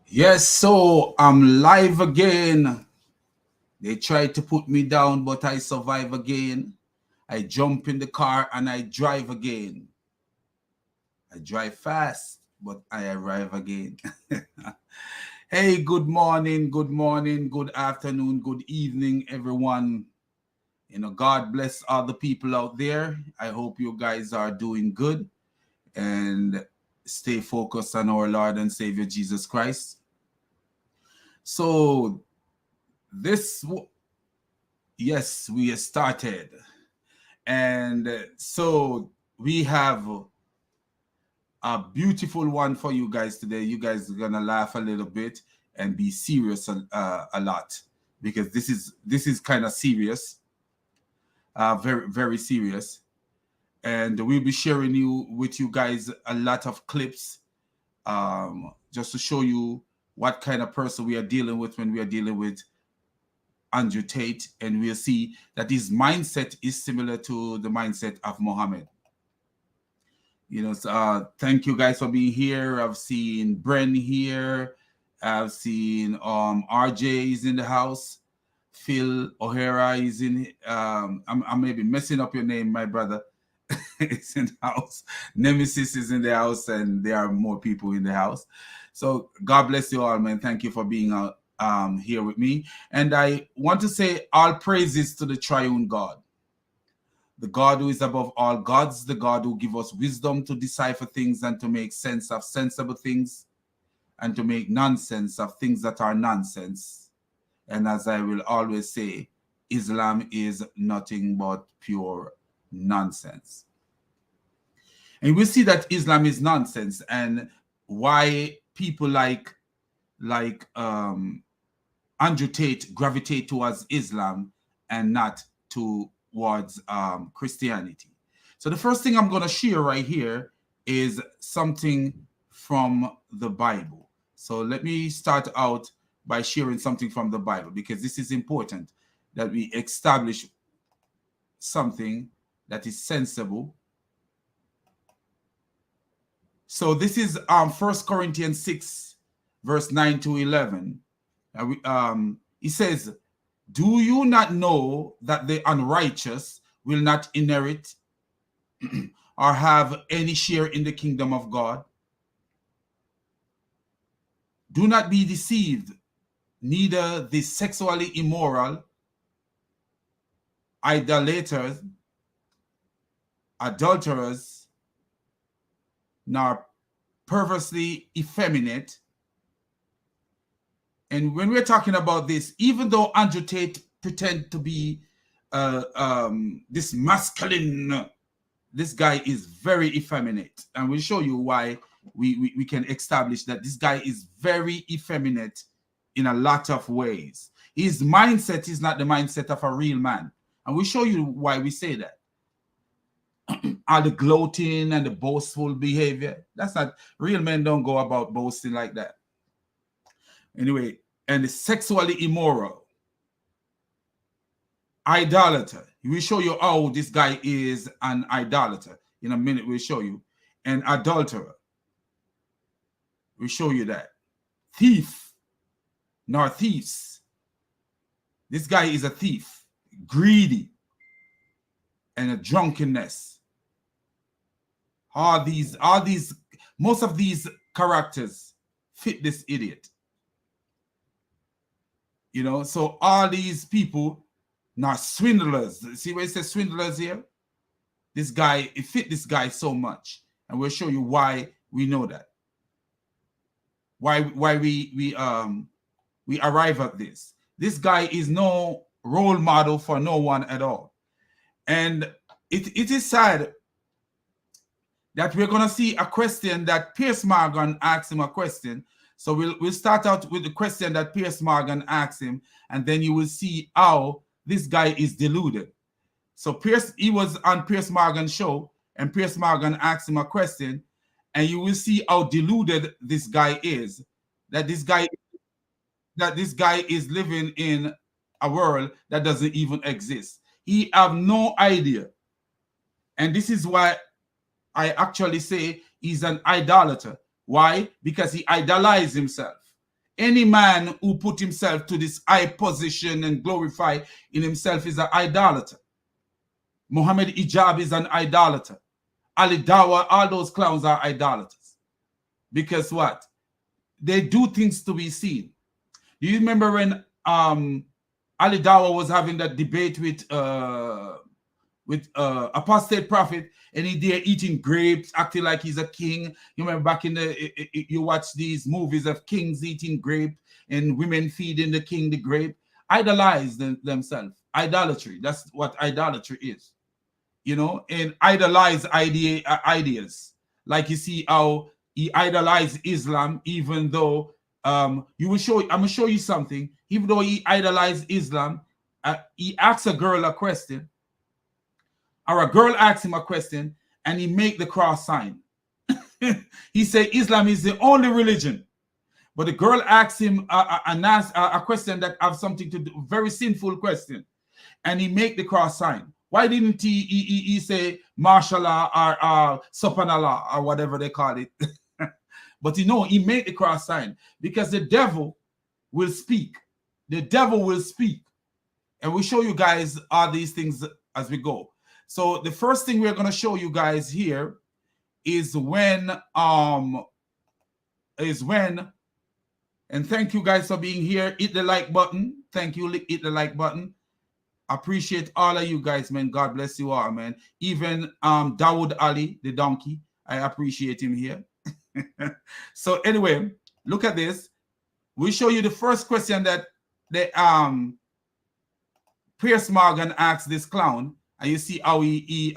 Yes, so I'm live again. They tried to put me down, but I survive again. I jump in the car and I drive again. I drive fast, but I arrive again. Hey, good morning, good afternoon, good evening, everyone. God bless all the people out there. I hope you guys are doing good and stay focused on our Lord and Savior Jesus Christ. So, this yes, we started. And so we have a beautiful one for you guys today. You guys are going to laugh a little bit and be serious a lot because this is kind of serious, very, very serious. And we'll be sharing with you guys a lot of clips just to show you what kind of person we are dealing with when we are dealing with Andrew Tate, and we'll see that his mindset is similar to the mindset of Muhammad. Thank you guys for being here. I've seen Bren here. I've seen RJ is in the house. Phil O'Hara is in. I'm maybe messing up your name, my brother. It's in the house. Nemesis is in the house, and there are more people in the house. So God bless you all, man. Thank you for being here with me. And I want to say all praises to the triune God, the God who is above all gods, the God who gives us wisdom to decipher things and to make sense of sensible things and to make nonsense of things that are nonsense. And as I will always say, Islam is nothing but pure nonsense. And we see that Islam is nonsense, and why people like Andrew Tate gravitate towards Islam and not towards Christianity. So the first thing I'm going to share right here is something from the Bible. So let me start out by sharing something from the Bible, because this is important that we establish something that is sensible. So this is 1 Corinthians 6, verse 9 to 11. He says, "Do you not know that the unrighteous will not inherit or have any share in the kingdom of God? Do not be deceived, neither the sexually immoral, idolaters, adulterers, nor perversely effeminate." And when we're talking about this, even though Andrew Tate pretend to be this masculine, this guy is very effeminate. And we'll show you why we can establish that this guy is very effeminate in a lot of ways. His mindset is not the mindset of a real man. And we'll show you why we say that. All the gloating and the boastful behavior, that's not, real men don't go about boasting like that. Anyway, and the sexually immoral, idolater. We'll show you how this guy is an idolater. In a minute, we'll show you. And adulterer. We'll show you that. Thief, nor thieves. This guy is a thief, greedy, and a drunkenness. Most of these characters fit this idiot. So all these people, not swindlers. See where it says swindlers here? This guy, it fit this guy so much. And we'll show you why we know that. Why we arrive at this. This guy is no role model for no one at all. And it is sad that we're going to see a question that Piers Morgan asked him a question. So we'll start out with the question that Piers Morgan asked him, and then you will see how this guy is deluded. So he was on Piers Morgan's show, and Piers Morgan asked him a question, and you will see how deluded this guy is. That this guy is living in a world that doesn't even exist. He have no idea, and this is why I actually say he's an idolater. Why? Because he idolizes himself. Any man who put himself to this high position and glorify in himself is an idolater. Muhammad Ijab is an idolater. Ali Dawa, all those clowns are idolaters. Because what? They do things to be seen. Do you remember when Ali Dawa was having that debate with apostate prophet, and he there eating grapes, acting like he's a king? You remember back in you watch these movies of kings eating grape and women feeding the king the grape. Idolize themselves. Idolatry. That's what idolatry is. You know, and idolize ideas. Like you see how he idolized Islam, even though I'm gonna show you something. Even though he idolized Islam, he asks a girl a question, or a girl asks him a question, and he make the cross sign. He say Islam is the only religion, but the girl asks him a question that have something to do, very sinful question, and he make the cross sign. Why didn't he say mashallah or subhanallah or whatever they call it? But you know, he made the cross sign because the devil will speak. The devil will speak. And we'll show you guys all these things as we go. So the first thing we're going to show you guys here is when, and thank you guys for being here. Hit the like button. Thank you. Hit the like button. Appreciate all of you guys, man. God bless you all, man. Even Dawood Ali, the donkey, I appreciate him here. So anyway, look at this. We'll show you the first question that the Piers Morgan asked this clown, and you see how he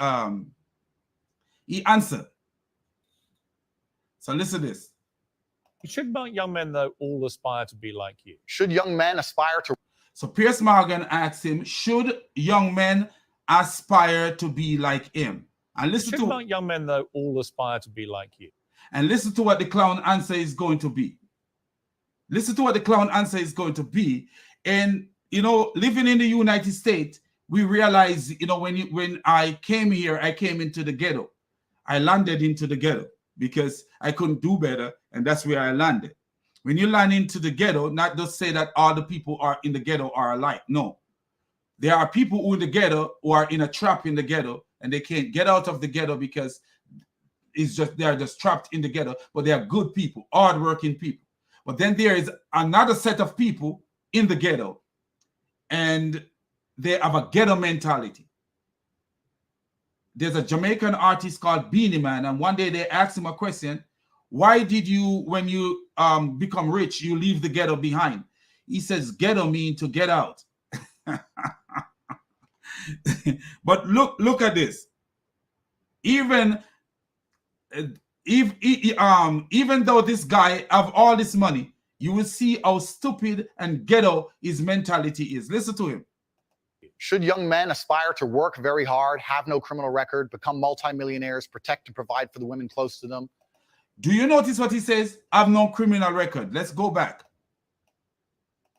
answered. So listen to this. Should young men, though, all aspire to be like you? Should young men aspire to... So Piers Morgan asked him, should young men aspire to be like him? And listen to young men, though, all aspire to be like you? And listen to what the clown answer is going to be. Listen to what the clown answer is going to be. And, you know, living in the United States, we realize, you know, when I came here, I came into the ghetto. I landed into the ghetto because I couldn't do better, and that's where I landed. When you land into the ghetto, not just say that all the people are in the ghetto are alike. No. There are people who in the ghetto who are in a trap in the ghetto, and they can't get out of the ghetto because they're just trapped in the ghetto, but they are good people, hardworking people. But then there is another set of people in the ghetto, and they have a ghetto mentality. There's a Jamaican artist called Beanie Man, and one day they asked him a question: why did you, when you become rich, you leave the ghetto behind? He says, ghetto mean to get out. But look at this. Even though this guy have all this money, you will see how stupid and ghetto his mentality is. Listen to him. Should young men aspire to work very hard, have no criminal record, become multimillionaires, protect and provide for the women close to them? Do you notice what he says? Have no criminal record. Let's go back.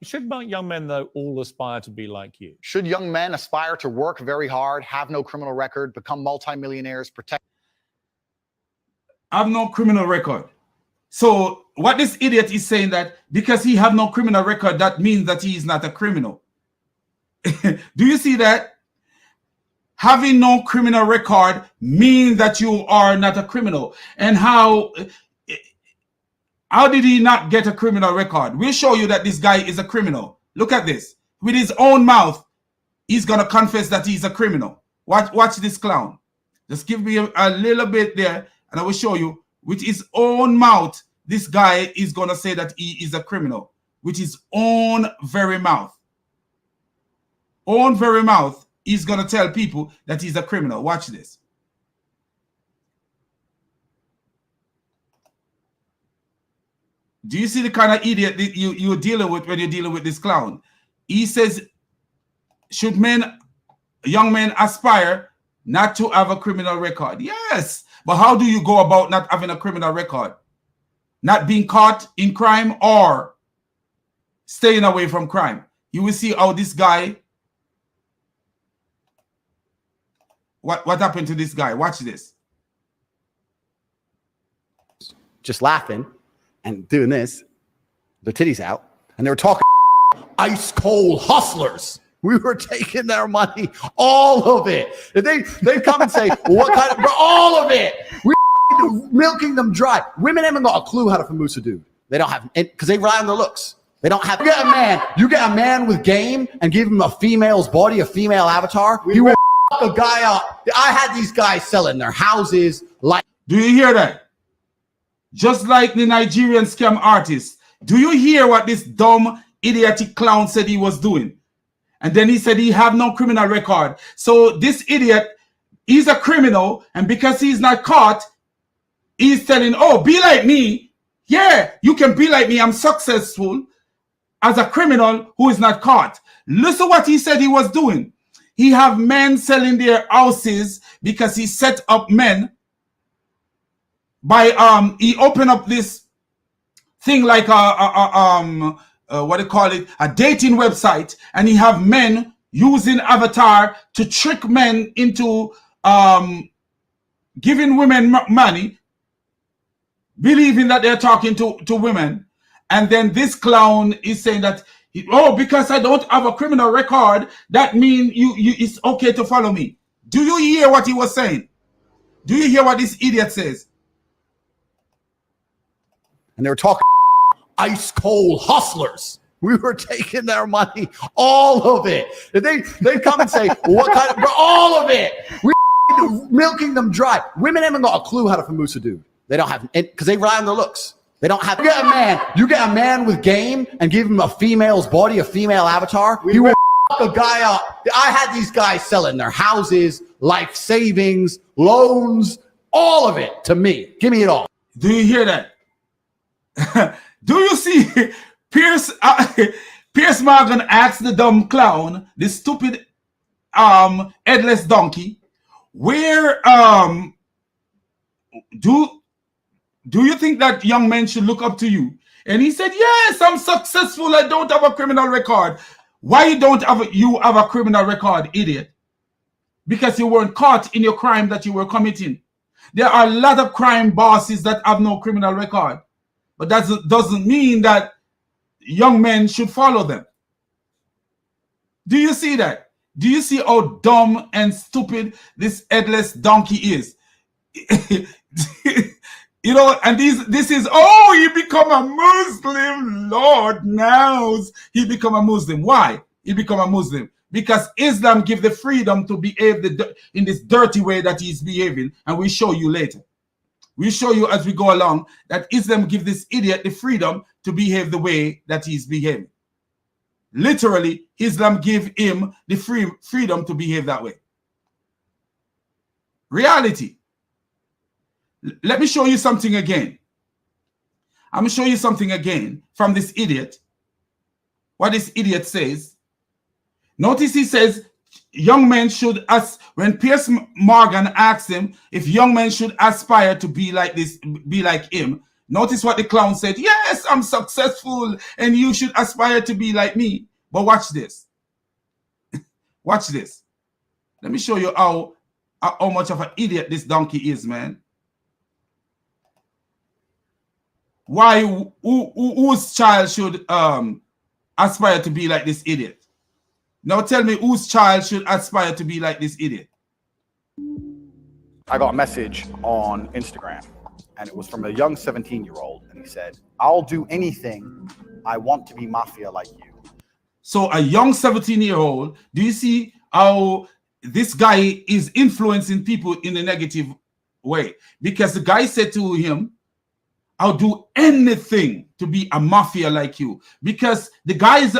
Should young men, though, all aspire to be like you? Should young men aspire to work very hard, have no criminal record, become multimillionaires, protect... Have no criminal record. So what this idiot is saying, that because he have no criminal record, that means that he is not a criminal. Do you see that? Having no criminal record means that you are not a criminal. And how did he not get a criminal record? We'll show you that this guy is a criminal. Look at this. With his own mouth, he's going to confess that he's a criminal. Watch this clown. Just give me a little bit there, and I will show you. With his own mouth, this guy is going to say that he is a criminal. With his own very mouth. Own very mouth, he's going to tell people that he's a criminal. Watch this. Do you see the kind of idiot that you're dealing with when you're dealing with this clown? He says, should young men aspire not to have a criminal record? Yes. But how do you go about not having a criminal record? Not being caught in crime or staying away from crime? You will see how this guy... What happened to this guy? Watch this. Just laughing and doing this. the titties out, and they were talking ice cold hustlers. We were taking their money, all of it. They come and say, well, what kind of, all of it. We milking them dry. Women haven't got a clue how to famoose a dude. They don't have, because they rely on their looks. They don't have, you get a man with game and give him a female's body, a female avatar. You will a guy up. I had these guys selling their houses like. Do you hear that? Just like the Nigerian scam artist. Do you hear what this dumb, idiotic clown said he was doing? And then he said he have no criminal record. So this idiot, he's a criminal, and because he's not caught, he's telling, oh, be like me. Yeah, you can be like me. I'm successful as a criminal who is not caught. Listen what he said he was doing. He have men selling their houses because he set up men by he opened up this thing like what do you call it, a dating website, and he have men using avatar to trick men into giving women money, believing that they're talking to women. And then this clown is saying that, oh, because I don't have a criminal record, that means it's okay to follow me. Do you hear what he was saying? Do you hear what this idiot says? And they were talking ice cold hustlers. We were taking their money, all of it. They come and say, well, what kind of, all of it. We milking them dry. Women haven't got a clue how to famoose a dude. They don't have, because they rely on their looks. They don't have, you get a man with game and give him a female's body, a female avatar. You will a guy up. I had these guys selling their houses, life savings, loans, all of it to me. Give me it all. Do you hear that? Do you see Pierce Morgan asked the dumb clown, the stupid headless donkey, where do you think that young men should look up to you? And he said, yes, I'm successful. I don't have a criminal record. Why don't you have a criminal record, idiot? Because you weren't caught in your crime that you were committing. There are a lot of crime bosses that have no criminal record. But that doesn't mean that young men should follow them. Do you see that? Do you see how dumb and stupid this headless donkey is? You know, and this is, oh, he become a Muslim, Lord knows he become a Muslim. Why he become a Muslim? Because Islam give the freedom to behave in this dirty way that he's behaving, and we show you later. We show you as we go along that Islam give this idiot the freedom to behave the way that he's behaving. Literally, Islam give him the freedom to behave that way. Reality. Let me show you something again. I'm going to show you something again from this idiot. What this idiot says. Notice he says, young men should, when Pierce Morgan asked him if young men should aspire to be like this, be like him, notice what the clown said. Yes, I'm successful and you should aspire to be like me. But watch this. Watch this. Let me show you how much of an idiot this donkey is, man. Why, whose child should aspire to be like this idiot? Now tell me whose child should aspire to be like this idiot? I got a message on Instagram, and it was from a young 17-year-old, and he said, I'll do anything. I want to be mafia like you. So a young 17-year-old, do you see how this guy is influencing people in a negative way? Because the guy said to him, I'll do anything to be a mafia like you. Because the guy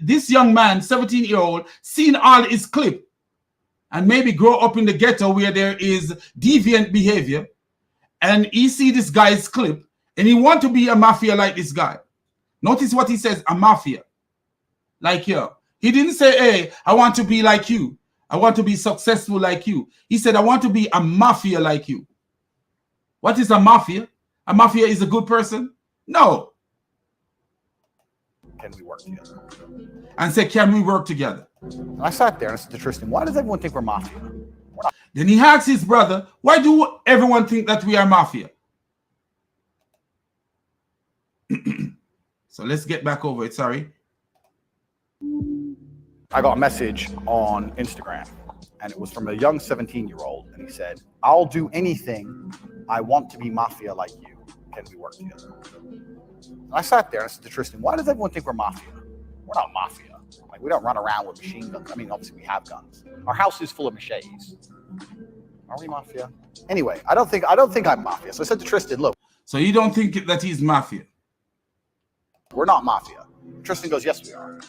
this young man, 17-year-old, seen all his clip and maybe grow up in the ghetto where there is deviant behavior. And he see this guy's clip and he want to be a mafia like this guy. Notice what he says, a mafia like you. He didn't say, hey, I want to be like you. I want to be successful like you. He said, I want to be a mafia like you. What is a mafia? A mafia is a good person? No. Can we work together? And say, can we work together? And I sat there and I said to Tristan, why does everyone think we're mafia? Then he asked his brother, why do everyone think that we are mafia? So let's get back over it. Sorry. I got a message on Instagram, and it was from a young 17-year-old, and he said, "I'll do anything. I want to be mafia like you. Can we work together?" And I sat there and I said to Tristan, "Why does everyone think we're mafia? We're not mafia. Like, we don't run around with machine guns. I mean, obviously we have guns. Our house is full of machetes. Are we mafia?" Anyway, I don't think I'm mafia. So I said to Tristan, "Look, So you don't think that he's mafia? we're not mafia." Tristan goes, "Yes, we are."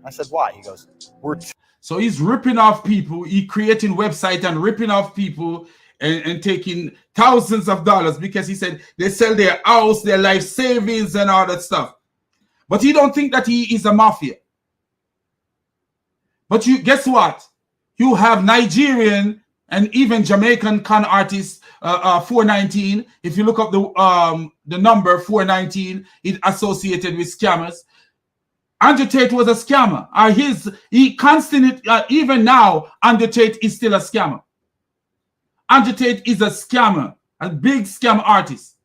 I said, "Why?" He goes, "We're So he's ripping off people. He creating website and ripping off people and taking thousands of dollars because he said they sell their house, their life savings and all that stuff. But he don't think that he is a mafia. But you guess what? You have Nigerian and even Jamaican con artists, 419. If you look up the number 419, it associated with scammers. Andrew Tate was a scammer. He constantly, even now, Andrew Tate is still a scammer. Andrew Tate is a scammer, a big scam artist.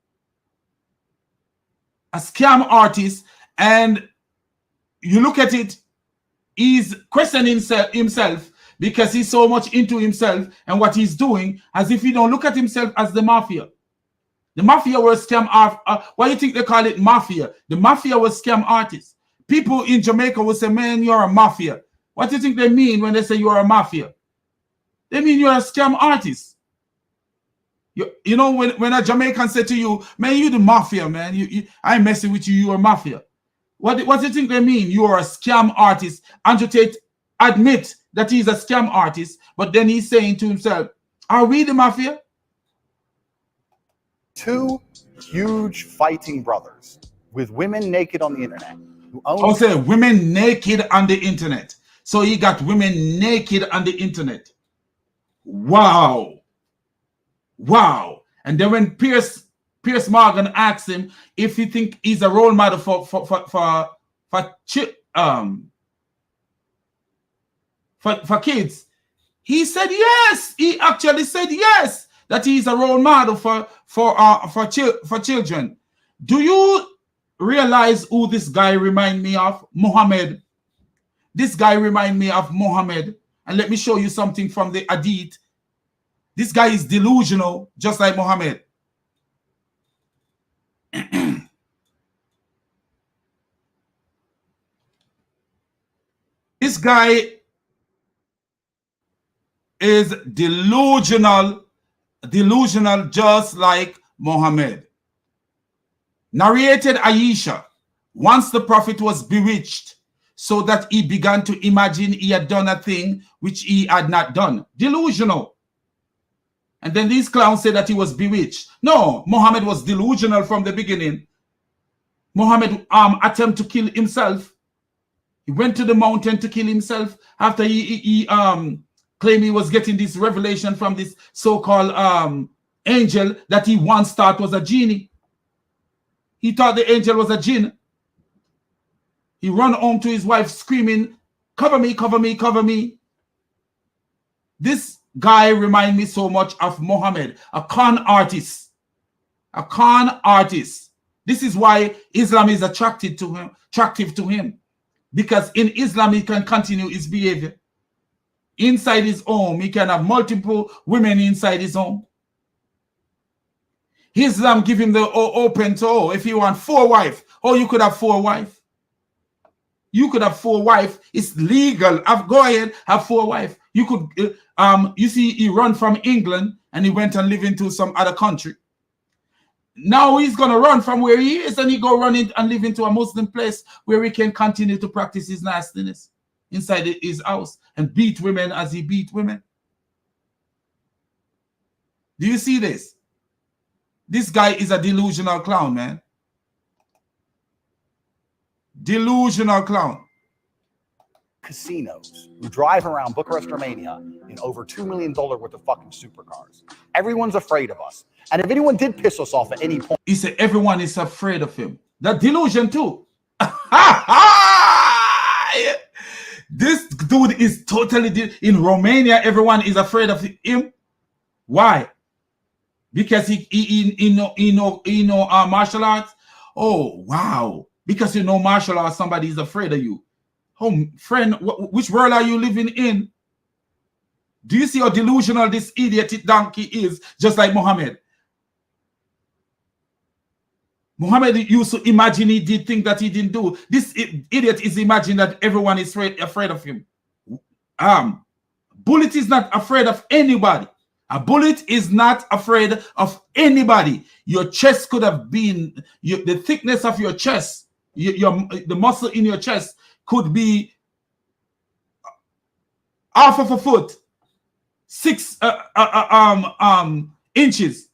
A scam artist, and you look at it, he's questioning himself because he's so much into himself and what he's doing, as if he don't look at himself as the mafia. The mafia was scam art. Why do you think they call it mafia? The mafia was scam artists. People in Jamaica will say, "Man, you're a mafia." What do you think they mean when they say you're a mafia? They mean you're a scam artist. You know, when a Jamaican say to you, "Man, you the mafia, man. I'm messing with you, you're a mafia." What do you think they mean? You are a scam artist. Andrew Tate admit that he's a scam artist, but then he's saying to himself, "Are we the mafia?" two huge fighting brothers with women naked on the internet. I'll say women naked on the internet. So he got women naked on the internet. Wow. Wow. And then when Piers Morgan asked him if he think he's a role model for kids, he said yes. He actually said yes, that he's a role model for children. Do you realize who this guy remind me of? Muhammad. This guy remind me of Muhammad. And let me show you something from the Hadith. This guy is delusional, just like Muhammad. This guy is delusional just like Muhammad. Narrated Aisha, once the prophet was bewitched, so that he began to imagine he had done a thing which he had not done. Delusional. And then these clowns say that he was bewitched. No, Muhammad was delusional from the beginning. Muhammad attempted to kill himself. He went to the mountain to kill himself after he claimed he was getting this revelation from this so-called angel that he once thought was a genie. He thought the angel was a jinn. He ran home to his wife screaming, "Cover me, cover me, cover me." This guy reminds me so much of Muhammad, a con artist. A con artist. This is why Islam is attractive to him. Because in Islam, he can continue his behavior. Inside his home, he can have multiple women inside his home. Islam give him the open to, if you want 4 wives, you could have 4 wives. You could have 4 wives. It's legal. Go ahead, have 4 wives. You could, you see, he run from England and he went and lived into some other country. Now he's going to run from where he is and he go run in and live into a Muslim place where he can continue to practice his nastiness inside his house and beat women as he beat women. Do you see this? This guy is a delusional clown, man. Delusional clown. Casinos who drive around Bucharest, Romania in over $2 million worth of fucking supercars. Everyone's afraid of us. And if anyone did piss us off at any point, he said everyone is afraid of him. That delusion too. This dude is totally in Romania. Everyone is afraid of him. Why? Because he know martial arts. Oh wow! because you know martial law, somebody is afraid of you. Oh, friend, which world are you living in? Do you see how delusional this idiot donkey is? Just like Muhammad. Muhammad used to imagine he did things that he didn't do. This idiot is imagining that everyone is afraid of him. Bullet is not afraid of anybody. A bullet is not afraid of anybody. Your chest could have been, the thickness of your chest, the muscle in your chest could be half of a foot, 6 inches.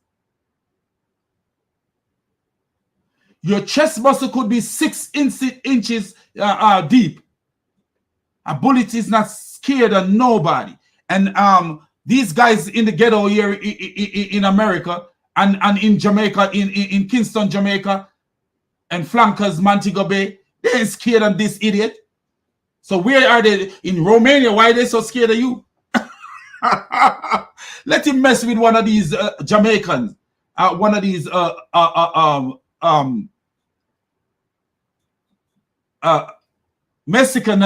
Your chest muscle could be 6 inches deep. A bullet is not scared of nobody. And these guys in the ghetto here in America and in Jamaica, in Kingston, Jamaica, and flankers, Montego Bay, they ain't scared of this idiot. So where are they? In Romania, why are they so scared of you? Let him mess with one of these Jamaicans, one of these Mexican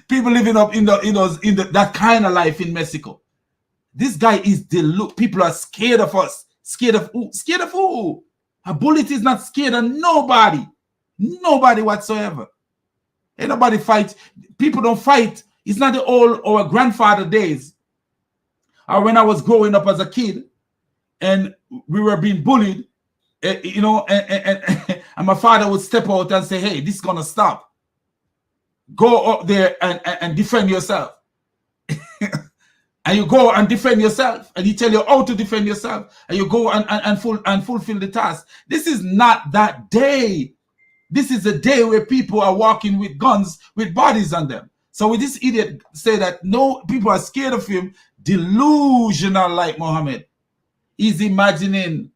people living up in that kind of life in Mexico. This guy is people are scared of us. Scared of who? Scared of who? A bullet is not scared of nobody. Nobody whatsoever. Ain't nobody fight. People don't fight. It's not the old or grandfather days. Or when I was growing up as a kid and we were being bullied, you know, and my father would step out and say, hey, this is going to stop. Go up there and defend yourself. And you go and defend yourself. And he tell you how to defend yourself. And you go and fulfill the task. This is not that day. This is a day where people are walking with guns with bodies on them. So with this idiot say that no, people are scared of him, delusional like Muhammad. He's imagining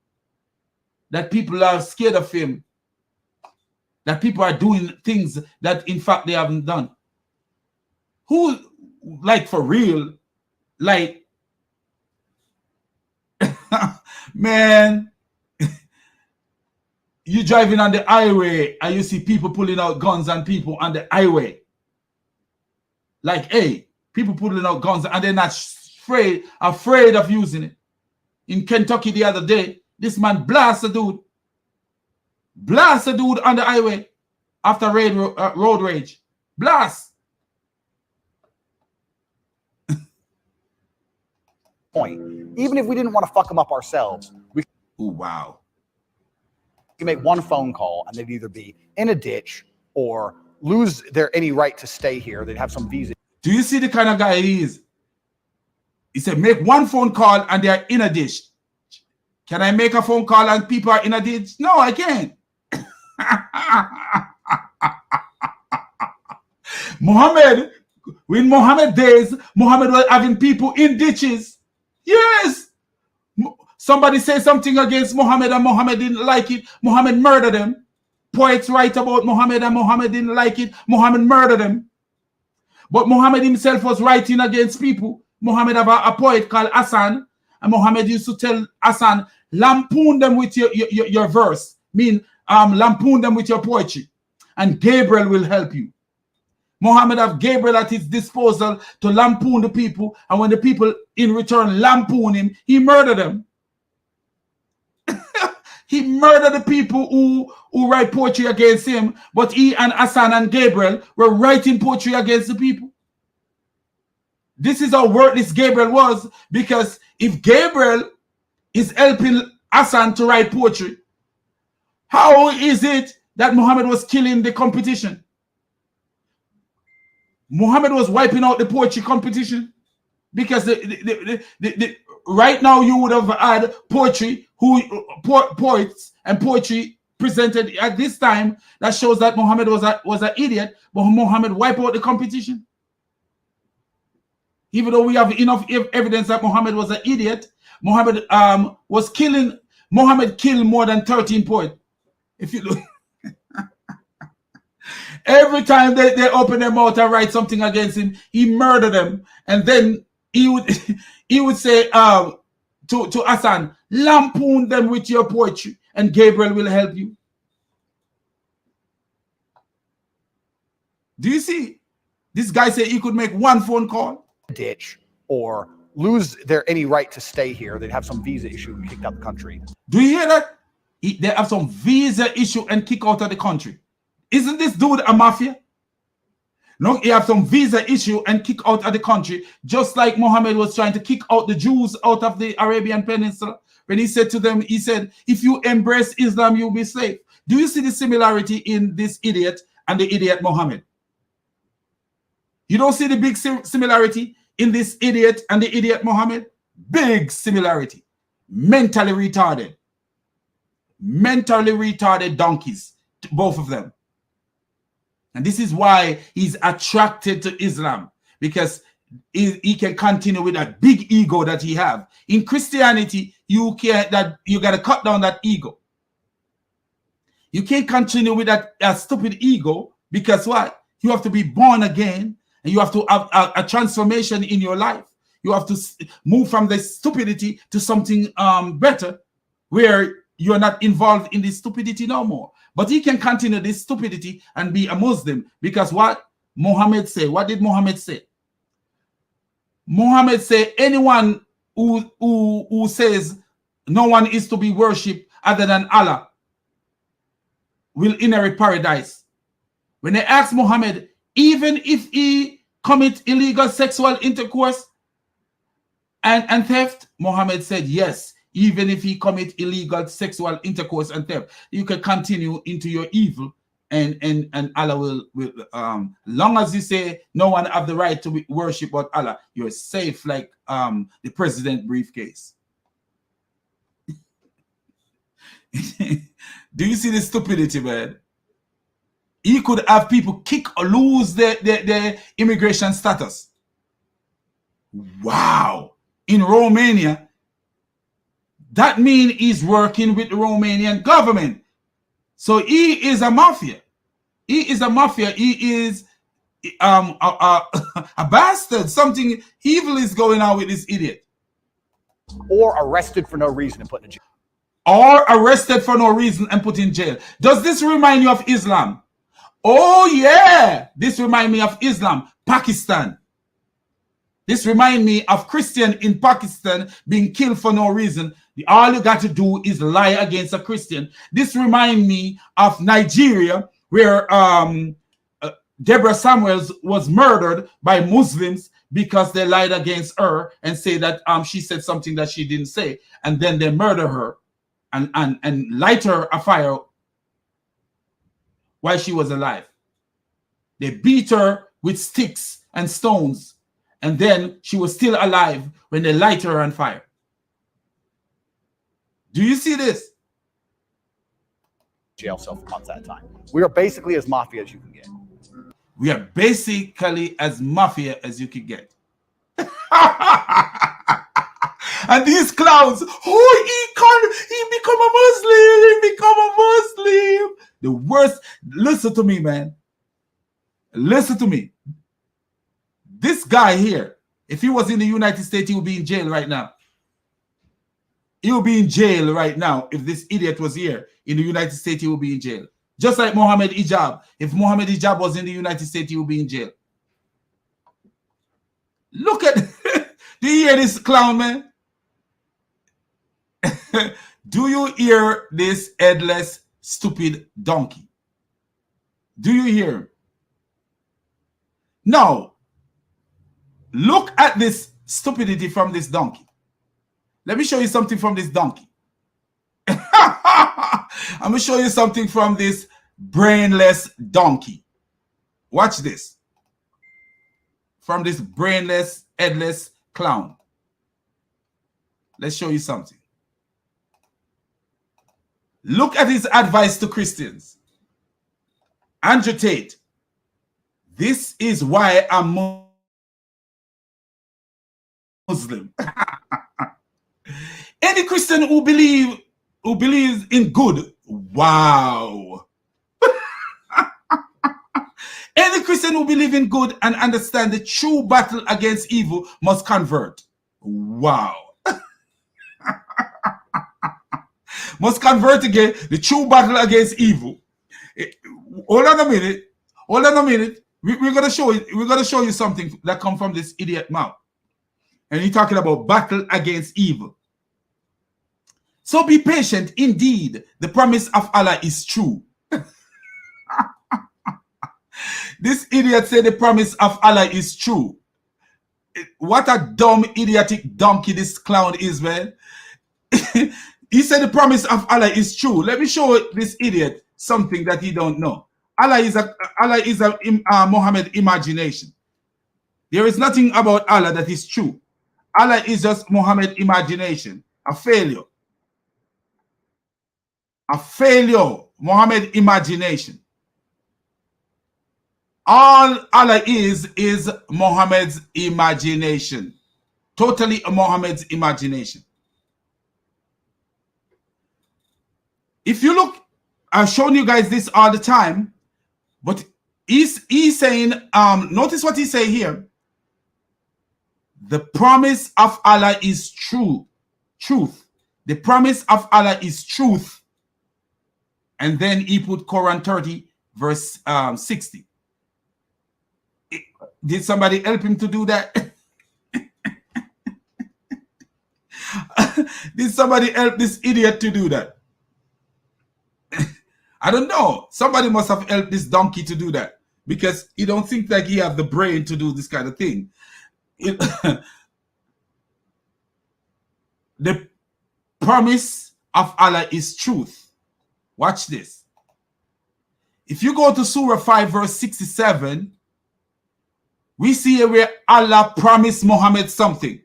that people are scared of him, that people are doing things that in fact they haven't done. Who, like for real, like, man, you driving on the highway and you see people pulling out guns on people on the highway. Like, hey, people pulling out guns and they're not afraid of using it. In Kentucky the other day, this man blasted a dude. Blast a dude on the highway after road rage. Blast. Point. Even if we didn't want to fuck them up ourselves, we can make one phone call and they'd either be in a ditch or lose any right to stay here. They'd have some visa. Do you see the kind of guy he is? He said, make one phone call and they are in a ditch. Can I make a phone call and people are in a ditch? No, I can't. Muhammad, in Muhammad days, Muhammad was having people in ditches. Yes. Somebody say something against Muhammad and Muhammad didn't like it. Muhammad murdered them. Poets write about Muhammad and Muhammad didn't like it. Muhammad murdered them. But Muhammad himself was writing against people. Muhammad have a poet called Hassan. And Muhammad used to tell Hassan, lampoon them with your verse. Lampoon them with your poetry. And Gabriel will help you. Muhammad have Gabriel at his disposal to lampoon the people. And when the people in return lampoon him, he murdered them. He murdered the people who write poetry against him. But he and Hassan and Gabriel were writing poetry against the people. This is how worthless Gabriel was. Because if Gabriel is helping Hassan to write poetry, how is it that Muhammad was killing the competition? Muhammad was wiping out the poetry competition because right now you would have had poetry, poets and poetry presented at this time that shows that Muhammad was an idiot, but Muhammad wiped out the competition. Even though we have enough evidence that Muhammad was an idiot, Muhammad Muhammad killed more than 13 poets. If you look. Every time they open their mouth and write something against him, he murdered them. And then he would say to Hassan, lampoon them with your poetry and Gabriel will help you. Do you see? This guy said he could make one phone call. Ditch or lose their any right to stay here. They'd have some visa issue and kicked out the country. Do you hear that? They have some visa issue and kick out of the country. Isn't this dude a mafia? No, he have some visa issue and kick out of the country, just like Muhammad was trying to kick out the Jews out of the Arabian Peninsula. When he said to them, he said, if you embrace Islam, you'll be safe. Do you see the similarity in this idiot and the idiot Muhammad? You don't see the big similarity in this idiot and the idiot Muhammad? Big similarity. Mentally retarded. Mentally retarded donkeys, both of them. And this is why he's attracted to Islam, because he can continue with that big ego that he have. In Christianity, you got to cut down that ego. You can't continue with that stupid ego, because what? You have to be born again, and you have to have a transformation in your life. You have to move from the stupidity to something better, where you're not involved in this stupidity no more. But he can continue this stupidity and be a Muslim, because what Muhammad said, what did Muhammad say? Muhammad said, anyone who says no one is to be worshipped other than Allah will inherit paradise. When they asked Muhammad, even if he commit illegal sexual intercourse and theft, Muhammad said, yes, even if he commit illegal sexual intercourse and theft, you can continue into your evil, and Allah will long as you say no one have the right to worship but Allah, you're safe, like the president briefcase. Do you see the stupidity, man? He could have people kick or lose their immigration status. Wow. In Romania, that means he's working with the Romanian government. So he is a mafia. He is a mafia. He is a bastard. Something evil is going on with this idiot. Or arrested for no reason and put in jail. Or arrested for no reason and put in jail. Does this remind you of Islam? Oh yeah, this reminds me of Islam. Pakistan. This reminds me of Christian in Pakistan being killed for no reason. All you got to do is lie against a Christian. This reminds me of Nigeria, where Deborah Samuels was murdered by Muslims because they lied against her and say that she said something that she didn't say. And then they murder her and light her a fire while she was alive. They beat her with sticks and stones, and then she was still alive when they light her on fire. Do you see this? Jail cell for months at a time. We are basically as mafia as you can get. We are basically as mafia as you can get. And these clowns, he become a Muslim. The worst. Listen to me, man. Listen to me. This guy here, if he was in the United States, he would be in jail right now. He will be in jail right now. If this idiot was here in the United States, he will be in jail. Just like Mohammed Hijab. If Mohammed Hijab was in the United States, he will be in jail. Look at, do you hear this clown, man? Do you hear this headless, stupid donkey? Do you hear him? Now, look at this stupidity from this donkey. Let me show you something from this donkey. I'm going to show you something from this brainless donkey. Watch this. From this brainless, headless clown. Let's show you something. Look at his advice to Christians. Andrew Tate. This is why I'm Muslim. Any Christian who believes in good, wow. Any Christian who believes in good and understand the true battle against evil must convert. Wow. Must convert again, the true battle against evil. Hold on a minute. We're gonna show you. We're gonna show you something that come from this idiot mouth, and he's talking about battle against evil. So be patient. Indeed, the promise of Allah is true. This idiot said the promise of Allah is true. What a dumb, idiotic donkey this clown is, man. He said the promise of Allah is true. Let me show this idiot something that he don't know. Allah is a Muhammad imagination. There is nothing about Allah that is true. Allah is just Muhammad imagination, a failure. A failure, Muhammad imagination. All Allah is Muhammad's imagination. Totally Muhammad's imagination. If you look, I've shown you guys this all the time, but he's saying, notice what he say here. The promise of Allah is true. Truth. The promise of Allah is truth. And then he put Quran 30, verse 60. Did somebody help him to do that? Did somebody help this idiot to do that? I don't know. Somebody must have helped this donkey to do that, because he don't think that he have the brain to do this kind of thing. The promise of Allah is truth. Watch this. If you go to Surah 5, verse 67, we see where Allah promised Muhammad something.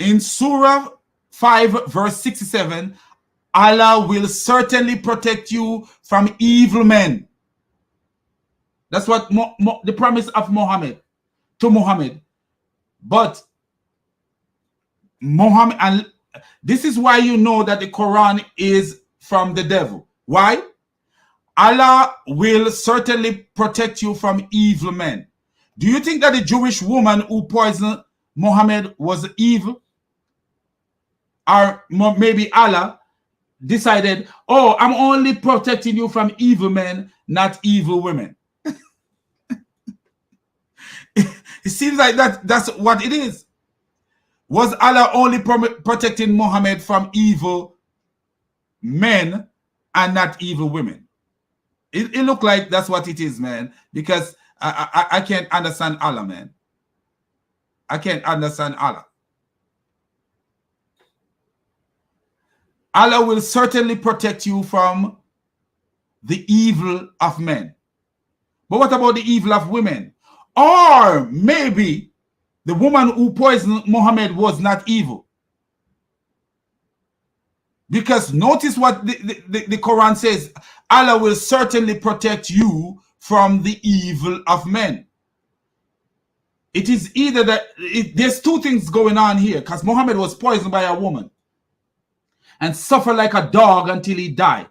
In Surah 5, verse 67, Allah will certainly protect you from evil men. That's what the promise of Muhammad to Muhammad. But Muhammad, and this is why you know that the Quran is from the devil. Why? Allah will certainly protect you from evil men. Do you think that the Jewish woman who poisoned Muhammad was evil? Or maybe Allah decided, oh, I'm only protecting you from evil men, not evil women. It seems like that's what it is. Was Allah only protecting Muhammad from evil men and not evil women? It looked like that's what it is, man, because I can't understand Allah, man. I can't understand Allah. Allah will certainly protect you from the evil of men. But what about the evil of women? Or maybe the woman who poisoned Muhammad was not evil. Because notice what the Quran says. Allah will certainly protect you from the evil of men. It is either that there's two things going on here, because Muhammad was poisoned by a woman and suffered like a dog until he died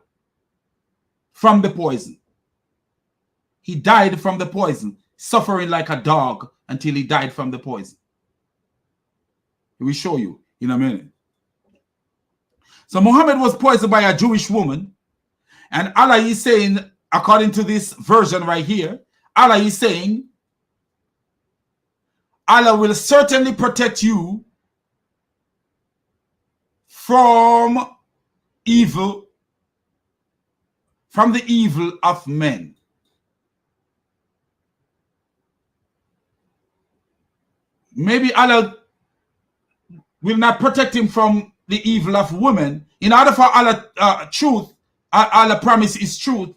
from the poison. He died from the poison, suffering like a dog until he died from the poison. We will show you in a minute. So Muhammad was poisoned by a Jewish woman, and Allah is saying, according to this version right here, Allah is saying, Allah will certainly protect you from evil, from the evil of men. Maybe Allah will not protect him from the evil of women. In order for Allah truth, Allah promise is truth,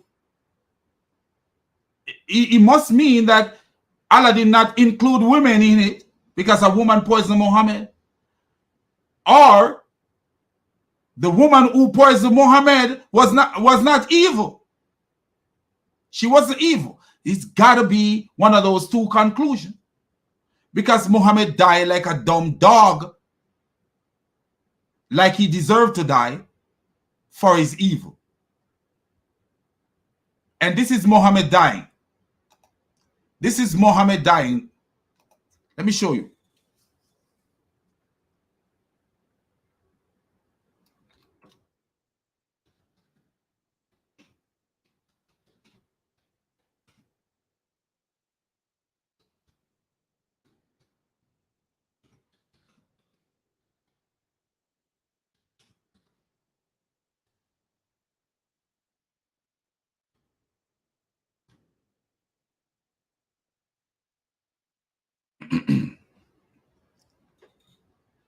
it must mean that Allah did not include women in it because a woman poisoned Muhammad. Or the woman who poisoned Muhammad was not evil. She wasn't evil. It's got to be one of those two conclusions. Because Muhammad died like a dumb dog, like he deserved to die for his evil. And this is Muhammad dying. This is Muhammad dying. Let me show you.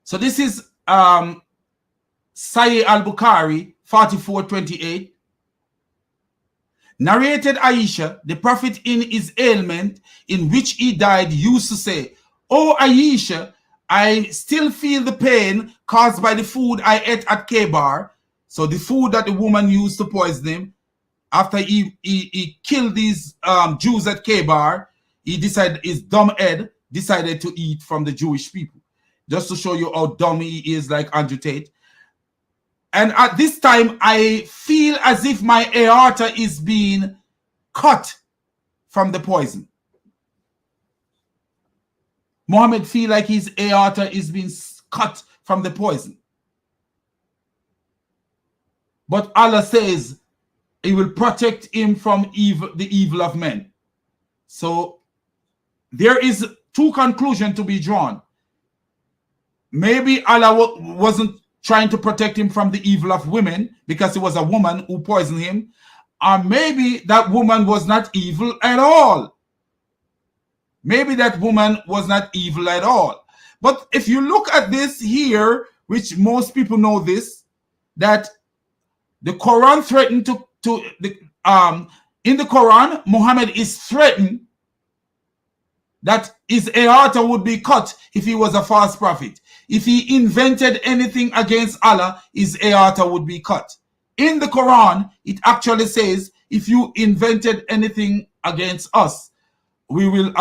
So this is Sahih al-Bukhari 44:28. Narrated Aisha, the Prophet in his ailment in which he died used to say, "Oh Aisha, I still feel the pain caused by the food I ate at Kebar." So the food that the woman used to poison him after he killed these Jews at Kebar, he decided, his dumb head decided to eat from the Jewish people. Just to show you how dumb he is, like Andrew Tate. And at this time, I feel as if my aorta is being cut from the poison. Muhammad feel like his aorta is being cut from the poison. But Allah says he will protect him from evil, the evil of men. So there is two conclusions to be drawn. Maybe Allah wasn't trying to protect him from the evil of women because it was a woman who poisoned him. Or maybe that woman was not evil at all. Maybe that woman was not evil at all. But if you look at this here, which most people know this, that the Quran threatened in the Quran, Muhammad is threatened that his aorta would be cut if he was a false prophet. If he invented anything against Allah, his aorta would be cut. In the Quran, it actually says, if you invented anything against us, we will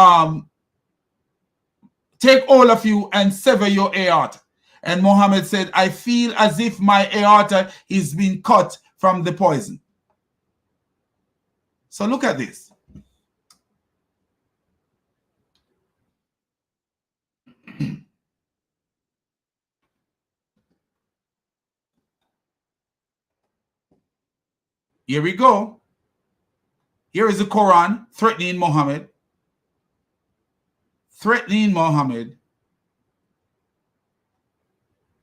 take all of you and sever your aorta. And Muhammad said, I feel as if my aorta is being cut from the poison. So look at this. Here we go. Here is the Quran threatening Muhammad. Threatening Muhammad.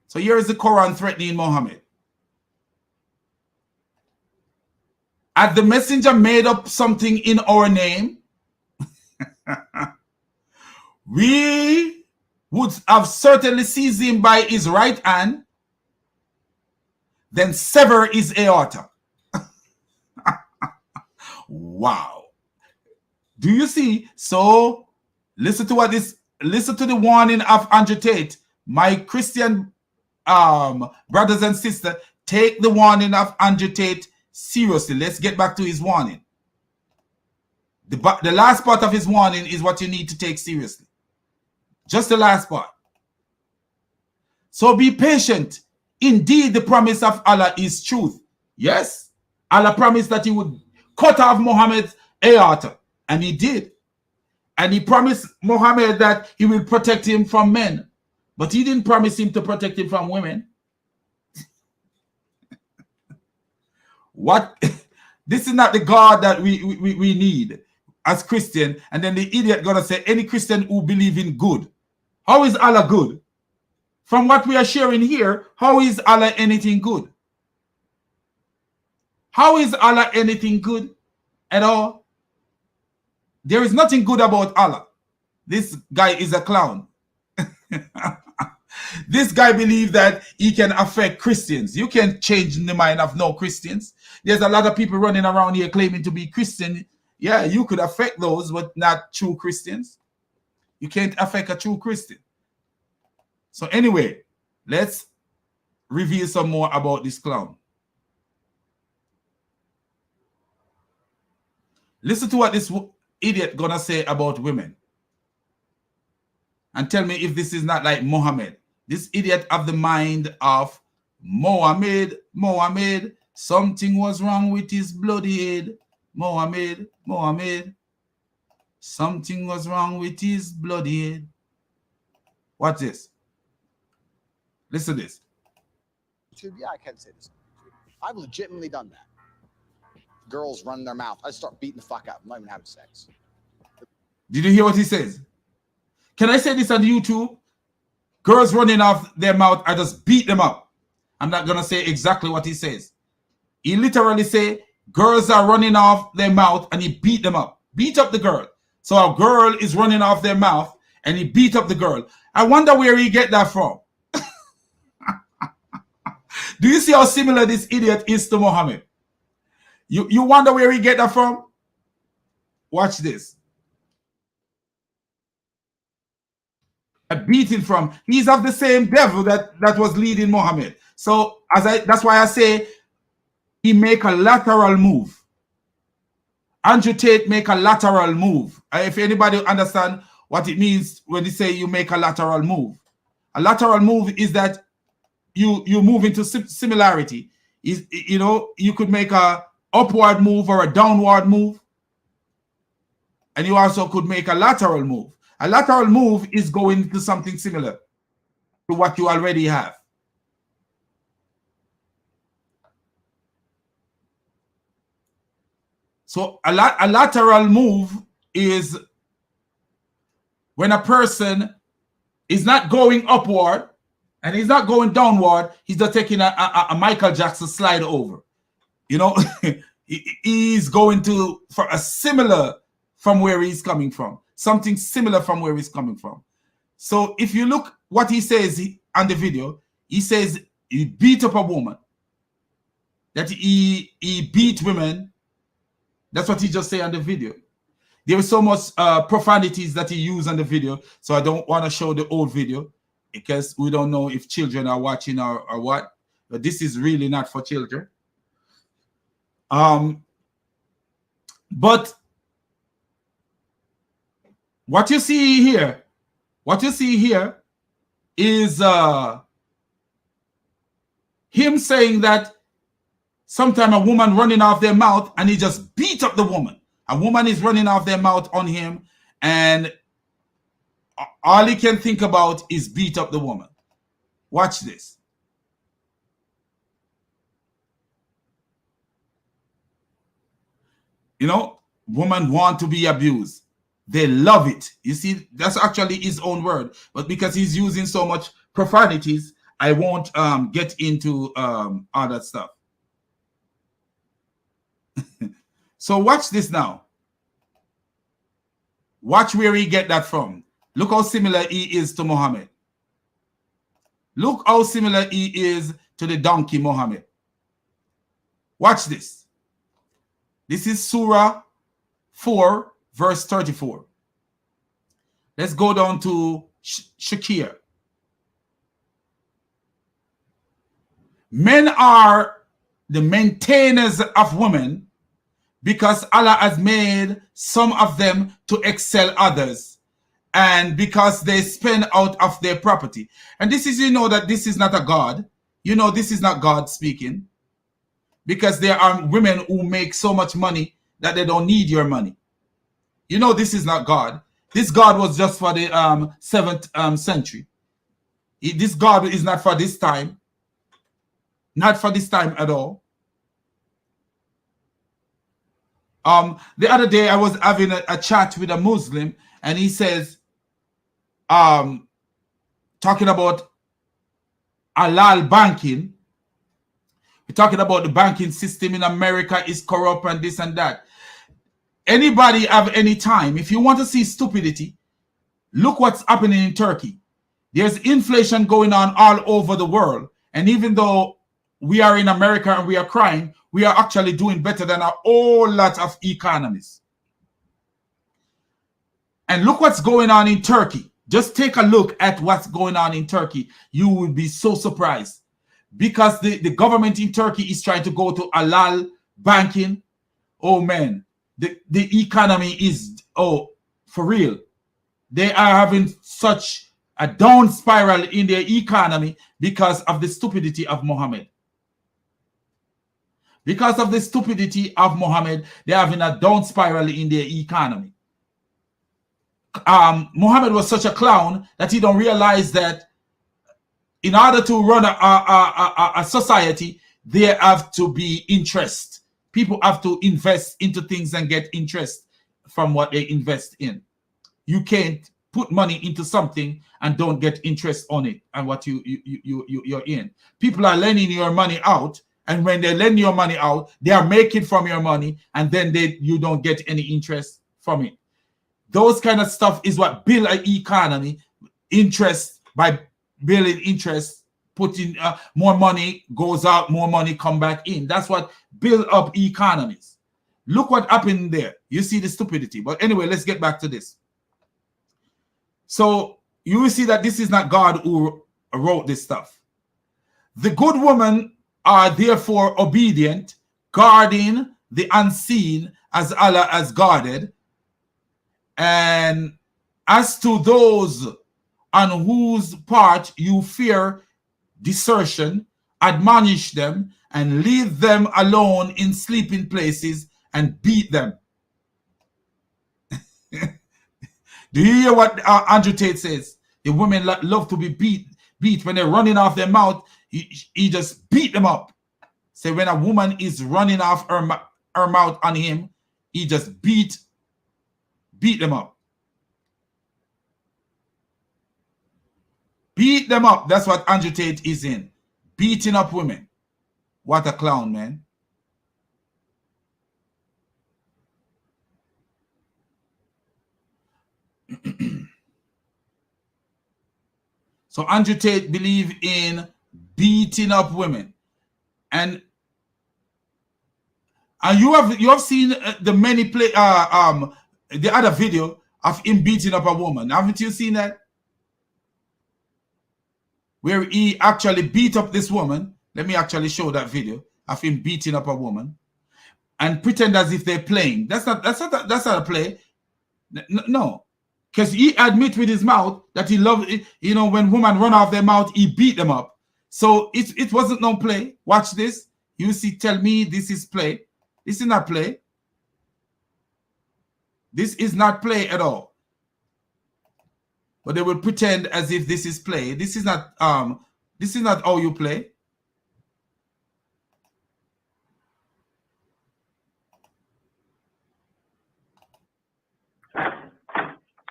So here is the Quran threatening Muhammad. Had the messenger made up something in our name, we would have certainly seized him by his right hand, then sever his aorta. Wow. Do you see? So listen to the warning of Andrew Tate. My Christian brothers and sisters, take the warning of Andrew Tate seriously. Let's get back to his warning. The last part of his warning is what you need to take seriously. Just the last part. So be patient. Indeed, the promise of Allah is truth. Yes, Allah promised that he would cut off Muhammad's aorta, and he did. And he promised Muhammad that he will protect him from men, but he didn't promise him to protect him from women. What? This is not the God that we need as Christian. And then the idiot gonna say any Christian who believe in good. How is Allah good? From what we are sharing here, how is Allah anything good? How is Allah anything good at all? There is nothing good about Allah. This guy is a clown. This guy believes that he can affect Christians. You can't change the mind of no Christians. There's a lot of people running around here claiming to be Christian. Yeah, you could affect those, but not true Christians. You can't affect a true Christian. So anyway, let's reveal some more about this clown. Listen to what this idiot gonna say about women. And tell me if this is not like Muhammad. This idiot of the mind of Mohammed. Something was wrong with his bloody head. Mohammed. Something was wrong with his bloody head. What's this? Listen to this. Yeah, I can say this. I've legitimately done that. Girls run their mouth. I start beating the fuck out. I'm not even having sex. Did you hear what he says? Can I say this on YouTube? Girls running off their mouth, I just beat them up. I'm not going to say exactly what he says. He literally say, girls are running off their mouth and he beat them up. Beat up the girl. So a girl is running off their mouth and he beat up the girl. I wonder where he get that from. Do you see how similar this idiot is to Muhammad? You wonder where he get that from? Watch this. A beating from. He's of the same devil that was leading Muhammad. So that's why I say he make a lateral move. Andrew Tate make a lateral move. If anybody understand what it means when they say you make a lateral move. A lateral move is that you move into similarity. You know, you could make a upward move or a downward move. And you also could make a lateral move. A lateral move is going to something similar to what you already have. So a lateral move is when a person is not going upward and he's not going downward, he's just taking a Michael Jackson slide over. You know, he's going to for a similar from where he's coming from. Something similar from where he's coming from. So if you look what he says on the video, he says he beat up a woman, that he beat women. That's what he just said on the video. There was so much profanities that he used on the video, so I don't want to show the old video because we don't know if children are watching or what. But this is really not for children. But what you see here is him saying that sometimes a woman running off their mouth and he just beat up the woman. A woman is running off their mouth on him and all he can think about is beat up the woman. Watch this. You know, women want to be abused. They love it. You see, that's actually his own word. But because he's using so much profanities, I won't get into all that stuff. So watch this now. Watch where he get that from. Look how similar he is to Muhammad. Look how similar he is to the donkey Muhammad. Watch this. This is Surah 4, verse 34. Let's go down to Shakir. Men are the maintainers of women because Allah has made some of them to excel others and because they spend out of their property. And this is, you know, that this is not a God. You know, this is not God speaking because there are women who make so much money that they don't need your money. You know, this is not God. This God was just for the 7th century. This God is not for this time. Not for this time at all. The other day I was having a chat with a Muslim and he says, talking about halal banking. We're talking about the banking system in America is corrupt and this and that. Anybody have any time? If you want to see stupidity, look what's happening in Turkey. There's inflation going on all over the world. And even though we are in America and we are crying, we are actually doing better than a whole lot of economies. And look what's going on in Turkey. Just take a look at what's going on in Turkey. You will be so surprised. Because the government in Turkey is trying to go to halal banking. Oh man, the economy is, oh, for real. They are having such a down spiral in their economy because of the stupidity of Muhammad. Because of the stupidity of Muhammad, they're having a down spiral in their economy. Muhammad was such a clown that he don't realize that in order to run a society, there have to be interest. People have to invest into things and get interest from what they invest in. You can't put money into something and don't get interest on it and what you're in. People are lending your money out, and when they lend your money out, they are making from your money, and then you don't get any interest from it. Those kind of stuff is what build an economy. Interest, by building interest, putting more money goes out, more money come back in. That's what build up economies. Look what happened there. You see the stupidity. But anyway, let's get back to this. So you will see that this is not God who wrote this stuff. The good women are therefore obedient, guarding the unseen as Allah has guarded. And as to those on whose part you fear desertion, admonish them and leave them alone in sleeping places and beat them. Do you hear what Andrew Tate says? The women love to be beat when they're running off their mouth. He just beat them up. So when a woman is running off her mouth on him, he just beat them up. Beat them up. That's what Andrew Tate is in. Beating up women. What a clown, man. So Andrew Tate believe in beating up women. And you have seen the many play the other video of him beating up a woman. Haven't you seen that? Where he actually beat up this woman. Let me actually show that video of him beating up a woman and pretend as if they're playing. That's not a play. No. Because he admit with his mouth that he loved it. You know, when women run off their mouth, he beat them up. So it wasn't no play. Watch this. You see, tell me this is play. This is not play. This is not play at all. But they will pretend as if this is play. This is not how you play.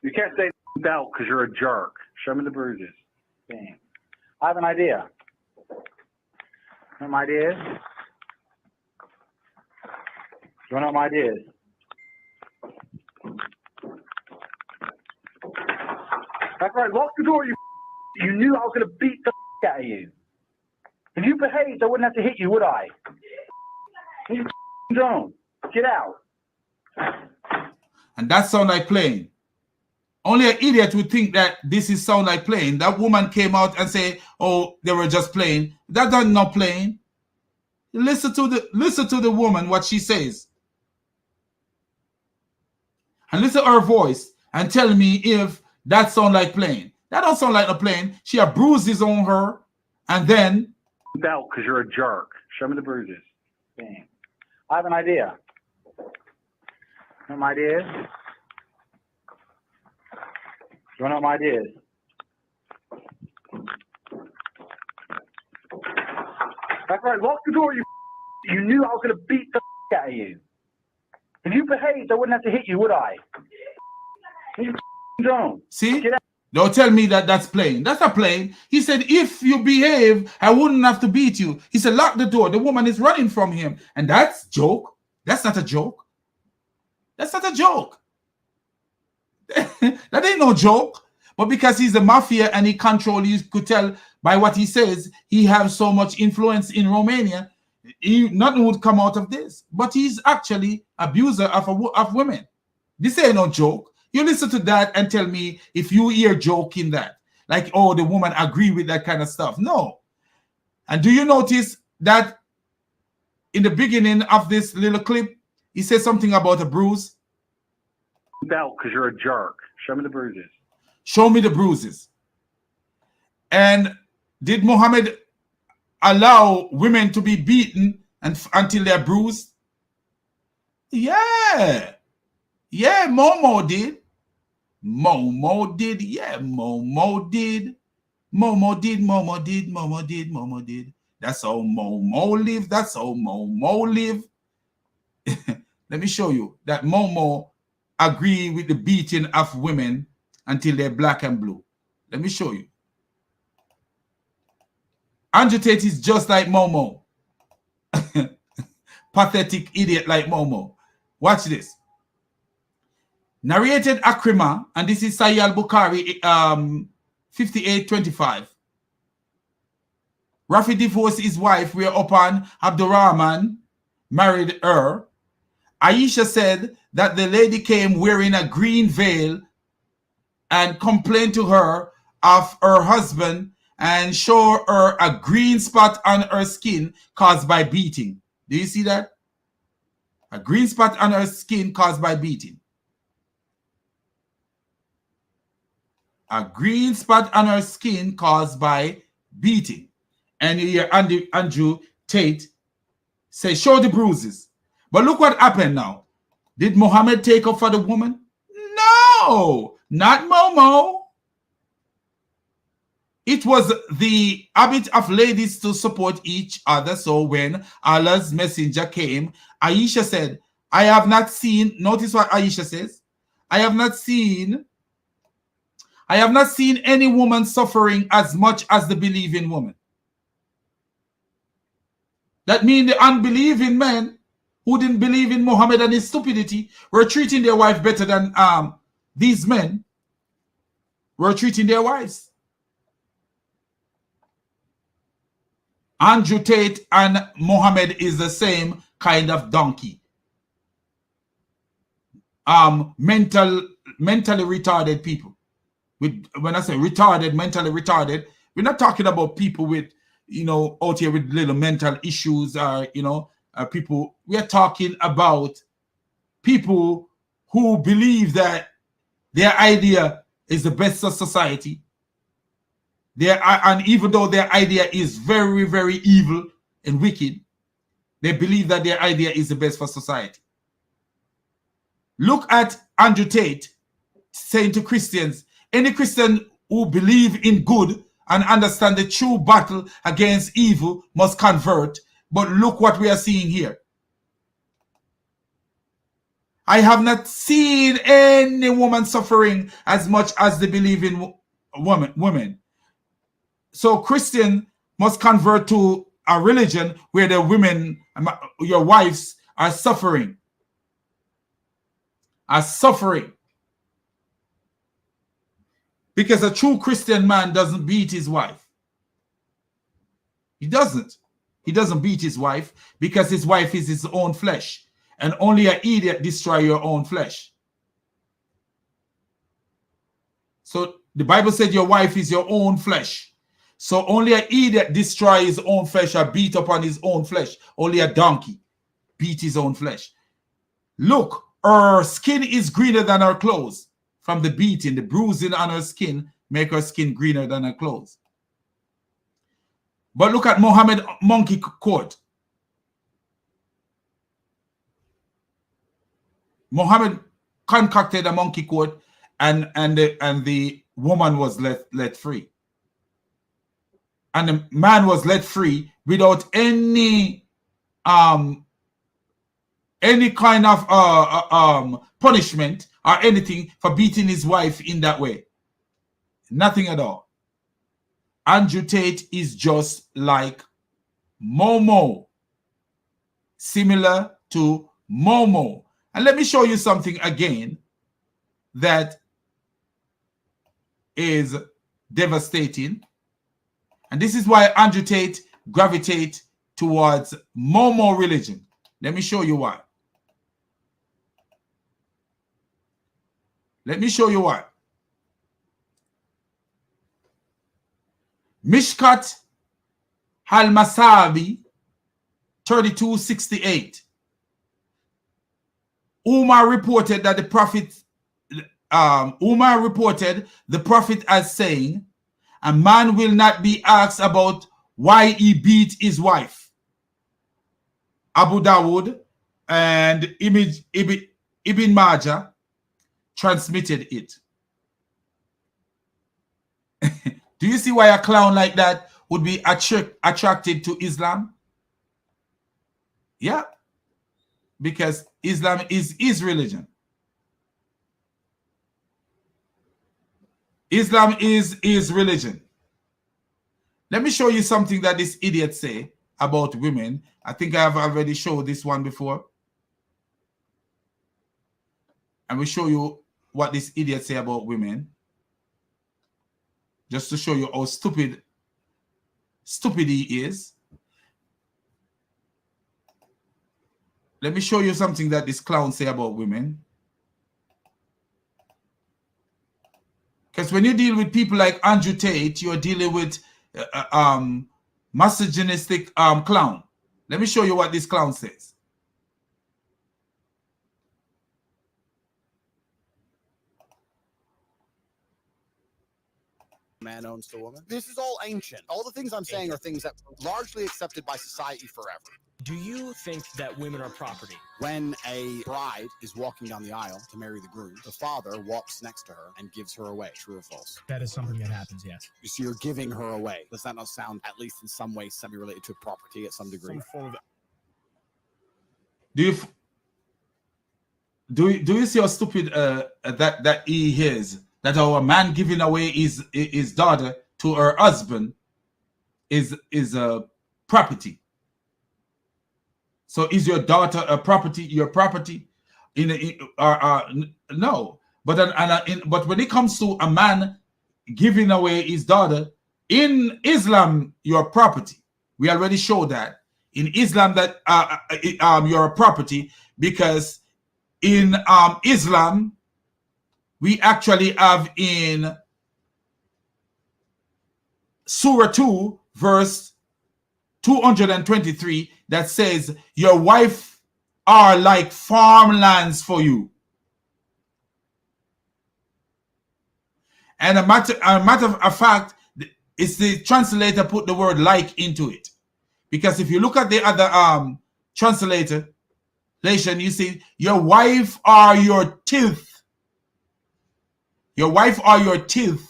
You can't say belt because you're a jerk. Show me the bruises. Bam. I have an idea. You know what my idea is? You know what my idea is? That's right. Lock the door, you. You knew I was going to beat the out of you. If you behaved, I wouldn't have to hit you, would I? You don't. Get out. And that sound like playing. Only an idiot would think that this is sound like playing. That woman came out and say, "Oh, they were just playing." That's not playing. Listen to the woman, what she says. And listen to her voice and tell me if that sound like playing. That don't sound like a playing. She had bruises on her, and then belt because you're a jerk. Show me the bruises. Bam. I have an idea. You know what my idea is? You know what my idea is? That's right. Lock the door, you. You knew I was going to beat the out of you. If you behaved, I wouldn't have to hit you, would I? You don't. See? Don't tell me that that's playing. That's not playing. He said, if you behave, I wouldn't have to beat you. He said, lock the door. The woman is running from him. And that's joke. That's not a joke. That's not a joke. That ain't no joke. But because he's a mafia and he controls, you could tell by what he says, he has so much influence in Romania, nothing would come out of this. But he's actually abuser of women. This ain't no joke. You listen to that and tell me if you hear joke in that. Like, oh, the woman agree with that kind of stuff. No. And do you notice that in the beginning of this little clip, he says something about a bruise? Belt because you're a jerk. Show me the bruises. Show me the bruises. And did Muhammad allow women to be beaten until they're bruised? Yeah. Yeah, Momo did. Momo did. Yeah, Momo did. Momo did, Momo did, Momo did, Momo did. That's how Momo live. That's how Momo live. Let me show you that Momo agree with the beating of women until they're black and blue. Let me show you. Andrew Tate is just like Momo. Pathetic idiot like Momo. Watch this. Narrated Akrima, and this is Sahih al-Bukhari 58:25. Rafi divorced his wife, whereupon Abdurrahman married her. Aisha said that the lady came wearing a green veil and complained to her of her husband and showed her a green spot on her skin caused by beating. Do you see that? A green spot on her skin caused by beating. A green spot on her skin caused by beating. And you hear Andrew Tate say, show the bruises. But look what happened now. Did Muhammad take up for the woman? No, not Momo. It was the habit of ladies to support each other. So when Allah's messenger came, Aisha said, I have not seen, notice what Aisha says, I have not seen any woman suffering as much as the believing woman. That means the unbelieving men who didn't believe in Muhammad and his stupidity were treating their wife better than these men were treating their wives. Andrew Tate and Muhammad is the same kind of donkey. Mentally retarded people. When I say retarded, mentally retarded, we're not talking about people with, out here with little mental issues or, people. We are talking about people who believe that their idea is the best of society. And even though their idea is very, very evil and wicked, they believe that their idea is the best for society. Look at Andrew Tate saying to Christians, any Christian who believe in good and understand the true battle against evil must convert. But look what we are seeing here. I have not seen any woman suffering as much as the believing women. So Christian must convert to a religion where the women, your wives, are suffering. Because a true Christian man doesn't beat his wife. He doesn't. He doesn't beat his wife because his wife is his own flesh. And only an idiot destroy your own flesh. So the Bible said your wife is your own flesh. So only an idiot destroy his own flesh or beat upon his own flesh. Only a donkey beat his own flesh. Look, her skin is greener than her clothes. From the beating, the bruising on her skin make her skin greener than her clothes. But look at Muhammad monkey court. Muhammad concocted a monkey court, and the woman was let free. And the man was let free without any kind of punishment or anything for beating his wife in that way. Nothing at all. Andrew Tate is just like Momo. Similar to Momo. And let me show you something again that is devastating. And this is why Andrew Tate gravitates towards Momo religion. Let me show you why. Let me show you why. Mishkat al-Masabi 3268. Umar reported that the prophet as saying, a man will not be asked about why he beat his wife. Abu Dawud and Ibn Majah transmitted it. Do you see why a clown like that would be attracted to Islam? Yeah. Because Islam is his religion. Islam is his religion. Let me show you something that this idiot say about women. I think I have already showed this one before. And we show you what this idiot say about women, just to show you how stupid he is. Let me show you something that this clown say about women. Because when you deal with people like Andrew Tate, you're dealing with misogynistic clown. Let me show you what this clown says. Man owns the woman. This is all ancient. All the things I'm saying are things that were largely accepted by society forever. Do you think that women are property? When a bride is walking down the aisle to marry the groom, the father walks next to her and gives her away. True or false? That is something that happens, yes. So you're giving her away. Does that not sound, at least in some way, semi-related to property at some degree? Some form of... Do you see how stupid that he is? That our man giving away his daughter to her husband is a property. So is your daughter a property? Your property? No. But when it comes to a man giving away his daughter in Islam, your property. We already showed that in Islam that you're a property, because in Islam we actually have in Surah 2 verse 223 that says your wife are like farmlands for you. And a matter of fact, it's the translator put the word like into it. Because if you look at the other translation, you see your wife are your tilth. Your wife are your tilth.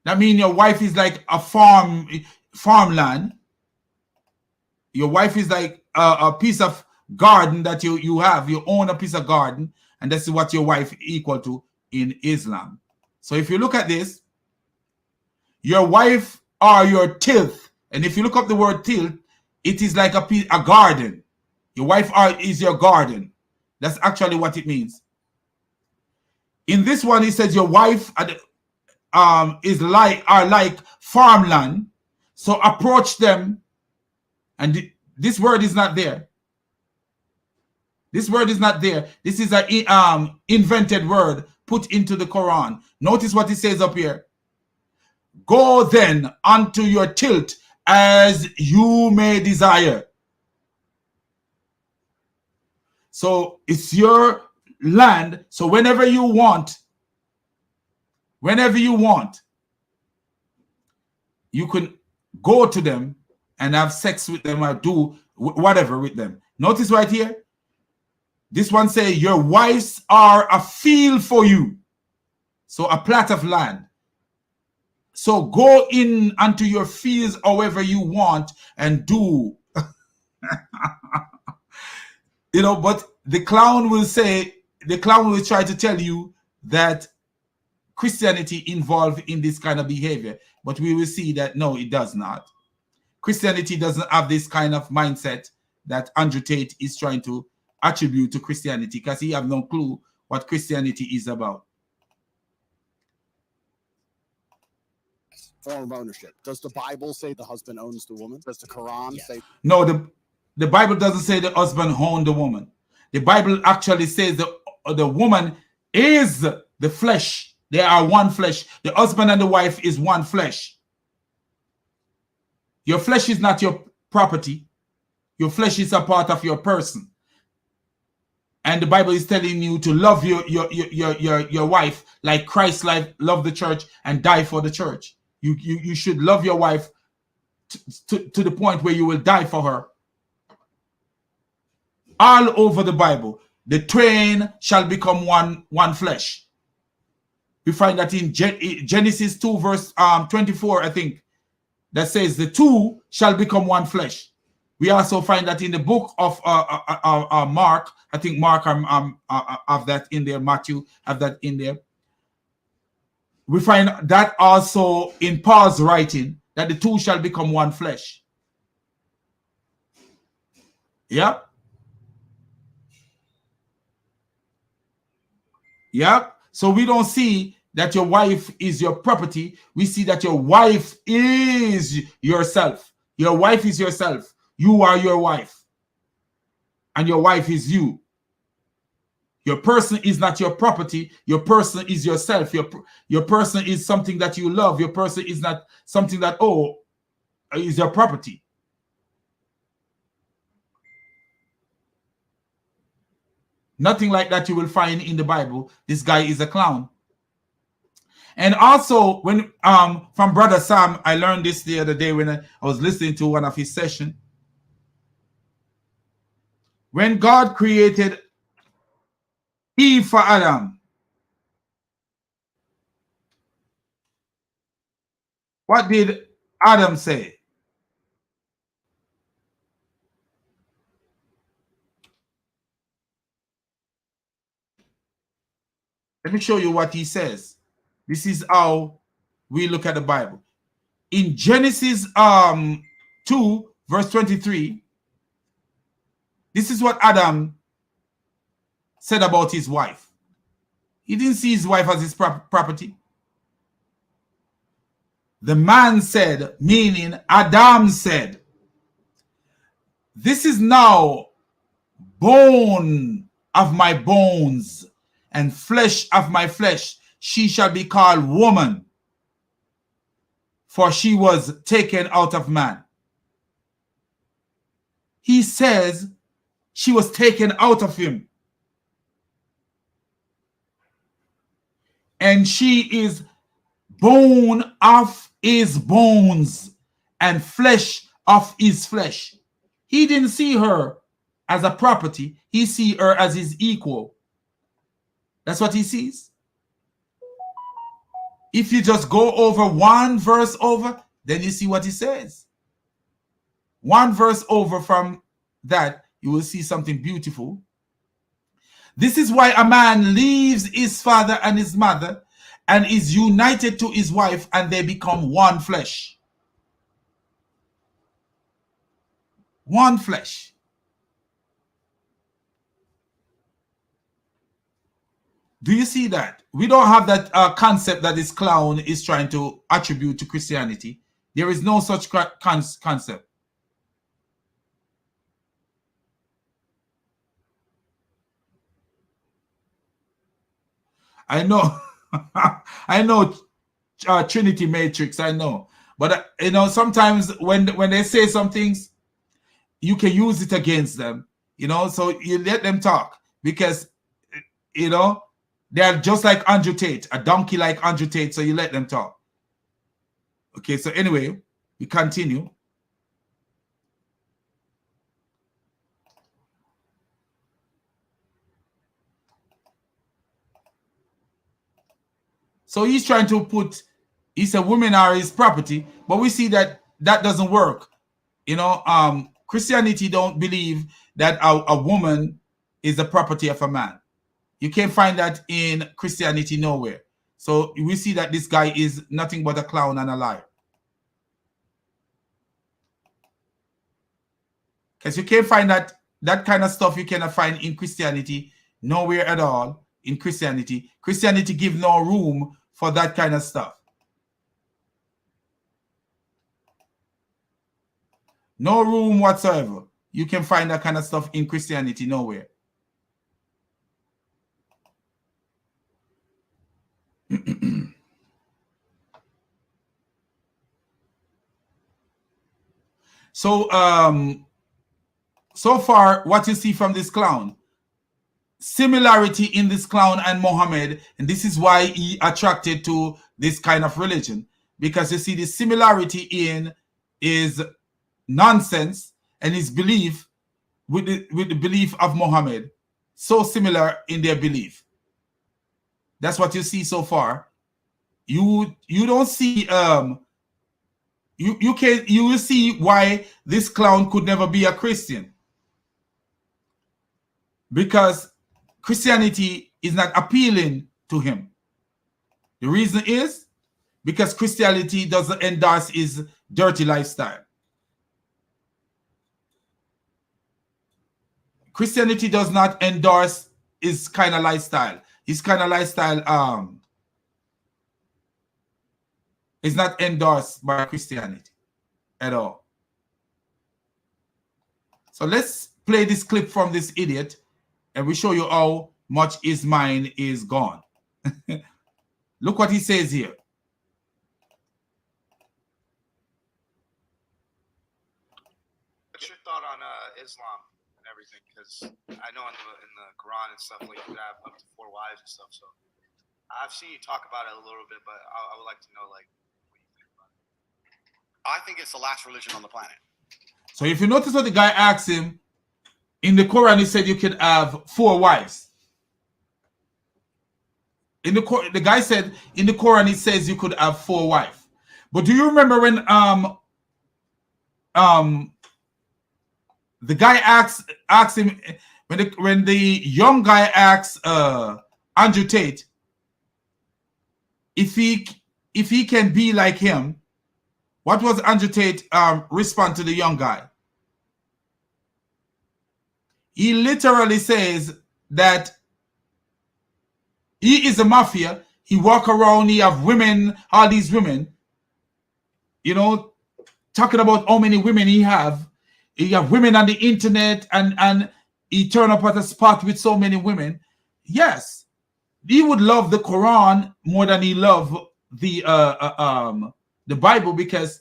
That means your wife is like a farmland. Your wife is like a piece of garden that you have. You own a piece of garden, and that's what your wife is equal to in Islam. So if you look at this, your wife are your tilth. And if you look up the word tilth, it is like a garden. Your wife is your garden. That's actually what it means. In this one, it says your wife are like farmland. So approach them. And this word is not there. This word is not there. This is an invented word put into the Quran. Notice what it says up here. Go then unto your tilth as you may desire. So it's your land. So whenever you want, you can go to them and have sex with them or do whatever with them. Notice right here. This one say your wives are a field for you. So a plot of land. So go in unto your fields however you want and do. But the clown will try to tell you that Christianity involved in this kind of behavior. But we will see that no, it does not. Christianity doesn't have this kind of mindset that Andrew Tate is trying to attribute to Christianity, because he have no clue what Christianity is about. Form of ownership. Does the Bible say the husband owns the woman? Does the Quran say? No, the Bible doesn't say the husband owned the woman. The Bible actually says the woman is the flesh. They are one flesh. The husband and the wife is one flesh. Your flesh is not your property. Your flesh is a part of your person. And the Bible is telling you to love your wife like Christ loved the church and died for the church. You should love your wife to the point where you will die for her. All over the Bible, the twain shall become one flesh. We find that in Genesis 2 verse 24, I think, that says the two shall become one flesh. We also find that in the book of Mark. I think Mark have that in there. Matthew have that in there. We find that also in Paul's writing, that the two shall become one flesh. Yeah. Yep. So we don't see that your wife is your property. We see that your wife is yourself. Your wife is yourself. You are your wife. And your wife is you. Your person is not your property. Your person is yourself. Your person is something that you love. Your person is not something that, oh, is your property. Nothing like that you will find in the Bible. This guy is a clown. And also, when from Brother Sam, I learned this the other day when I was listening to one of his sessions. When God created Eve for Adam, what did Adam say? Let me show you what he says. This is how we look at the Bible. In Genesis 2, verse 23, this is what Adam said about his wife. He didn't see his wife as his property. The man said, meaning Adam said, this is now bone of my bones and flesh of my flesh. She shall be called woman, for she was taken out of man. He says she was taken out of him. And she is bone of his bones and flesh of his flesh. He didn't see her as a property. He see her as his equal. That's what he sees. If you just go over one verse over, then you see what he says. One verse over from that, you will see something beautiful. This is why a man leaves his father and his mother and is united to his wife, and they become one flesh. One flesh. Do you see that? We don't have that concept that this clown is trying to attribute to Christianity. There is no such concept. I know, I know Trinity Matrix, I know. But, you know, sometimes when they say some things, you can use it against them, you know, so you let them talk because, you know, they're just like Andrew Tate, a donkey like Andrew Tate, so you let them talk. Okay, so anyway, we continue. So he's trying to put, he said women are his property, but we see that that doesn't work. You know, Christianity don't believe that a woman is the property of a man. You can't find that in Christianity nowhere. So we see that this guy is nothing but a clown and a liar. Because you can't find that kind of stuff you cannot find in Christianity nowhere at all. In Christianity, Christianity gives no room for that kind of stuff. No room whatsoever. You can find that kind of stuff in Christianity nowhere. So, so far, what you see from this clown, similarity in this clown and Muhammad, and this is why he attracted to this kind of religion, because you see the similarity in his nonsense and his belief with the belief of Muhammad, so similar in their belief. That's what you see so far. You don't see you will see why this clown could never be a Christian, because Christianity is not appealing to him. The reason is because Christianity doesn't endorse his dirty lifestyle. Christianity does not endorse his kind of lifestyle. his kind of lifestyle is not endorsed by Christianity at all. So let's play this clip from this idiot, and we show you how much his mind is gone. Look what he says here. What's your thought on Islam and everything? Because I know in the Quran and stuff, like you could have up to 4 wives and stuff. So I've seen you talk about it a little bit, but I would like to know, like, what you think about it. I think it's the last religion on the planet. So if you notice what the guy asked him, in the Quran he said you could have 4 wives. The guy said in the Quran it says you could have 4 wives. But do you remember when the guy asked him, when the young guy asked Andrew Tate if he can be like him, what was Andrew Tate response to the young guy? He literally says that he is a mafia. He walk around, he have women, all these women, you know, talking about how many women he have. He have women on the internet, and he turn up at a spot with so many women. Yes, he would love the Quran more than he love the Bible, because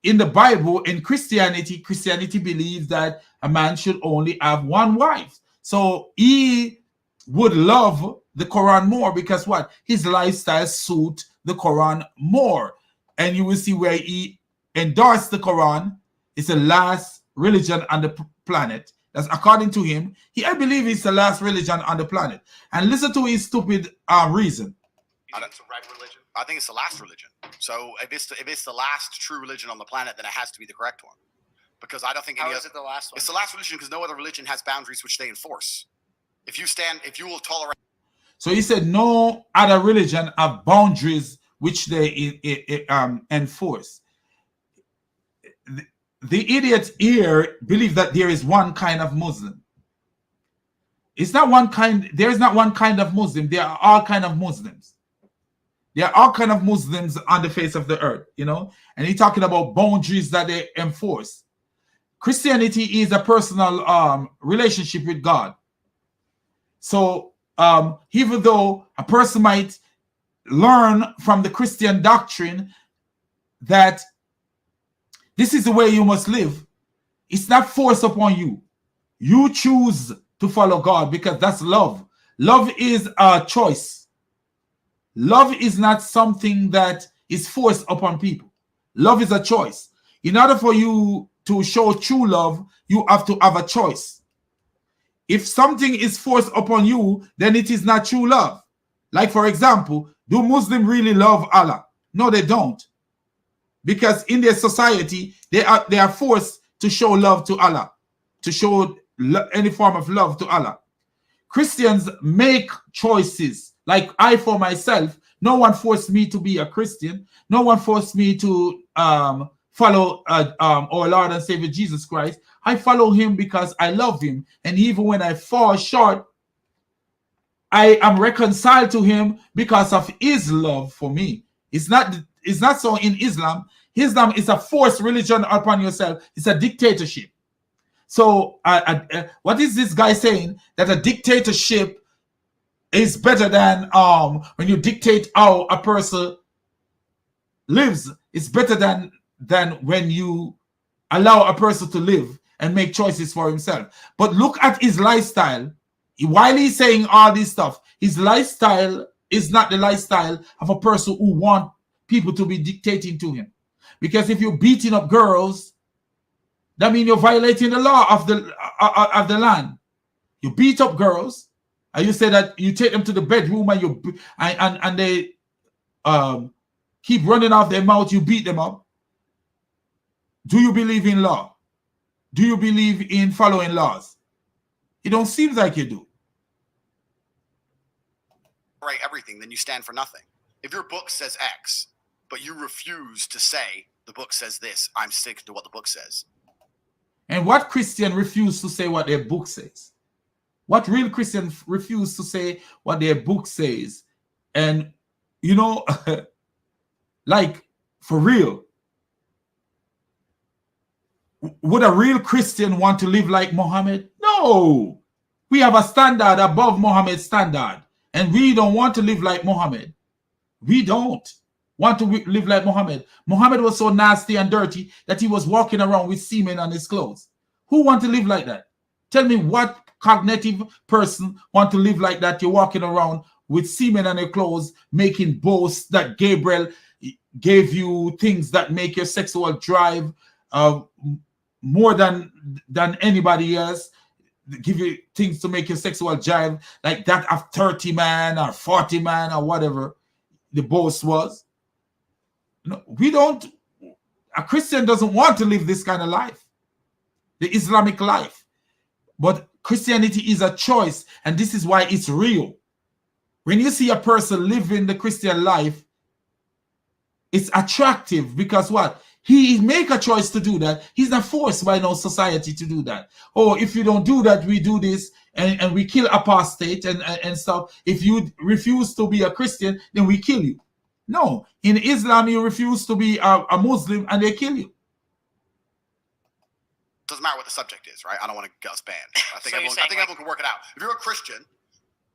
in the Bible, in Christianity believes that a man should only have 1 wife. So he would love the Quran more because what? His lifestyle suit the Quran more. And you will see where he endorsed the Quran. It's the last religion on the planet. That's according to him. I believe it's the last religion on the planet. And listen to his stupid reason. You think it's the right religion? I think it's the last religion. So if it's the last true religion on the planet, then it has to be the correct one. Because I don't think How is it the last one? It's the last religion because no other religion has boundaries which they enforce. If you will tolerate. So he said no other religion have boundaries which they enforce. The idiot here believe that there is one kind of Muslim. It's not one kind. There is not one kind of Muslim. There are all kind of Muslims. There are all kind of Muslims on the face of the earth, you know. And he's talking about boundaries that they enforce. Christianity is a personal relationship with God. So even though a person might learn from the Christian doctrine that this is the way you must live, it's not forced upon you. You choose to follow God because that's love. Love is a choice. Love is not something that is forced upon people. Love is a choice. In order for you to show true love, you have to have a choice. If something is forced upon you, then it is not true love. Like, for example, do Muslims really love Allah? No, they don't. Because in their society, they are forced to show love to Allah, to show any form of love to Allah. Christians make choices. Like I, for myself, no one forced me to be a Christian. No one forced me to follow our Lord and Savior Jesus Christ. I follow him because I love him. And even when I fall short, I am reconciled to him because of his love for me. It's not so in Islam. Islam is a forced religion upon yourself. It's a dictatorship. So what is this guy saying? That a dictatorship is better than when you dictate how a person lives. It's better than when you allow a person to live and make choices for himself. But look at his lifestyle. While he's saying all this stuff, his lifestyle is not the lifestyle of a person who wants people to be dictating to him. Because if you're beating up girls, that means you're violating the law of the land. You beat up girls, and you say that you take them to the bedroom and they keep running off their mouth, you beat them up. Do you believe in law? Do you believe in following laws? It don't seem like you do. Right, everything, then you stand for nothing. If your book says X, but you refuse to say the book says this, I'm sticking to what the book says. And what Christian refuse to say what their book says? What real Christians refuse to say what their book says. And, you know, like, for real, would a real Christian want to live like Muhammad? No. We have a standard above Muhammad's standard, and we don't want to live like Muhammad. We don't want to live like Muhammad. Muhammad was so nasty and dirty that he was walking around with semen on his clothes. Who want to live like that? Tell me what cognitive person want to live like that? You're walking around with semen on your clothes, making boasts that Gabriel gave you things that make your sexual drive more than anybody else. Give you things to make your sexual drive like that of 30 man or 40 man or whatever the boast was. No, we don't. A Christian doesn't want to live this kind of life, the Islamic life. But Christianity is a choice, and this is why it's real. When you see a person living the Christian life, it's attractive because what? He make a choice to do that. He's not forced by no society to do that. Oh, if you don't do that, we do this, and we kill apostate and stuff. If you refuse to be a Christian, then we kill you. No, in Islam, you refuse to be a Muslim, and they kill you. Doesn't matter what the subject is, right? I don't want to get us banned. I think, So everyone can work it out. If you're a Christian,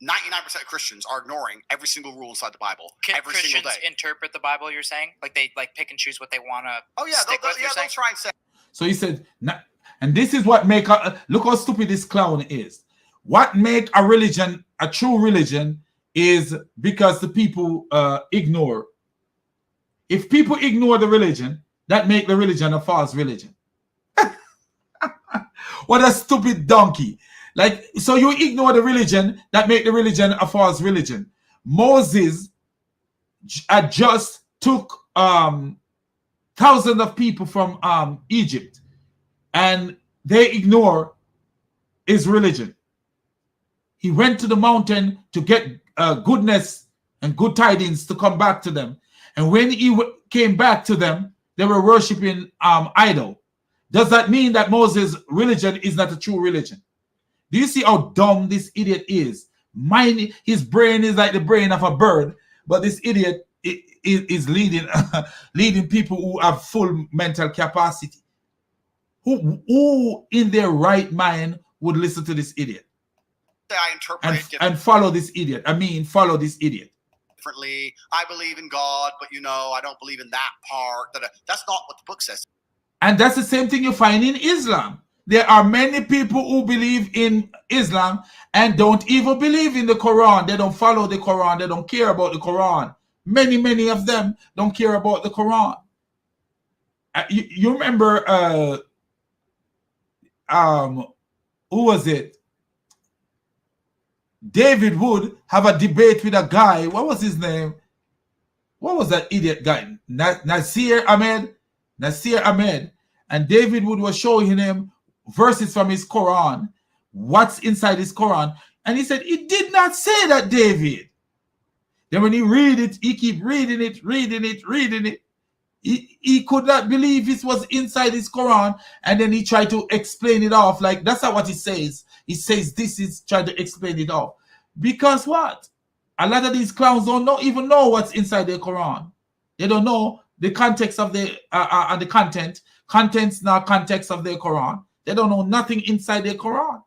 99% of Christians are ignoring every single rule inside the Bible every single day. Christians interpret the Bible, you're saying? Like they pick and choose what they want to Oh yeah, stick with, they'll try and say. So he said, and this is what make look how stupid this clown is. What make a religion a true religion is because the people ignore. If people ignore the religion, that make the religion a false religion. What a stupid donkey. Like, so you ignore the religion, that make the religion a false religion. Moses had just took thousands of people from Egypt, and they ignore his religion. He went to the mountain to get goodness and good tidings to come back to them. And when he came back to them, they were worshiping idol. Does that mean that Moses' religion is not a true religion? Do you see how dumb this idiot is? His brain is like the brain of a bird, but this idiot is leading leading people who have full mental capacity. Who in their right mind would listen to this idiot? I interpret it and follow this idiot. I mean, follow this idiot. Differently. I believe in God, but I don't believe in that part. That's not what the book says. And that's the same thing you find in Islam. There are many people who believe in Islam and don't even believe in the Quran. They don't follow the Quran. They don't care about the Quran. Many of them don't care about the Quran. You remember, who was it? David Wood have a debate with a guy. What was his name? What was that idiot guy? Nasir Ahmed. And David Wood was showing him verses from his Quran, what's inside his Quran. And he said, it did not say that, David. Then when he read it, he keep reading it. He could not believe it was inside his Quran. And then he tried to explain it off. Like, that's not what he says. He says this is trying to explain it off. Because what? A lot of these clowns don't even know what's inside their Quran. They don't know the context of the content. Contents, not context of their Quran. They don't know nothing inside their Quran.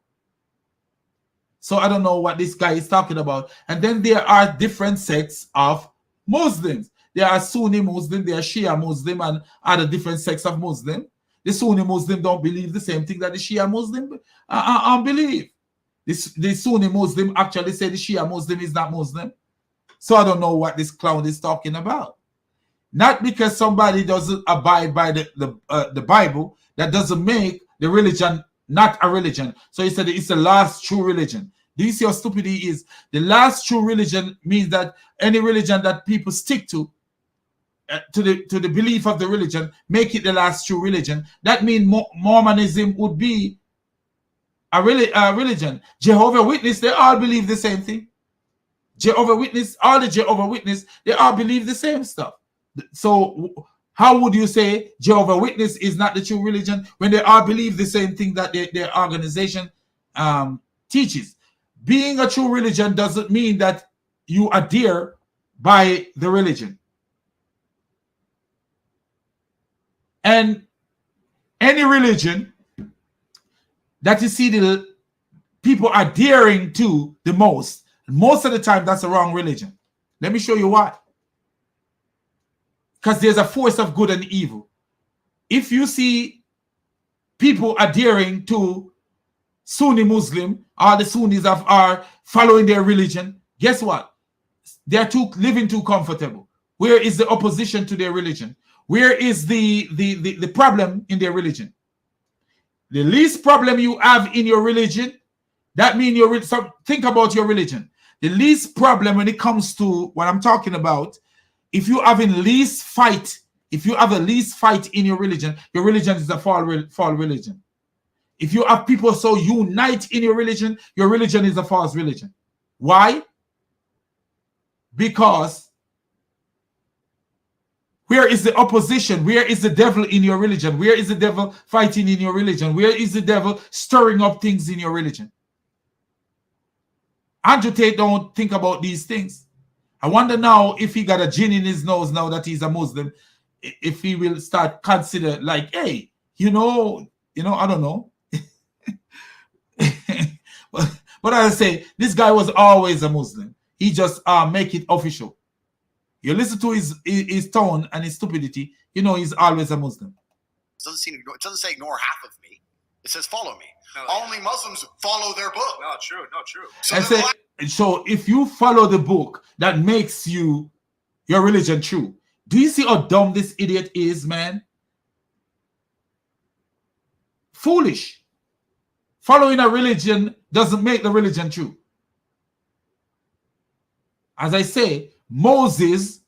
So I don't know what this guy is talking about. And then there are different sects of Muslims. There are Sunni Muslim, there are Shia Muslim, and other different sects of Muslim. The Sunni Muslim don't believe the same thing that the Shia Muslim believe. The Sunni Muslim actually say the Shia Muslim is not Muslim. So I don't know what this clown is talking about. Not because somebody doesn't abide by the Bible, that doesn't make the religion not a religion. So he said it's the last true religion. Do you see how stupid he is? The last true religion means that any religion that people stick to the belief of the religion, make it the last true religion. That means Mormonism would be a religion. Jehovah's Witness, they all believe the same thing. All the Jehovah's Witness, they all believe the same stuff. So how would you say Jehovah's Witness is not the true religion when they all believe the same thing that their organization teaches? being a true religion doesn't mean that you adhere by the religion. And any religion that you see the people adhering to the most of the time, that's the wrong religion. Let me show you why. Because there's a force of good and evil. If you see people adhering to Sunni Muslim, or the Sunnis are following their religion, guess what? They're living too comfortable. Where is the opposition to their religion? Where is the problem in their religion? The least problem you have in your religion, that means so think about your religion. The least problem when it comes to what I'm talking about, if you have a least fight in your religion is a false religion. If you have people so unite in your religion is a false religion. Why? Because where is the opposition? Where is the devil in your religion? Where is the devil fighting in your religion? Where is the devil stirring up things in your religion? Andrew Tate don't think about these things. I wonder now if he got a gin in his nose now that he's a Muslim, if he will start consider like, hey, I don't know. But as I say, this guy was always a Muslim. He just make it official. You listen to his tone and his stupidity, he's always a Muslim. It doesn't say ignore half of me. It says follow me. No, Only Muslims follow their book. No, true. So if you follow the book, that makes your religion true. Do you see how dumb this idiot is, man? Foolish. Following a religion doesn't make the religion true. As I say, Moses,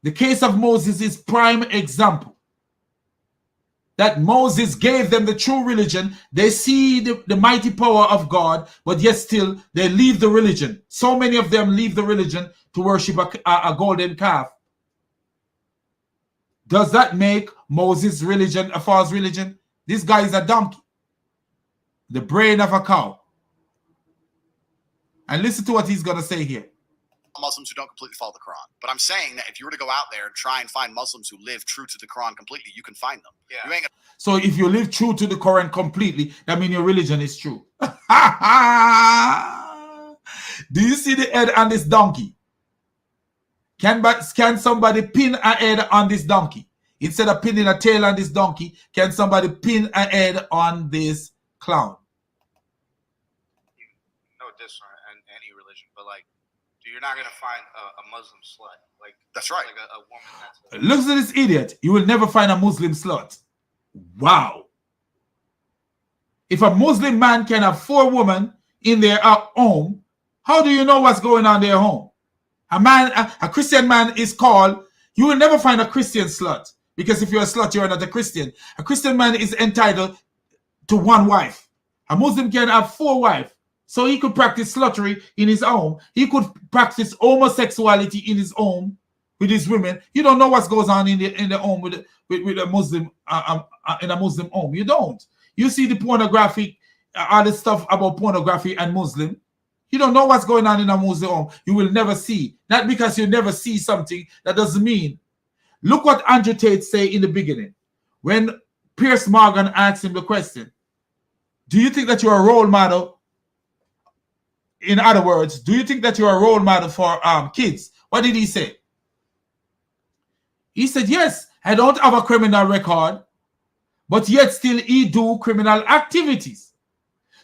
the case of Moses is prime example. That Moses gave them the true religion. They see the mighty power of God, but yet still they leave the religion. So many of them leave the religion to worship a golden calf. Does that make Moses' religion a false religion? This guy is a donkey. The brain of a cow. And listen to what he's going to say here. Muslims who don't completely follow the Quran. But I'm saying that if you were to go out there and try and find Muslims who live true to the Quran completely, you can find them. Yeah. You ain't gonna... So if you live true to the Quran completely, that means your religion is true. Do you see the head on this donkey? Can somebody pin a head on this donkey? Instead of pinning a tail on this donkey, can somebody pin a head on this clown? No diss on any religion, but like, you're not gonna find a Muslim slut. Like that's right. Like a woman that's Look at this idiot. You will never find a Muslim slut. Wow. If a Muslim man can have 4 women in their home, how do you know what's going on in their home? A Christian man is called, you will never find a Christian slut. Because if you're a slut, you're not a Christian. A Christian man is entitled to 1 wife. A Muslim can have 4 wives. So he could practice sluttery in his home. He could practice homosexuality in his home with his women. You don't know what goes on in the home with a Muslim in a Muslim home. You don't. You see the pornographic, all the stuff about pornography and Muslim. You don't know what's going on in a Muslim home. You will never see. Not because you never see something, that doesn't mean. Look what Andrew Tate say in the beginning. When Piers Morgan asked him the question, do you think that you're a role model? In other words, do you think that you're a role model for kids? What did he say? He said, yes, I don't have a criminal record, but yet still he do criminal activities.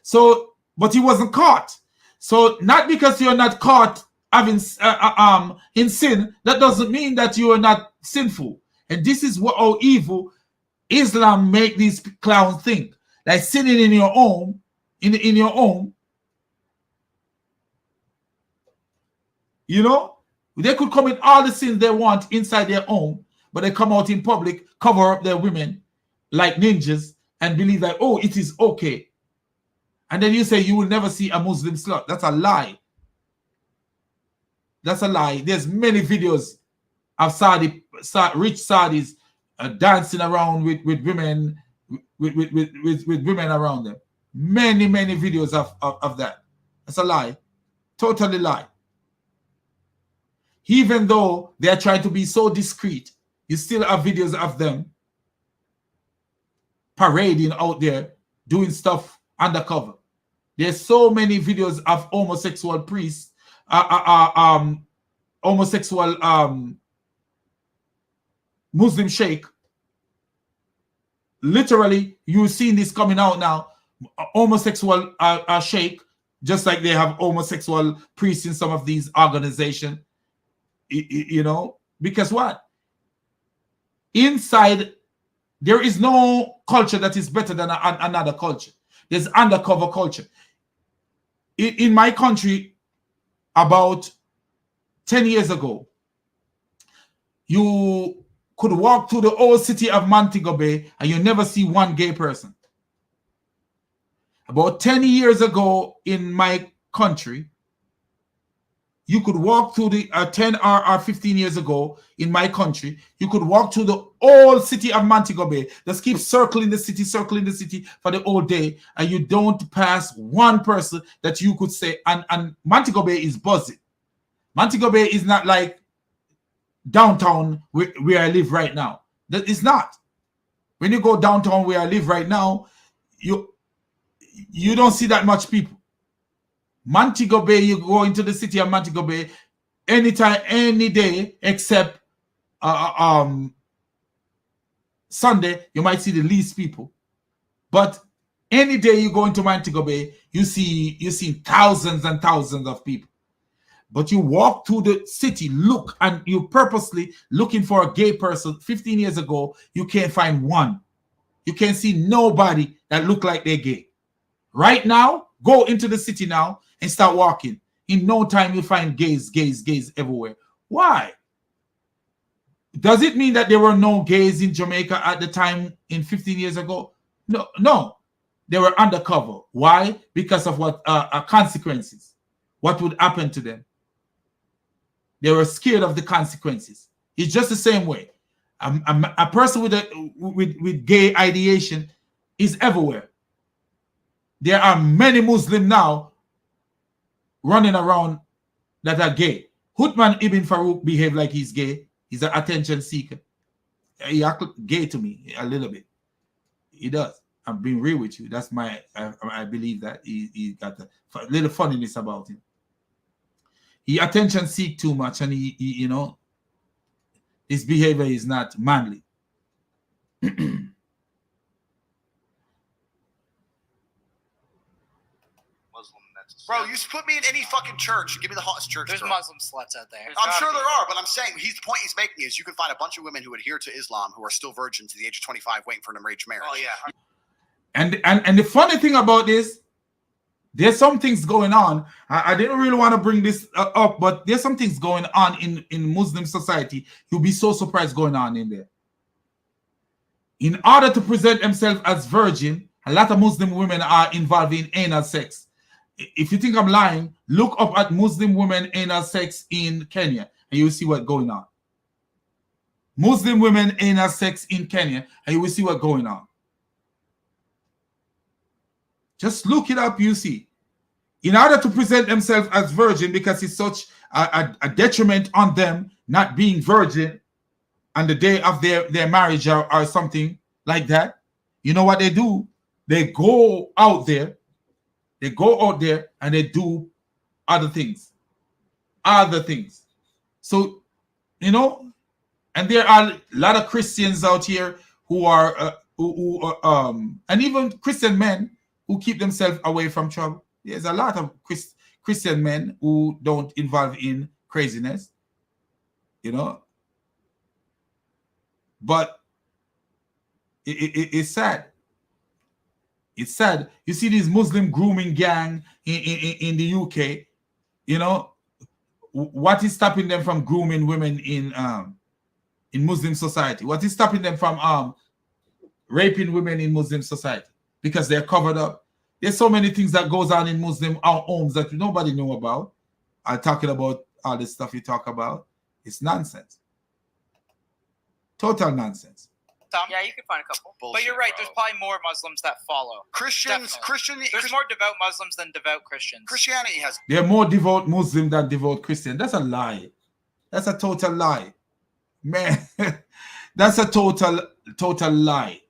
So, but he wasn't caught. So not because you're not caught having in sin, that doesn't mean that you are not sinful. And this is how evil Islam make these clowns think. Like sinning in your home, in your home. You know, they could commit all the sins they want inside their home, but they come out in public, cover up their women like ninjas, and believe that, oh, it is okay. And then you say you will never see a Muslim slut. That's a lie. That's a lie. There's many videos of rich Saudis dancing around with women, with women around them. Many videos of that. That's a lie. Totally lie. Even though they are trying to be so discreet, you still have videos of them parading out there, doing stuff undercover. There's so many videos of homosexual priests, homosexual Muslim sheikh. Literally, you've seen this coming out now. Homosexual sheikh, just like they have homosexual priests in some of these organizations. You know, because what? Inside, there is no culture that is better than another culture. There's undercover culture. In my country, about 10 years ago, you could walk through the old city of Montego Bay and you never see one gay person. About 10 years ago in my country, you could walk through the 10 or 15 years ago in my country, you could walk through the old city of Montego Bay. Just keep circling the city for the whole day, and you don't pass one person that you could say. And Montego Bay is buzzing. Montego Bay is not like downtown where I live right now. That is not. When you go downtown where I live right now, you don't see that much people. Montego Bay, you go into the city of Montego Bay anytime, any day, except Sunday, you might see the least people. But any day you go into Montego Bay, you see thousands and thousands of people. But you walk through the city, look, and you purposely looking for a gay person. 15 years ago, you can't find one. You can't see nobody that look like they're gay. Right now, go into the city now and start walking. In no time, you'll find gays everywhere. Why? Does it mean that there were no gays in Jamaica at the time in 15 years ago? No. They were undercover. Why? Because of what consequences. What would happen to them? They were scared of the consequences. It's just the same way. A person with gay ideation is everywhere. There are many Muslims now running around that are gay. Hutman Ibn Farouk behaved like he's gay. He's an attention seeker. He acts gay to me a little bit. He does. I'm being real with you. That's my. I believe that he got a little funniness about him. He attention seek too much, and he you know, his behavior is not manly. Bro, you put me in any fucking church. Give me the hottest church. There's bro. Muslim sluts out there. I'm sure there are, but I'm saying the point he's making is you can find a bunch of women who adhere to Islam who are still virgins to the age of 25 waiting for an arranged marriage. Oh, yeah. And the funny thing about this, there's some things going on. I didn't really want to bring this up, but there's some things going on in Muslim society. You'll be so surprised going on in there. In order to present themselves as virgin, a lot of Muslim women are involved in anal sex. If you think I'm lying, look up at Muslim women anal sex in Kenya and you'll see what's going on. Muslim women anal sex in Kenya and you will see what's going on. Just look it up, you see. In order to present themselves as virgin, because it's such a detriment on them not being virgin on the day of their marriage or something like that, you know what they do? They go out there. They go out there and they do other things. So, you know, and there are a lot of Christians out here who are, and even Christian men who keep themselves away from trouble. There's a lot of Christian men who don't involve in craziness, you know. But it's sad. It's sad. You see these Muslim grooming gang in the UK, you know, what is stopping them from grooming women in Muslim society? What is stopping them from raping women in Muslim society? Because they're covered up. There's so many things that goes on in Muslim homes that nobody know about. I'm talking about all this stuff you talk about. It's nonsense. Total nonsense. some. Yeah, you can find a couple. But you're right. There's probably more Muslims that follow. There's more devout Muslims than devout Christians. Christianity has. There are more devout Muslims than devout Christians. That's a lie. That's a total lie, man. That's a total lie.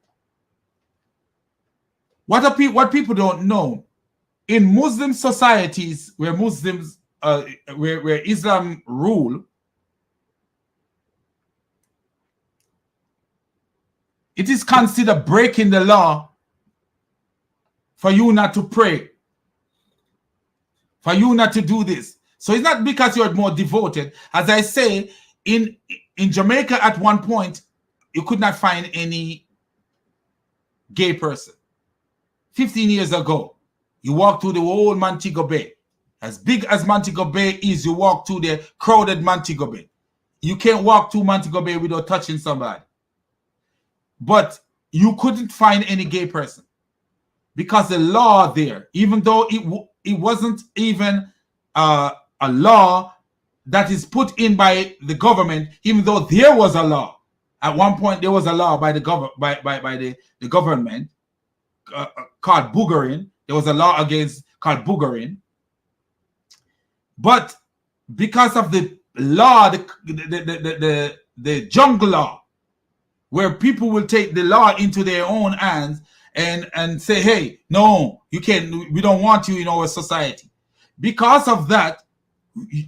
What people don't know, in Muslim societies where Muslims where Islam rule, it is considered breaking the law for you not to pray, for you not to do this. So it's not because you're more devoted. As I say, in Jamaica at one point, you could not find any gay person. 15 years ago, you walk through the whole Montego Bay. As big as Montego Bay is, you walk through the crowded Montego Bay. You can't walk through Montego Bay without touching somebody. But you couldn't find any gay person because the law there, even though it wasn't even a law that is put in by the government, even though there was a law. At one point, there was a law by the government called boogering. There was a law called boogering. But because of the law, the jungle law, where people will take the law into their own hands and say, hey, no, you can't, we don't want you in our society. Because of that,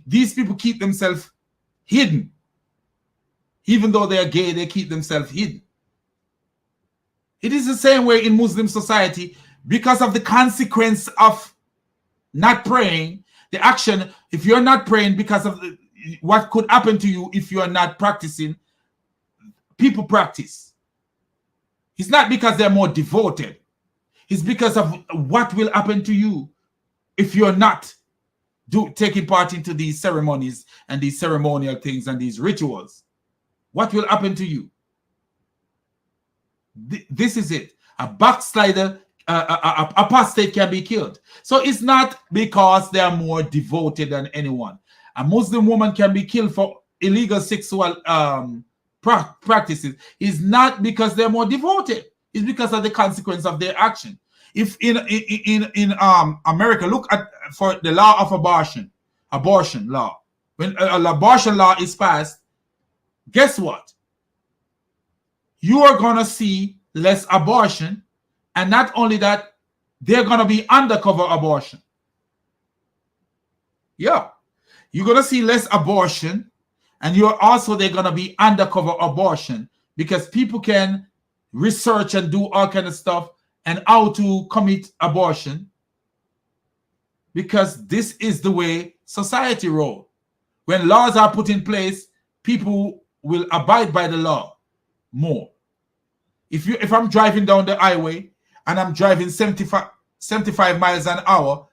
these people keep themselves hidden. Even though they are gay, they keep themselves hidden. It is the same way in Muslim society. Because of the consequence of not praying, the action, if you're not praying because of what could happen to you if you are not practicing, people practice. It's not because they're more devoted. It's because of what will happen to you if you're not taking part into these ceremonies and these ceremonial things and these rituals. What will happen to you? This is it. A backslider, apostate can be killed. So it's not because they are more devoted than anyone. A Muslim woman can be killed for illegal sexual practices. It's not because they're more devoted. It's because of the consequence of their action. If in America, look at for the law of abortion law. When an abortion law is passed, guess what? You are gonna see less abortion, and not only that, they're gonna be undercover abortion. Yeah, you're gonna see less abortion, and they're gonna be undercover abortion because people can research and do all kind of stuff and how to commit abortion, because this is the way society rolls. When laws are put in place, people will abide by the law more. If I'm driving down the highway and I'm driving 75 miles an hour,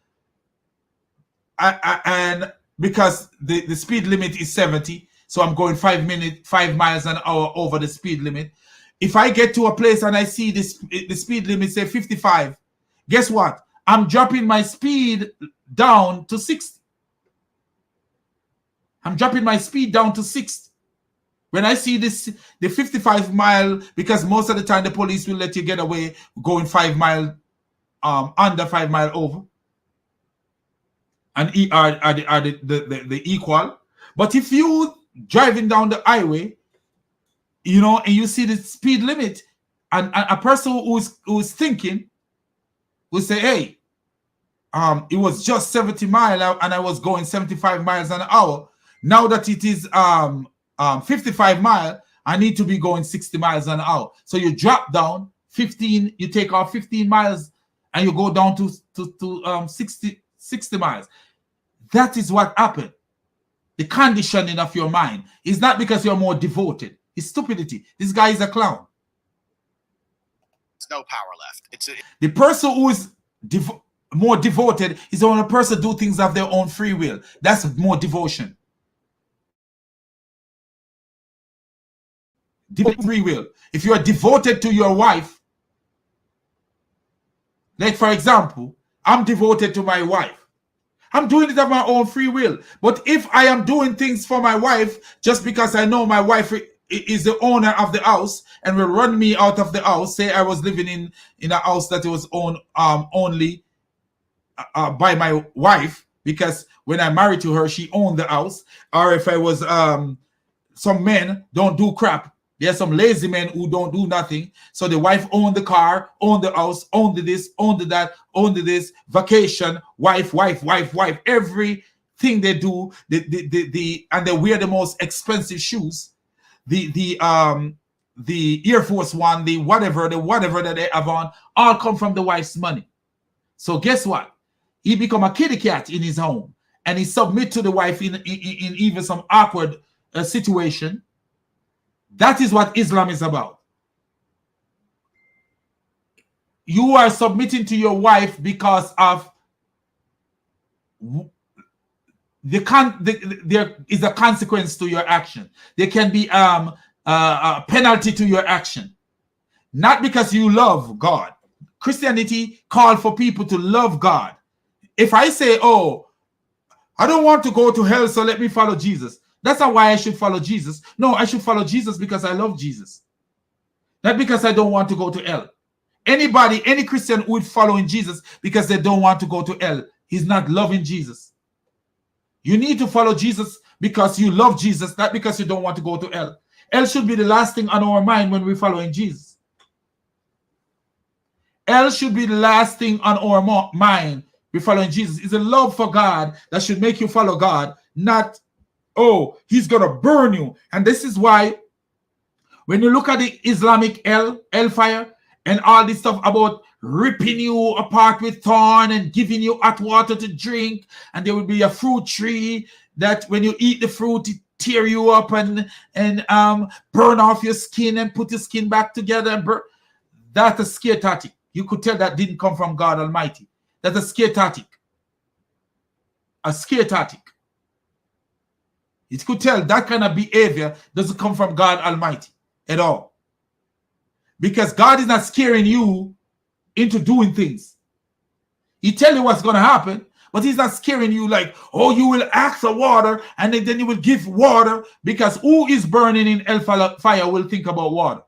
and because the speed limit is 70, so I'm going 5 miles an hour over the speed limit. If I get to a place and I see the speed limit say 55, guess what? I'm dropping my speed down to 60. I'm dropping my speed down to 60. When I see the 55 mile, because most of the time the police will let you get away going 5 mile under 5 mile over, and are the equal. But if you driving down the highway, you know, and you see the speed limit, and a person who's thinking will say, hey, it was just 70 miles and I was going 75 miles an hour. Now that it is 55 miles, I need to be going 60 miles an hour. So you drop down 15, you take off 15 miles and you go down to 60 miles. That is what happened. The conditioning of your mind is not because you're more devoted. It's stupidity. This guy is a clown. There's no power left. The person who is more devoted is when a person do things of their own free will. That's more devotion. Free will. If you are devoted to your wife, like for example, I'm devoted to my wife. I'm doing it of my own free will. But if I am doing things for my wife just because I know my wife is the owner of the house and will run me out of the house. Say I was living in a house that was owned only by my wife, because when I married to her, she owned the house. Or if I was some men don't do crap. There's some lazy men who don't do nothing. So the wife owned the car, owned the house, owned this, owned that, owned this, vacation, wife, everything they do, and they wear the most expensive shoes, the Air Force One, the whatever that they have on, all come from the wife's money. So guess what? He become a kitty cat in his home, and he submit to the wife in even some awkward situation. That is what Islam is about. You are submitting to your wife because of there is a consequence to your action. There can be a penalty to your action, not because you love God. Christianity called for people to love God. If I say, oh, I don't want to go to hell, so let me follow Jesus. That's not why I should follow Jesus. No, I should follow Jesus because I love Jesus. Not because I don't want to go to hell. Any Christian who is following Jesus because they don't want to go to hell, he's not loving Jesus. You need to follow Jesus because you love Jesus, not because you don't want to go to hell. Hell should be the last thing on our mind when we're following Jesus. Hell should be the last thing on our mind we're following Jesus. It's a love for God that should make you follow God, not, oh, he's going to burn you. And this is why when you look at the Islamic hellfire and all this stuff about ripping you apart with thorn and giving you hot water to drink, and there will be a fruit tree that when you eat the fruit, it tear you up and burn off your skin and put your skin back together. And that's a scare tactic. You could tell that didn't come from God Almighty. That's a scare tactic. A scare tactic. You could tell that kind of behavior doesn't come from God Almighty at all. Because God is not scaring you into doing things. He tell you what's going to happen, but he's not scaring you like, oh, you will ask for water and then you will give water, because who is burning in hellfire will think about water.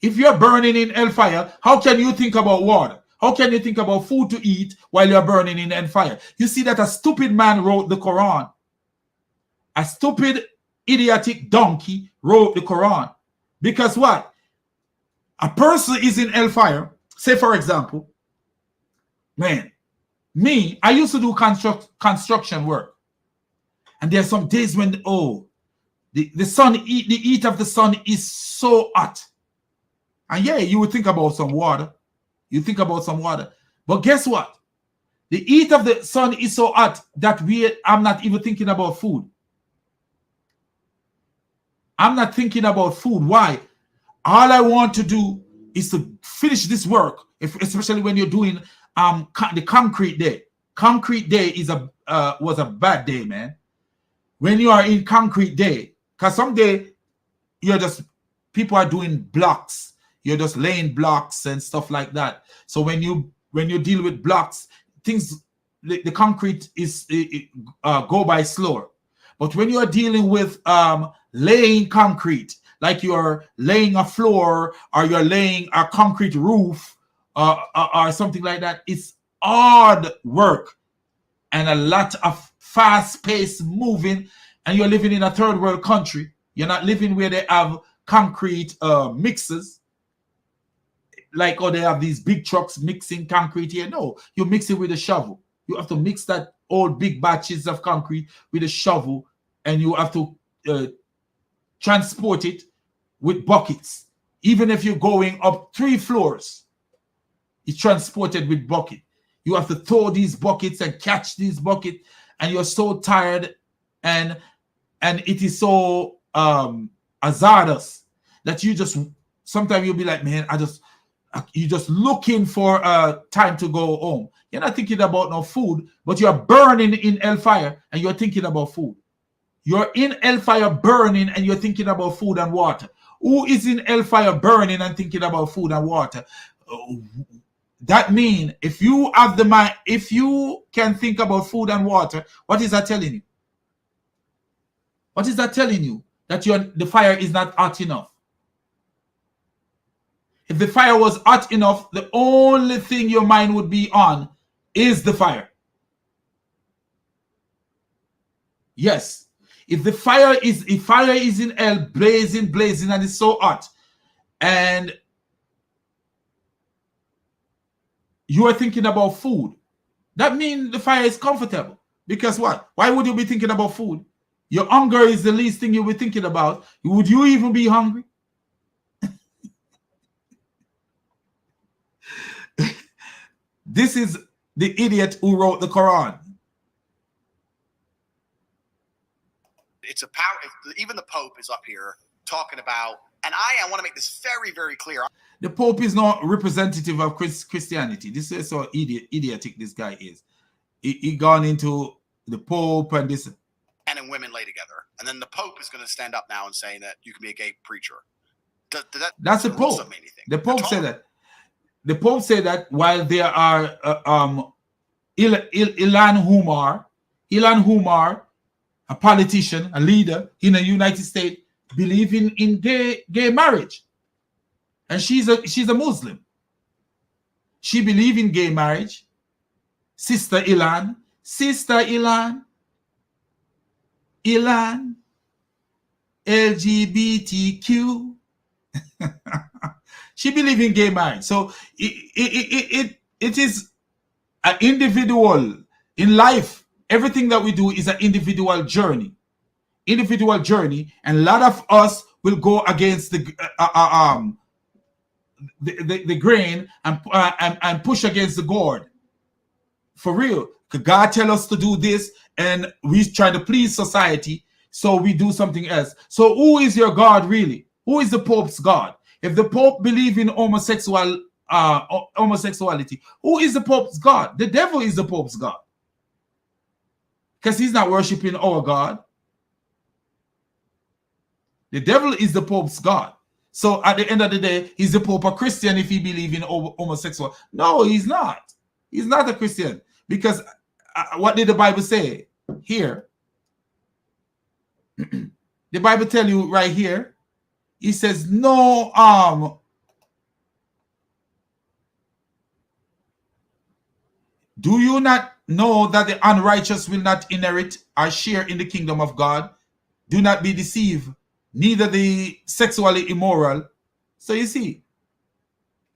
If you're burning in hellfire, how can you think about water? How can you think about food to eat while you're burning in hellfire? You see that a stupid man wrote the Quran. A stupid, idiotic donkey wrote the Quran. Because what? A person is in hellfire. Say, for example, man, me, I used to do construction work. And there are some days when, the sun, the heat of the sun is so hot. And yeah, you would think about some water. You think about some water. But guess what? The heat of the sun is so hot that I'm not even thinking about food. I'm not thinking about food. Why? All I want to do is to finish this work, especially when you're doing the concrete day. Concrete day was a bad day, man. When you are in concrete day, because someday people are doing blocks. You're just laying blocks and stuff like that. So when you deal with blocks, things, the concrete is go by slower. But when you are dealing with laying concrete, like you're laying a floor or you're laying a concrete roof or something like that, it's hard work and a lot of fast-paced moving, and you're living in a third world country. You're not living where they have concrete mixers. Like, they have these big trucks mixing concrete here. No, you mix it with a shovel. You have to mix that old big batches of concrete with a shovel, and you have to transport it with buckets. Even if you're going up 3 floors, it's transported with bucket. You have to throw these buckets and catch these buckets, and you're so tired, and it is so hazardous that you just, sometimes you'll be like, man, you're just looking for time to go home. You're not thinking about no food, but you're burning in hellfire and you're thinking about food. You're in hellfire burning and you're thinking about food and water. Who is in hellfire burning and thinking about food and water? That means if you have the mind, if you can think about food and water, what is that telling you? What is that telling you? that the fire is not hot enough. If the fire was hot enough, the only thing your mind would be on is the fire. Yes. If fire is in hell, blazing, and it's so hot, and you are thinking about food, that means the fire is comfortable. Because what? Why would you be thinking about food? Your hunger is the least thing you'll be thinking about. Would you even be hungry? This is the idiot who wrote the Quran. It's a power. Even the Pope is up here talking about, and I want to make this very, very clear. The Pope is not representative of Christianity. This is so idiotic this guy is. He gone into the Pope and this. Men and women lay together. And then the Pope is going to stand up now and saying that you can be a gay preacher. That's the Pope. The Pope said that. The Pope said that while there are Ilhan Omar, a politician, a leader in the United States, believing in gay marriage. And she's a Muslim. She believes in gay marriage. Sister Ilhan, LGBTQ. She believes in gay marriage. So it is an individual in life. Everything that we do is an individual journey. And a lot of us will go against the grain and push against the gourd. For real. God tell us to do this, and we try to please society, so we do something else. So who is your God really? Who is the Pope's God? If the Pope believes in homosexuality, who is the Pope's God? The devil is the Pope's God. Because he's not worshiping our God. The devil is the Pope's God. So at the end of the day, is the Pope a Christian if he believes in homosexual? No, he's not. He's not a Christian. Because what did the Bible say here? The Bible tell you right here. He says, no, do you not know that the unrighteous will not inherit or share in the kingdom of God? Do not be deceived, neither the sexually immoral. So you see,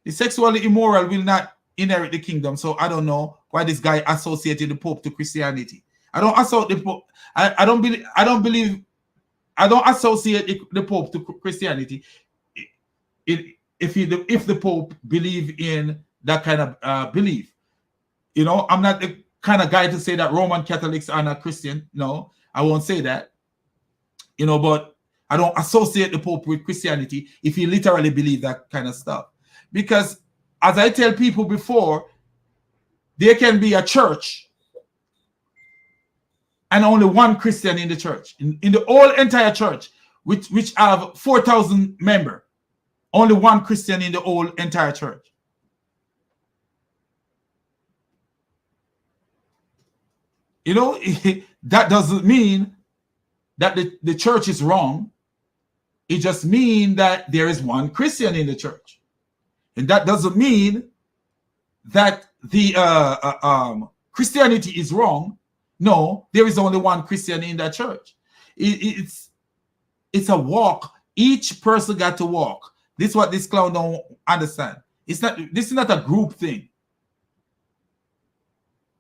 the sexually immoral will not inherit the kingdom. So I don't know why this guy associated the Pope to Christianity. I don't associate the Pope. I don't associate the Pope to Christianity. If the Pope believe in that kind of belief, you know, I'm not the kind of guy to say that Roman Catholics are not Christian. No, I won't say that. You know, but I don't associate the Pope with Christianity if he literally believe that kind of stuff. Because as I tell people before, there can be a church and only one Christian in the church. In the whole entire church, which have 4,000 members, only one Christian in the whole entire church. You know, that doesn't mean that the church is wrong. It just means that there is one Christian in the church. And that doesn't mean that the Christianity is wrong. No, there is only one Christian in that church. It's a walk. Each person got to walk. This is what this clown don't understand. This is not a group thing.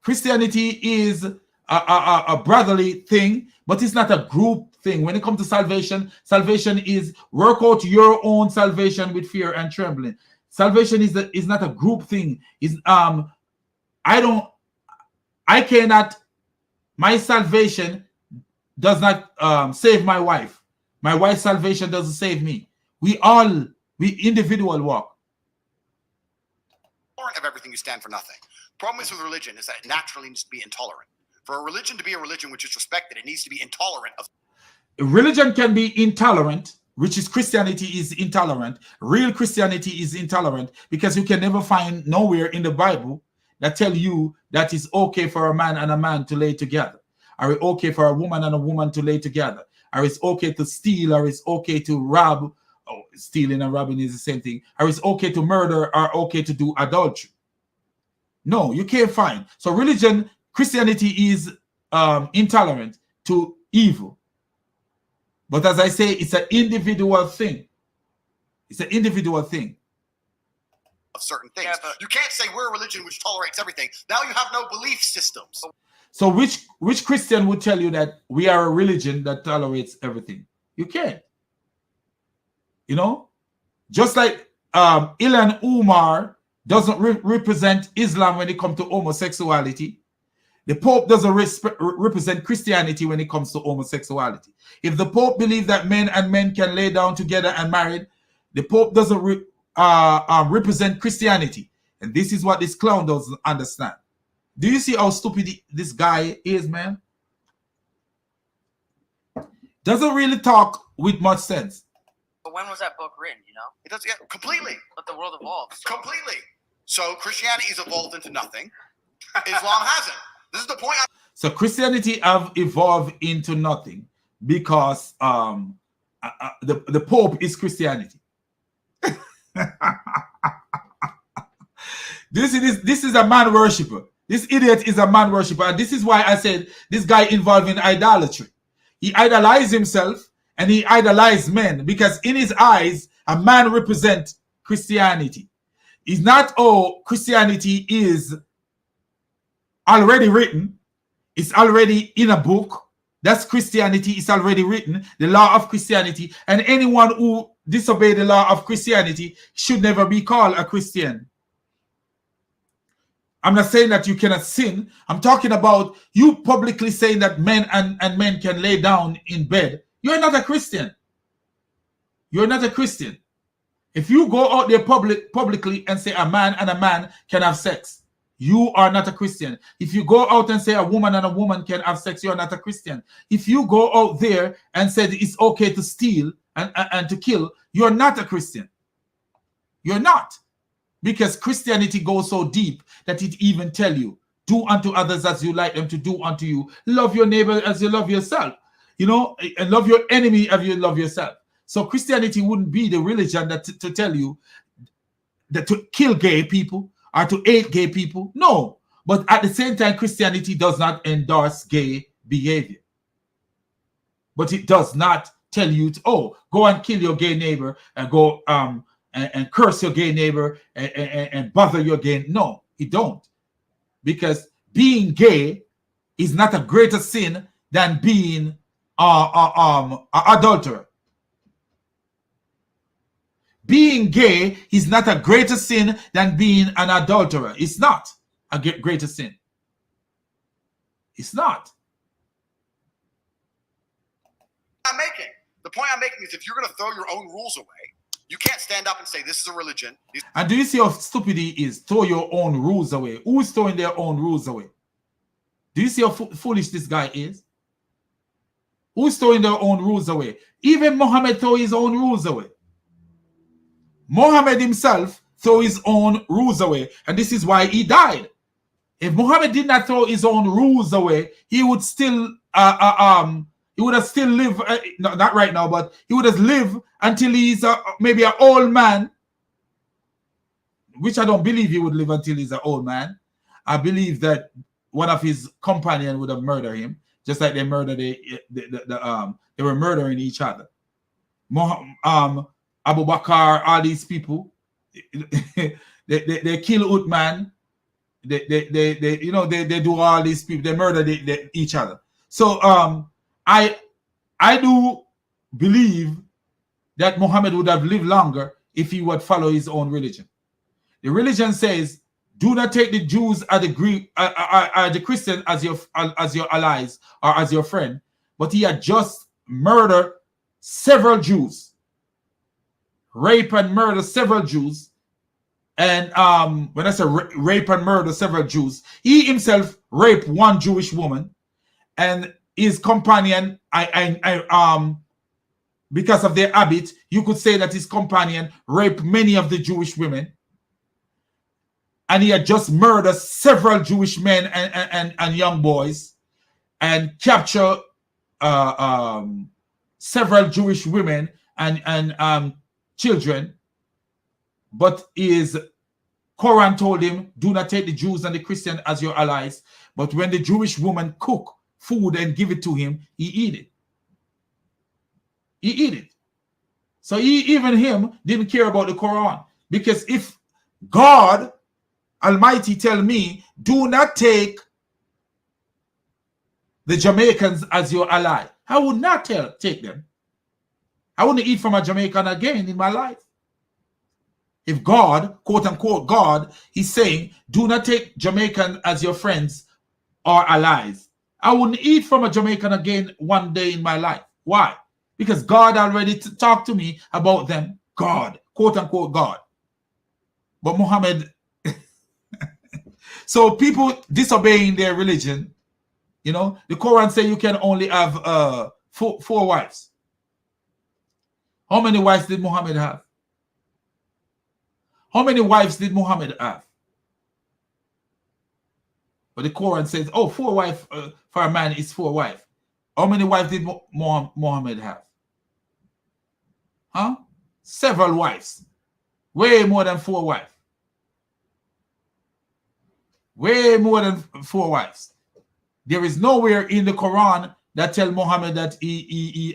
Christianity is a brotherly thing, but it's not a group thing. When it comes to salvation, salvation is work out your own salvation with fear and trembling. Salvation is not a group thing. My salvation does not save my wife. My wife's salvation doesn't save me. We individual walk. Of everything, you stand for nothing. Problem is with religion is that it naturally needs to be intolerant. For a religion to be a religion which is respected, it needs to be intolerant of. Religion can be intolerant, which is Christianity is intolerant. Real Christianity is intolerant because you can never find nowhere in the Bible that tell you that it's okay for a man and a man to lay together. Or okay for a woman and a woman to lay together. or it's okay to steal, or it's okay to rob. Oh, stealing and robbing is the same thing. Or it's okay to murder, or okay to do adultery. No, you can't find. So religion, Christianity is intolerant to evil. But as I say, it's an individual thing. It's an individual thing. Of certain things. Yeah, you can't say we're a religion which tolerates everything. Now you have no belief systems. So which Christian would tell you that we are a religion that tolerates everything? You can't. You know? Just like Ilan Umar doesn't represent Islam when it comes to homosexuality. The Pope doesn't represent Christianity when it comes to homosexuality. If the Pope believes that men and men can lay down together and marry, the Pope doesn't represent Christianity. And this is what this clown doesn't understand. Do you see how stupid this guy is, man? Doesn't really talk with much sense. But when was that book written, you know? It does, yeah, completely. But the world evolves. So. Completely. So Christianity has evolved into nothing. Islam hasn't. This is the point. So Christianity have evolved into nothing because the Pope is Christianity. This is a man worshiper. This idiot is a man worshiper, and this is why I said this guy involved in idolatry. He idolized himself and he idolized men because in his eyes, a man represents Christianity. It's not, oh, Christianity is already written. It's already in a book. That's Christianity. It's already written. The law of Christianity. And anyone who disobeys the law of Christianity should never be called a Christian. I'm not saying that you cannot sin. I'm talking about you publicly saying that men and men can lay down in bed. You're not a Christian. You're not a Christian. If you go out there publicly and say a man and a man can have sex, you are not a Christian. If you go out and say a woman and a woman can have sex, you're not a Christian. If you go out there and say it's okay to steal and to kill, you're not a Christian. You're not. Because Christianity goes so deep that it even tell you, do unto others as you like them to do unto you. Love your neighbor as you love yourself. You know, and love your enemy as you love yourself. So Christianity wouldn't be the religion that to tell you that to kill gay people or to hate gay people. No. But at the same time, Christianity does not endorse gay behavior. But it does not tell you to, oh, go and kill your gay neighbor and go and curse your gay neighbor and bother your gay. No, it don't. Because being gay is not a greater sin than being an adulterer. Being gay is not a greater sin than being an adulterer. It's not a greater sin. It's not. The point I'm making is if you're going to throw your own rules away, you can't stand up and say this is a religion. And do you see how stupid he is? Throw your own rules away. Who is throwing their own rules away? Do you see how foolish this guy is? Who's throwing their own rules away? Even Muhammad threw his own rules away. Muhammad himself threw his own rules away. And this is why he died. If Muhammad did not throw his own rules away, he would still he would have still lived, not right now, but he would have lived until he's maybe an old man, which I don't believe he would live until he's an old man. I believe that one of his companions would have murdered him, just like they murdered they were murdering each other. Abu Bakr, all these people, they kill Uthman. They do all these people. They murder each other. So I do believe that Muhammad would have lived longer if he would follow his own religion. The religion says, do not take the Jews or the Greek or the Christian as your allies or as your friend. But he had just murdered several Jews, rape and murder several Jews. And when I say rape and murder several Jews, he himself raped one Jewish woman, and his companion, because of their habit, you could say that his companion raped many of the Jewish women. And he had just murdered several Jewish men and young boys and captured several Jewish women and children, but his Quran told him, do not take the Jews and the Christians as your allies. But when the Jewish woman cook food and give it to him, he eat it. He eat it. So even him didn't care about the Quran. Because if God Almighty tell me, do not take the Jamaicans as your ally, I would not take them. I wouldn't eat from a Jamaican again in my life. If God, quote unquote God, is saying, do not take Jamaican as your friends or allies, I wouldn't eat from a Jamaican again one day in my life. Why? Because God already talked to me about them. God, quote unquote God. But Muhammad, so people disobeying their religion, you know, the Quran says you can only have four wives. How many wives did Muhammad have? How many wives did Muhammad have? But the Quran says, oh, 4 wives for a man is 4 wives. How many wives did Muhammad have? Huh? Several wives. Way more than 4 wives. Way more than 4 wives. There is nowhere in the Quran that tell Muhammad that he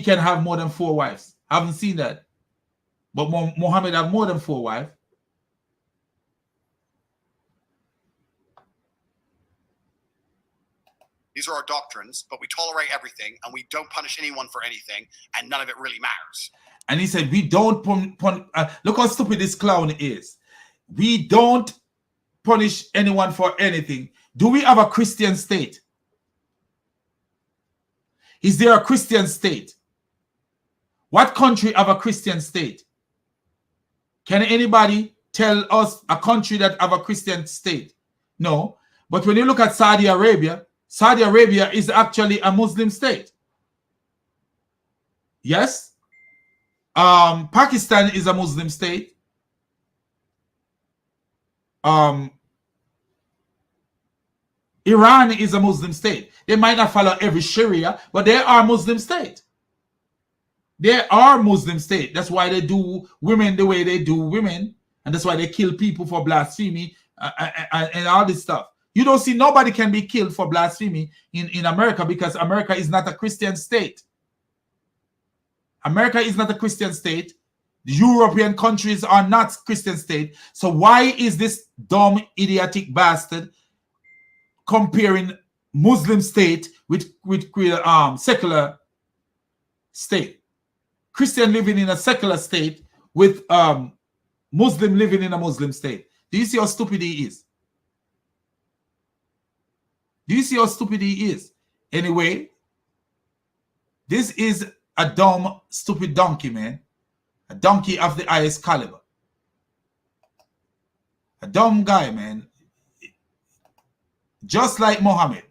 can have more than 4 wives. I haven't seen that. But Muhammad have more than 4 wives. These are our doctrines, but we tolerate everything and we don't punish anyone for anything, and none of it really matters. And he said, we don't look how stupid this clown is. We don't punish anyone for anything. Do we have a Christian state? Is there a Christian state? What country have a Christian state? Can anybody tell us a country that have a Christian state? No. But when you look at Saudi Arabia is actually a Muslim state. Yes. Pakistan is a Muslim state. Iran is a Muslim state. They might not follow every Sharia, but they are Muslim state. They are Muslim state. That's why they do women the way they do women. And that's why they kill people for blasphemy and all this stuff. You don't see nobody can be killed for blasphemy in America because America is not a Christian state. America is not a Christian state. The European countries are not Christian state. So why is this dumb, idiotic bastard comparing Muslim state with secular state? Christian living in a secular state with Muslim living in a Muslim state. Do you see how stupid he is? Do you see how stupid he is? Anyway, this is a dumb, stupid donkey, man. A donkey of the highest caliber. A dumb guy, man. Just like Muhammad.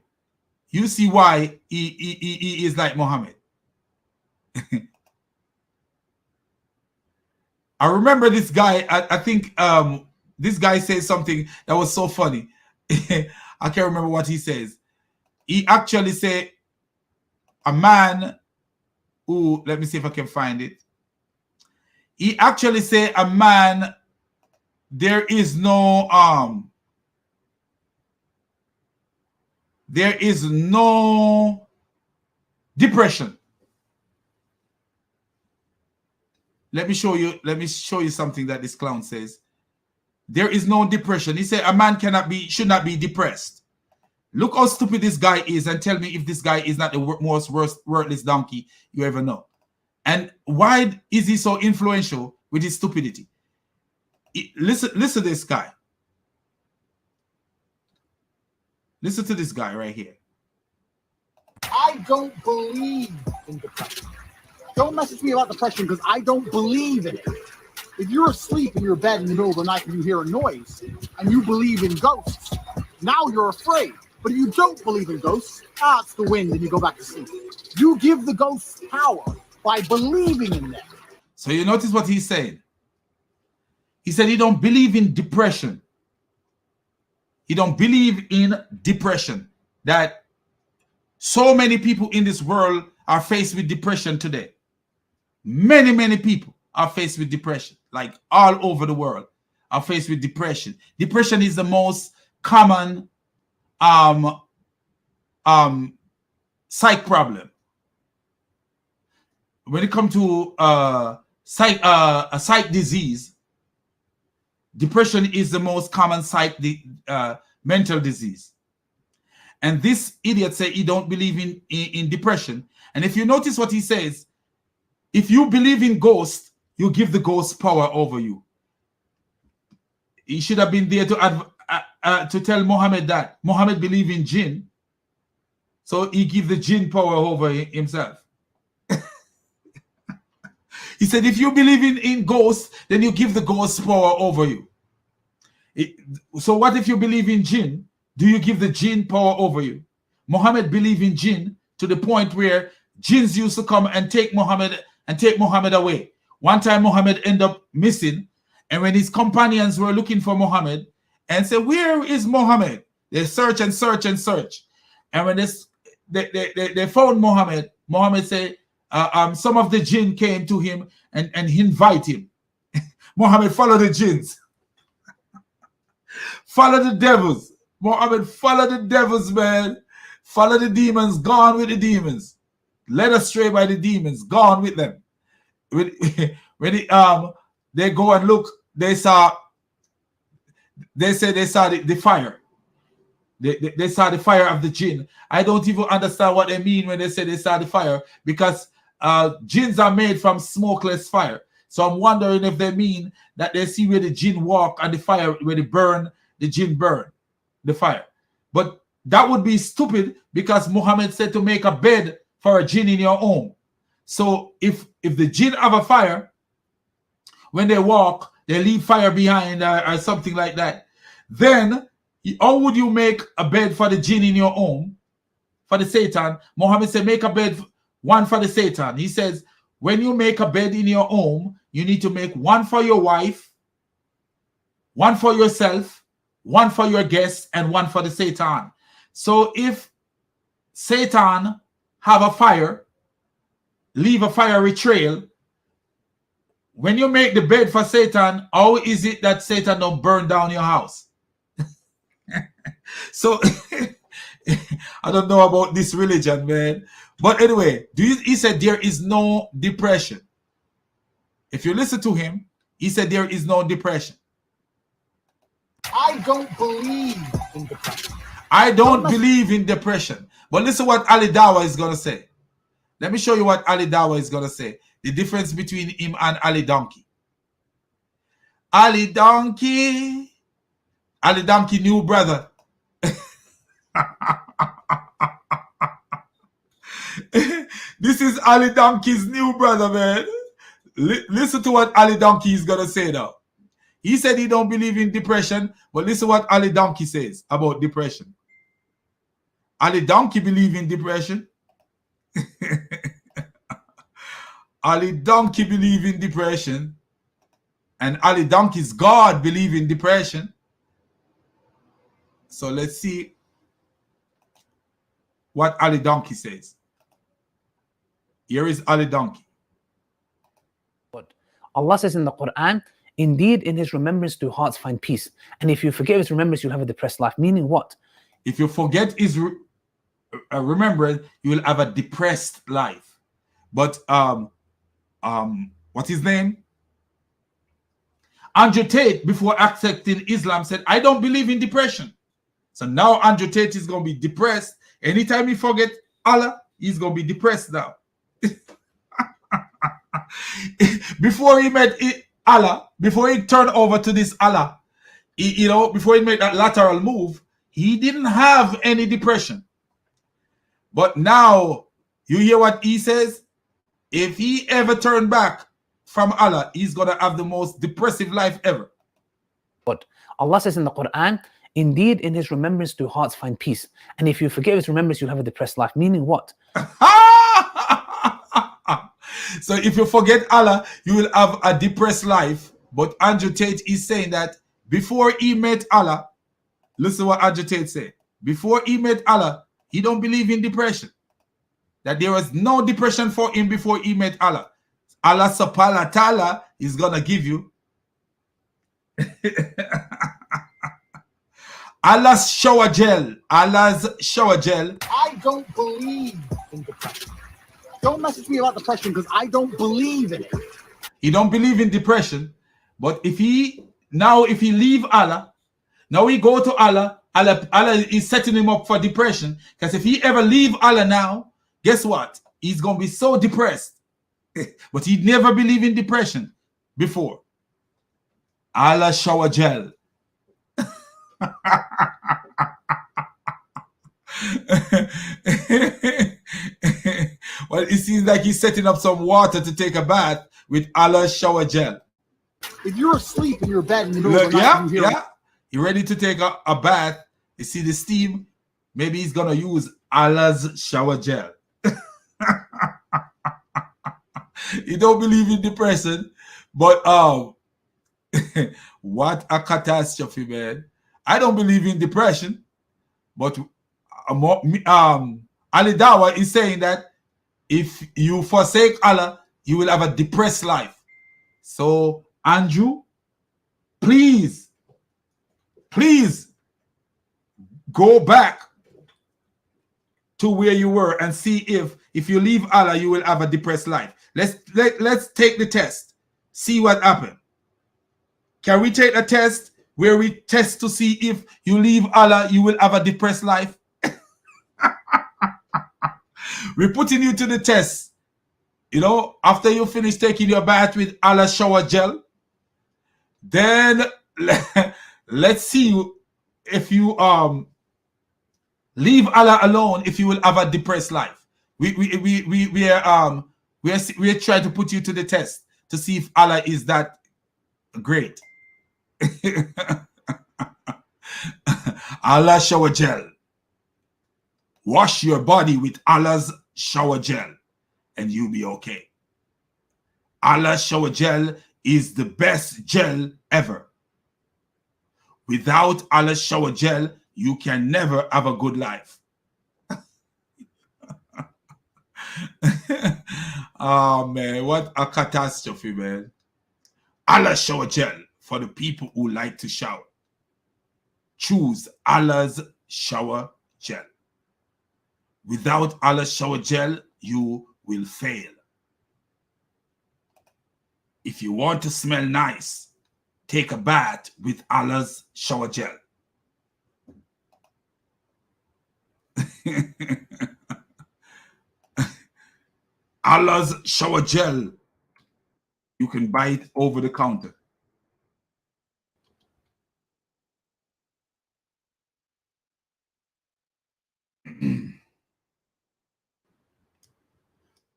You see why he is like Muhammad. I remember this guy, I think this guy said something that was so funny. I can't remember what he says. He actually said a man who, let me see if I can find it. He actually said a man, there is no depression. Let me show you something that this clown says. There is no depression. He said a man should not be depressed. Look how stupid this guy is and tell me if this guy is not the most worthless donkey you ever know. And why is he so influential with his stupidity? Listen to this guy. Listen to this guy right here. I don't believe in depression. Don't message me about depression because I don't believe in it. If you're asleep in your bed in the middle of the night and you hear a noise and you believe in ghosts, now you're afraid. But if you don't believe in ghosts, it's the wind and you go back to sleep. You give the ghosts power by believing in them. So you notice what he's saying. He said he don't believe in depression. He don't believe in depression. That So many people in this world are faced with depression today. Many people are faced with depression, like all over the world are faced with depression. Depression is the most common psych problem. When it comes to a psych disease, depression is the most common mental disease. And this idiot say he don't believe in depression. And if you notice what he says, if you believe in ghosts, you give the ghost power over you. He should have been there to tell Muhammad that Muhammad believe in jinn, so he give the jinn power over himself. He said, if you believe in ghosts, then you give the ghost power over you. So what if you believe in jinn? Do you give the jinn power over you? Muhammad believed in jinn to the point where jinns used to come and take Muhammad away. One time Muhammad ended up missing, and when his companions were looking for Muhammad and said, where is Muhammad? They search and search and search. And when they found Muhammad, Muhammad said, some of the jinn came to him and he invited him. Muhammad followed the jinns. Follow the devils. Muhammad follow the devils, man. Follow the demons, gone with the demons. Led astray by the demons, gone with them. When they go and look, they said they saw the fire. They saw the fire of the jinn. I don't even understand what they mean when they say they saw the fire, because jinns are made from smokeless fire. So I'm wondering if they mean that they see where the jinn walk and the fire, where they burn, the jinn burn the fire. But that would be stupid, because Muhammad said to make a bed for a jinn in your home. So if the jinn have a fire, when they walk, they leave fire behind or something like that, then how would you make a bed for the jinn in your home, for the Satan? Muhammad said make a bed, one for the Satan. He says when you make a bed in your home, you need to make one for your wife, one for yourself, one for your guests, and one for the Satan. So if Satan have a fire, leave a fiery trail, when you make the bed for Satan, how is it that Satan don't burn down your house? So I don't know about this religion, man. But anyway, he said there is no depression. If you listen to him, he said there is no depression. I don't believe in depression. I don't believe in depression. But listen what Ali Dawa is going to say. Let me show you what Ali Dawa is going to say. The difference between him and Ali Donkey. Ali Donkey new brother. This is Ali Donkey's new brother, man. Listen to what Ali Donkey is going to say now. He said he don't believe in depression, but listen what Ali Donkey says about depression. Ali Donkey believe in depression. Ali Donkey believe in depression. And Ali Donkey's God believe in depression. So let's see what Ali Donkey says. Here is Ali Donkey. Allah says in the Quran, indeed in his remembrance do hearts find peace. And if you forget his remembrance, you'll have a depressed life. Meaning what? If you forget his remembrance, you will have a depressed life. But what's his name? Andrew Tate, before accepting Islam, said, I don't believe in depression. So now Andrew Tate is going to be depressed. Anytime he forget Allah, he's going to be depressed now. Before he met Allah, before he turned over to this Allah, before he made that lateral move, he didn't have any depression. But now, you hear what he says? If he ever turned back from Allah, he's going to have the most depressive life ever. But Allah says in the Quran, indeed in his remembrance do hearts find peace. And if you forget his remembrance, you'll have a depressed life. Meaning what? So if you forget Allah, you will have a depressed life. But Andrew Tate is saying that before he met Allah, listen what Andrew Tate said. Before he met Allah, he don't believe in depression. that there was no depression for him before he met Allah. Allah subhanahu wa ta'ala is gonna give you Allah's shower gel. Allah's shower gel. I don't believe in depression. Don't message me about depression because I don't believe in it. He don't believe in depression, but if he leave Allah, now he go to Allah, Allah is setting him up for depression. Because if he ever leave Allah now, guess what? He's gonna be so depressed. But he never believed in depression before. Allah shower gel. Well, it seems like he's setting up some water to take a bath with Allah shower gel. If you're asleep in your bed in the middle of the night, you're ready to take a bath. You see the steam. Maybe he's gonna use Allah's shower gel. He don't believe in depression, but what a catastrophe, man. I don't believe in depression, but Ali Dawa is saying that if you forsake Allah, you will have a depressed life. So, Andrew, please go back to where you were and see if you leave Allah, you will have a depressed life. Let's take the test. See what happened. Can we take a test where we test to see if you leave Allah, you will have a depressed life? We're putting you to the test. You know, after you finish taking your bath with Allah shower gel, then let's see if you leave Allah alone, if you will have a depressed life. We are trying to put you to the test to see if Allah is that great. Allah shower gel. Wash your body with Allah's shower gel and you'll be okay. Allah shower gel is the best gel ever. Without Allah shower gel, you can never have a good life. Oh man, what a catastrophe, man. Allah shower gel for the people who like to shower. Choose Allah's shower gel. Without Allah's shower gel, you will fail. If you want to smell nice, take a bath with Allah's shower gel. Allah's shower gel, you can buy it over the counter.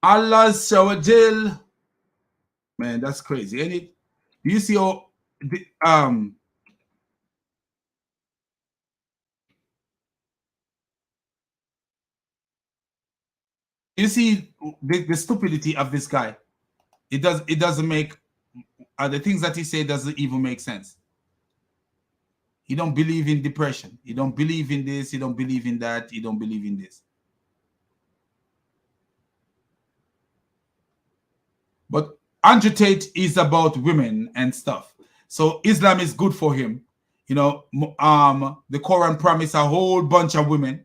Allah's shower gel, man, that's crazy, ain't it? Do you see how you see the stupidity of this guy? It doesn't make the things that he said doesn't even make sense. He don't believe in depression. He don't believe in this. He don't believe in that. He don't believe in this. But Andrew Tate is about women and stuff. So Islam is good for him. You know, the Quran promised a whole bunch of women.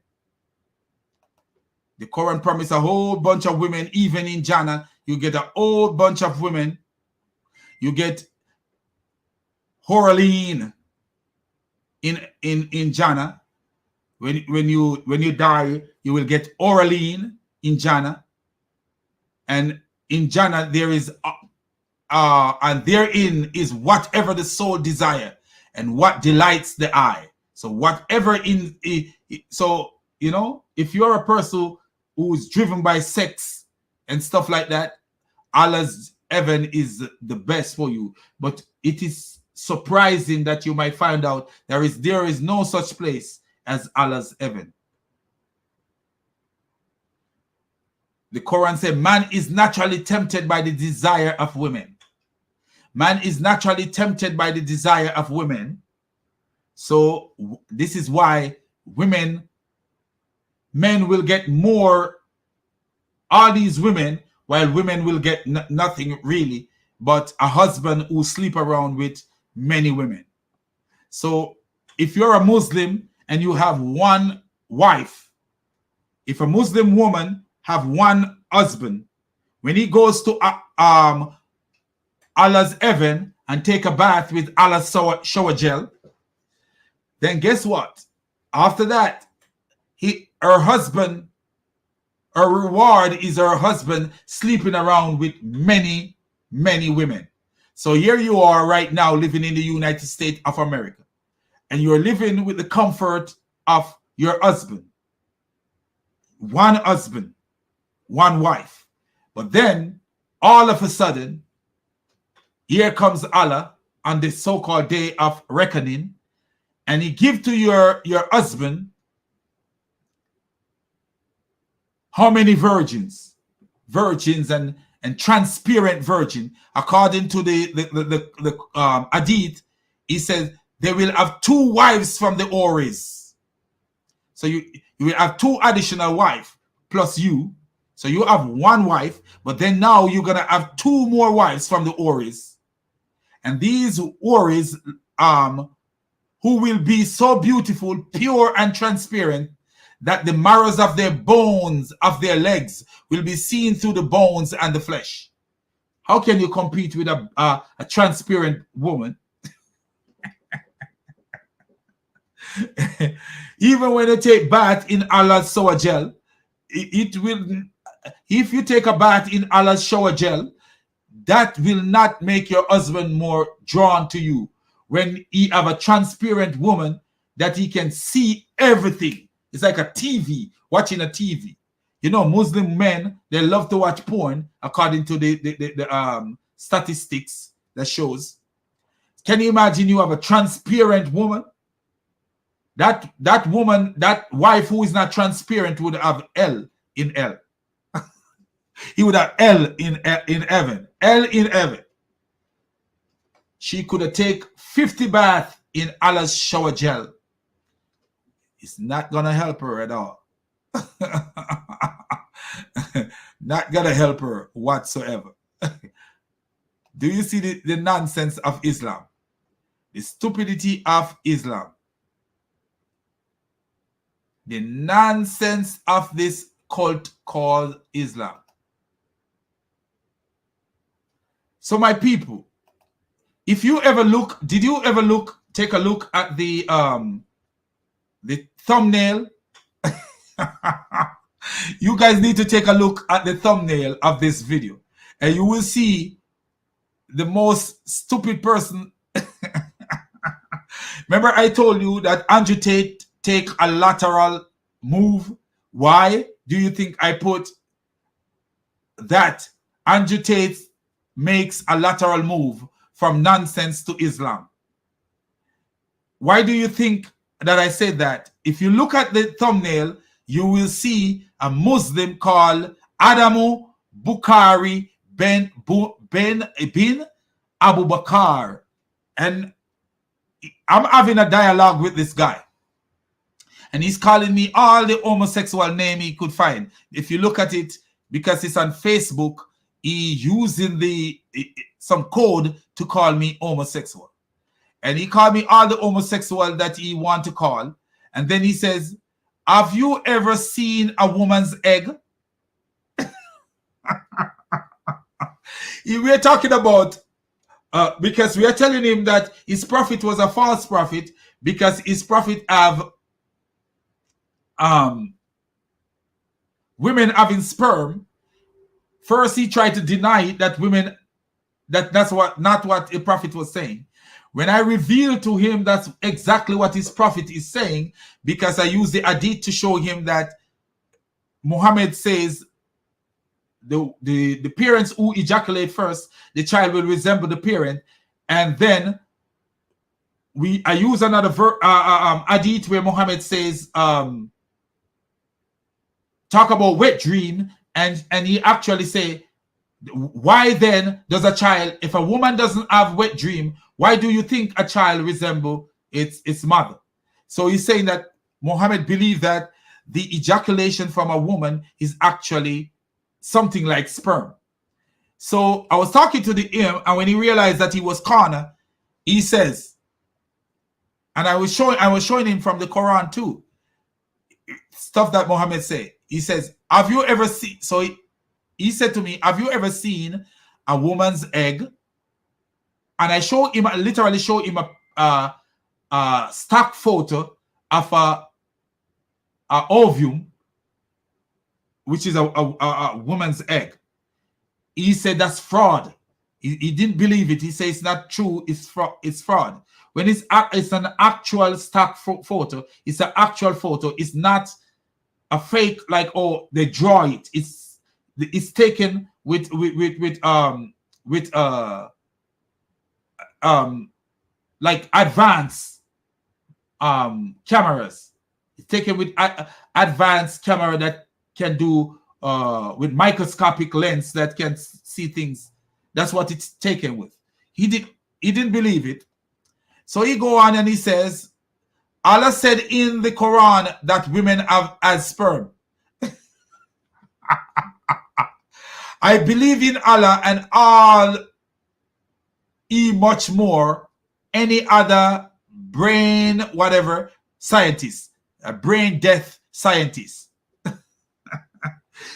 The Quran promised a whole bunch of women. Even in Jannah, you get a whole bunch of women. You get Horaline in Jannah. When you die, you will get Oraline in Jannah. And in Jannah there is and therein is whatever the soul desire and what delights the eye. So whatever so you know, if you're a person who's driven by sex and stuff like that, Allah's heaven is the best for you. But it is surprising that you might find out there is no such place as Allah's heaven. The Quran said man is naturally tempted by the desire of women. Man is naturally tempted by the desire of women. So this is why men will get more all these women, while women will get nothing really, but a husband who sleep around with many women. So if you're a Muslim and you have one wife, if a Muslim woman have one husband, when he goes to Allah's heaven and take a bath with Allah's shower gel, then guess what? After that, her husband, her reward is her husband sleeping around with many, many women. So here you are right now living in the United States of America, and you're living with the comfort of your husband. One husband, one wife. But then, all of a sudden, here comes Allah on the so-called day of reckoning, and he give to your husband how many virgins? Virgins and transparent virgin. According to the Hadith, he says they will have 2 wives from the Houris. So you will have 2 additional wives plus you. So you have 1 wife, but then now you're gonna have 2 more wives from the Houris. And these Houris, who will be so beautiful, pure, and transparent that the marrows of their bones, of their legs, will be seen through the bones and the flesh. How can you compete with a transparent woman? Even when you take bath in Allah's shower gel, it will. If you take a bath in Allah's shower gel, that will not make your husband more drawn to you. When he have a transparent woman that he can see everything. It's like a TV, watching a TV. You know, Muslim men, they love to watch porn, according to the statistics that shows. Can you imagine you have a transparent woman? That woman, that wife who is not transparent would have L in L. He would have L in heaven. L in heaven. She could have take 50 baths in Allah's shower gel. It's not gonna help her at all. Not gonna help her whatsoever. Do you see the nonsense of Islam? The stupidity of Islam. The nonsense of this cult called Islam. So my people, if you ever look, did you ever take a look at the thumbnail? You guys need to take a look at the thumbnail of this video, and you will see the most stupid person. Remember I told you that Andrew Tate take a lateral move? Why do you think I put that? Andrew Tate makes a lateral move from nonsense to Islam. Why do you think that I said that? If you look at the thumbnail, you will see a Muslim called Adamu Bukhari bin Abu Bakr. And I'm having a dialogue with this guy. And he's calling me all the homosexual name he could find. If you look at it, because it's on Facebook, he using some code to call me homosexual. And he called me all the homosexual that he want to call. And then he says, have you ever seen a woman's egg? We're talking about, because we are telling him that his prophet was a false prophet because his prophet have women having sperm. First, he tried to deny that women, that's not what a prophet was saying. When I revealed to him that's exactly what his prophet is saying, because I used the hadith to show him that Muhammad says the parents who ejaculate first, the child will resemble the parent, and then I use another hadith where Muhammad says talk about wet dream, and he actually say, why then does a child, if a woman doesn't have wet dream, why do you think a child resemble its mother? So he's saying that Muhammad believed that the ejaculation from a woman is actually something like sperm. So I was talking to him, and when he realized that he was corner, he says, and I was showing him from the Quran too, stuff that Muhammad said. He says, have you ever seen, so he said to me, have you ever seen a woman's egg? And I literally showed him a stock photo of a ovum, which is a woman's egg. He said that's fraud. He didn't believe it. He said it's not true. It's fraud. When it's an actual stock photo, it's an actual photo. It's not a fake, like, oh, they draw it. It's taken with like advanced cameras. It's taken with advanced camera that can do with microscopic lens that can see things. That's what it's taken with. He didn't believe it. So he go on and he says, Allah said in the Quran that women have as sperm. I believe in Allah and all much more any other brain whatever scientist, a brain death scientist.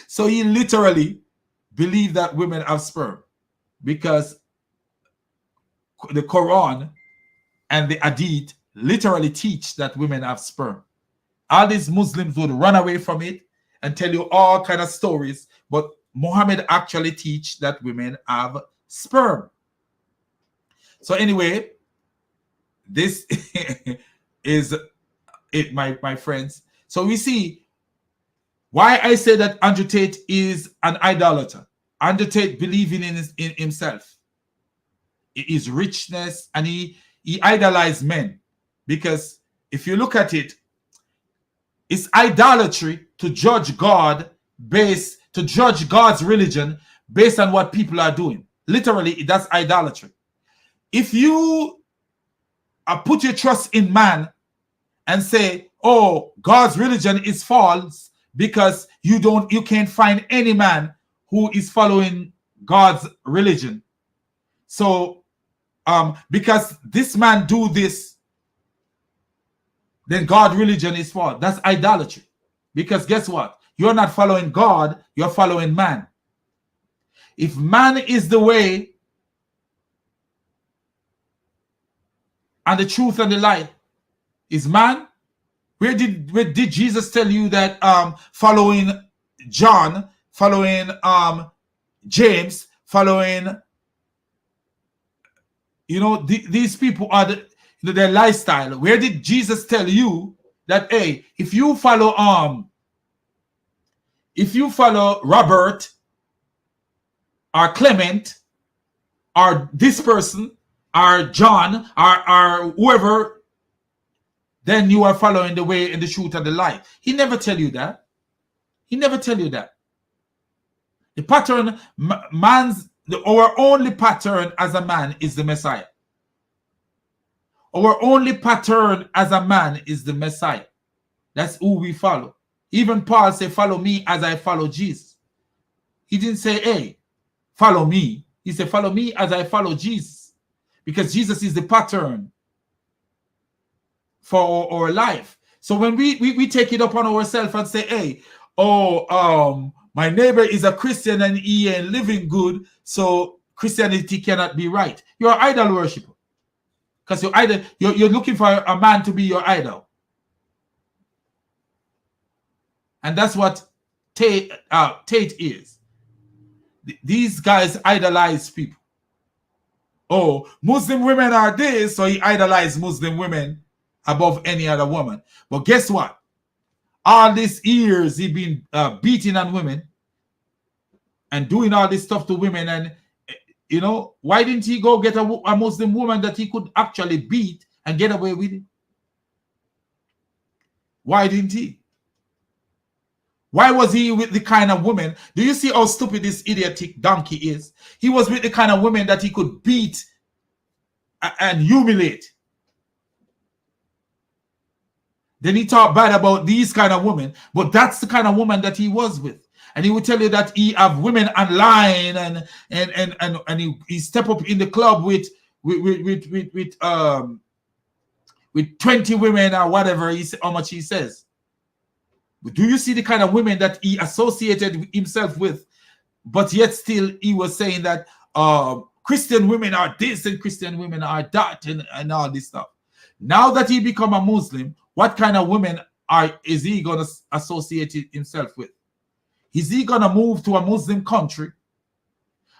So he literally believed that women have sperm because the Quran and the Hadith literally teach that women have sperm. All these Muslims would run away from it and tell you all kind of stories, but Muhammad actually teach that women have sperm. So anyway, this is it, my friends. So we see why I say that Andrew Tate is an idolater. Andrew Tate believing in himself, his richness, and he idolized men. Because if you look at it, it's idolatry to judge God to judge God's religion based on what people are doing. Literally, that's idolatry. If you put your trust in man and say, oh, God's religion is false because you can't find any man who is following God's religion. So because this man do this, then God's religion is false. That's idolatry. Because guess what? You're not following God, you're following man. If man is the way and the truth and the light is man, where did Jesus tell you that following John, following James, following these people are their lifestyle? Where did Jesus tell you that, hey, if you follow Robert or Clement or this person or John or whoever, then you are following the way and the truth and the light? He never tell you that. He never tell you that. The pattern, our only pattern as a man is the Messiah. Our only pattern as a man is the Messiah. That's who we follow. Even Paul said, follow me as I follow Jesus. He didn't say, hey, follow me. He said, follow me as I follow Jesus. Because Jesus is the pattern for our life. So when we take it upon ourselves and say, hey, my neighbor is a Christian and he ain't living good, so Christianity cannot be right. You're an idol worshiper. Because you're looking for a man to be your idol. And that's what Tate is. These guys idolize people. Oh, Muslim women are this, so he idolized Muslim women above any other woman. But guess what? All these years he been beating on women and doing all this stuff to women, and why didn't he go get a Muslim woman that he could actually beat and get away with it? Why didn't he? Why was he with the kind of woman? Do you see how stupid this idiotic donkey is? He was with the kind of women that he could beat and humiliate. Then he talked bad about these kind of women, but that's the kind of woman that he was with. and he will tell you that he have women online, and he step up in the club with 20 women or whatever how much he says. But do you see the kind of women that he associated himself with? But yet still he was saying that Christian women are this and Christian women are that and all this stuff. Now that he become a Muslim, what kind of women is he going to associate himself with? Is he going to move to a Muslim country?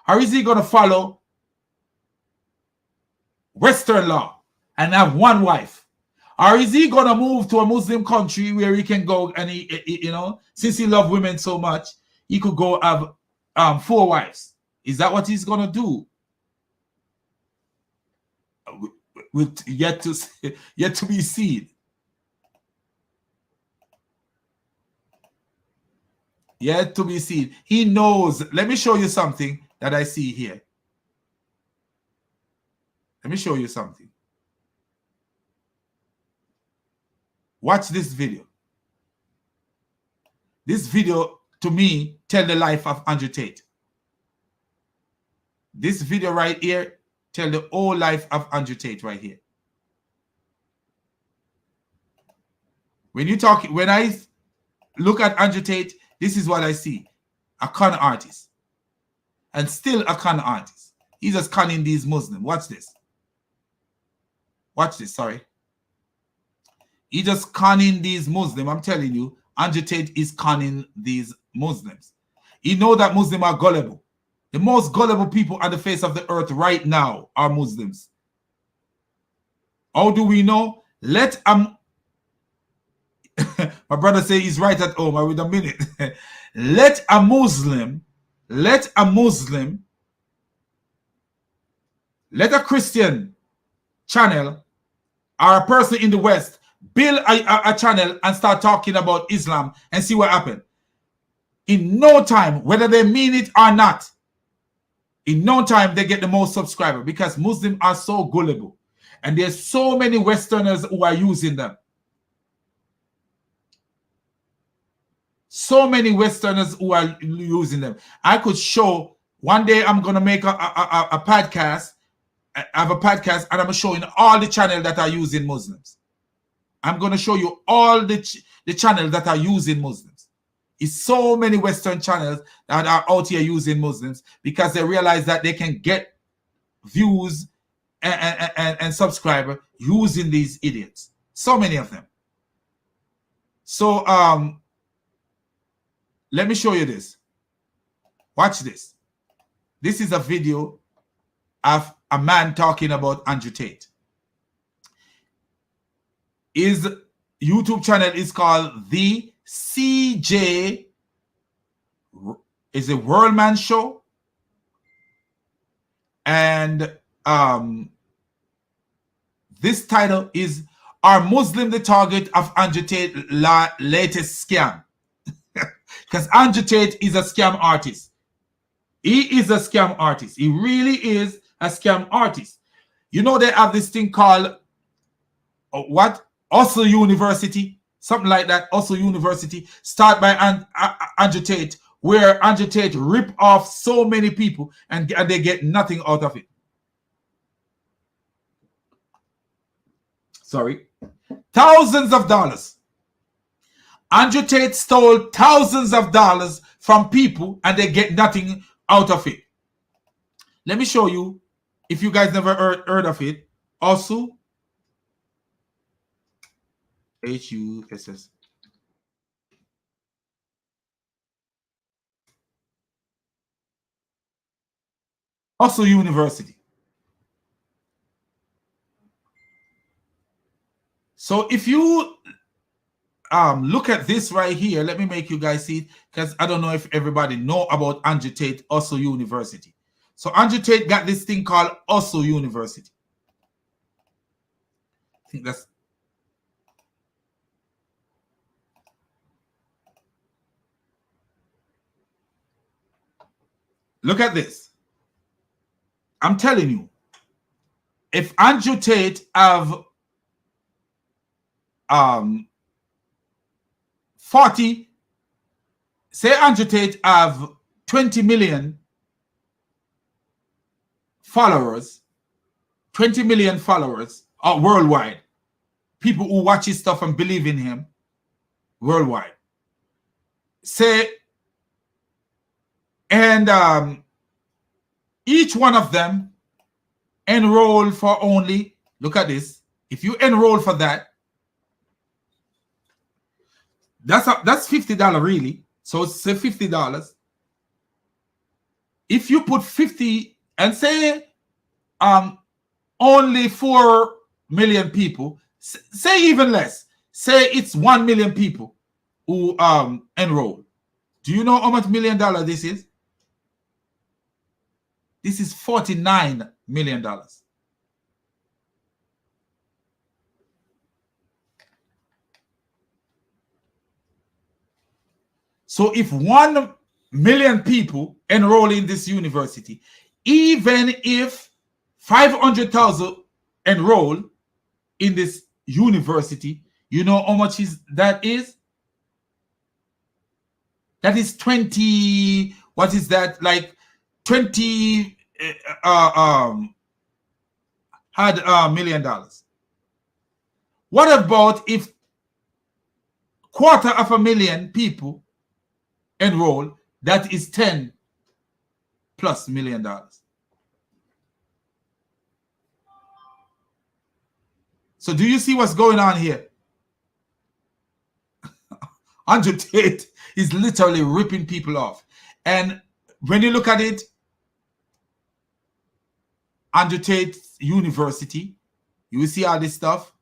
Or is he going to follow Western law and have one wife? Or is he going to move to a Muslim country where he can go and he since he loves women so much, he could go have 4 wives? Is that what he's going to do? With yet to be seen. Yet to be seen. He knows. Let me show you something that I see here. Let me show you something. Watch this video. This video, to me, tell the life of Andrew Tate. This video right here tell the whole life of Andrew Tate right here. When I look at Andrew Tate, this is what I see. A con artist. And still a con artist. He's just conning these Muslims. Watch this. Watch this, sorry. He just conning these Muslims. I'm telling you, Andrew Tate is conning these Muslims. He know that Muslims are gullible. The most gullible people on the face of the earth right now are Muslims. How do we know? My brother say he's right at home. With a minute. Let a Muslim, let a Christian channel or a person in the West build a channel and start talking about Islam and see what happens. In no time, whether they mean it or not, in no time they get the most subscribers because Muslims are so gullible. And there's so many Westerners who are using them. So many Westerners who are using them. I could show, one day I'm going to make a podcast. I have a podcast and I'm showing all the channels that are using Muslims. I'm going to show you all the channels that are using Muslims. It's so many Western channels that are out here using Muslims because they realize that they can get views and subscribers using these idiots. So many of them. So let me show you this. Watch this. This is a video of a man talking about Andrew Tate. His YouTube channel is called The CJ is a World Man Show, and this title is "Are Muslim the Target of Andrew Tate Latest Scam?" Because Andrew Tate is a scam artist. He is a scam artist. He really is a scam artist. You know they have this thing called Also University. Something like that, Also University, start by Andrew Tate, where Andrew Tate rip off so many people and they get nothing out of it. Sorry. Thousands of dollars. Andrew Tate stole thousands of dollars from people and they get nothing out of it. Let me show you, if you guys never heard of it, Also. H-U-S-S. Also University. So if you look at this right here, let me make you guys see it because I don't know if everybody know about Andrew Tate Also University. So Andrew Tate got this thing called Also University. I think that's look at this. I'm telling you, if Andrew Tate have 40 say Andrew Tate have 20 million followers, 20 million followers worldwide, people who watch his stuff and believe in him worldwide. Say, and each one of them enroll for only, look at this, if you enroll for that, that's $50 really. So say $50. If you put 50 and say only 4 million people, say even less, say it's 1 million people who enroll. Do you know how much $1 million this is? This is $49 million. So if 1 million people enroll in this university, even if 500,000 enroll in this university, you know how much that is? That is 20, what is that? Like 20 million dollars. What about if $250,000 people enroll? That is $10+ million. So do you see what's going on here? Andrew Tate is literally ripping people off. And when you look at it, Andrew Tate University, you will see all this stuff.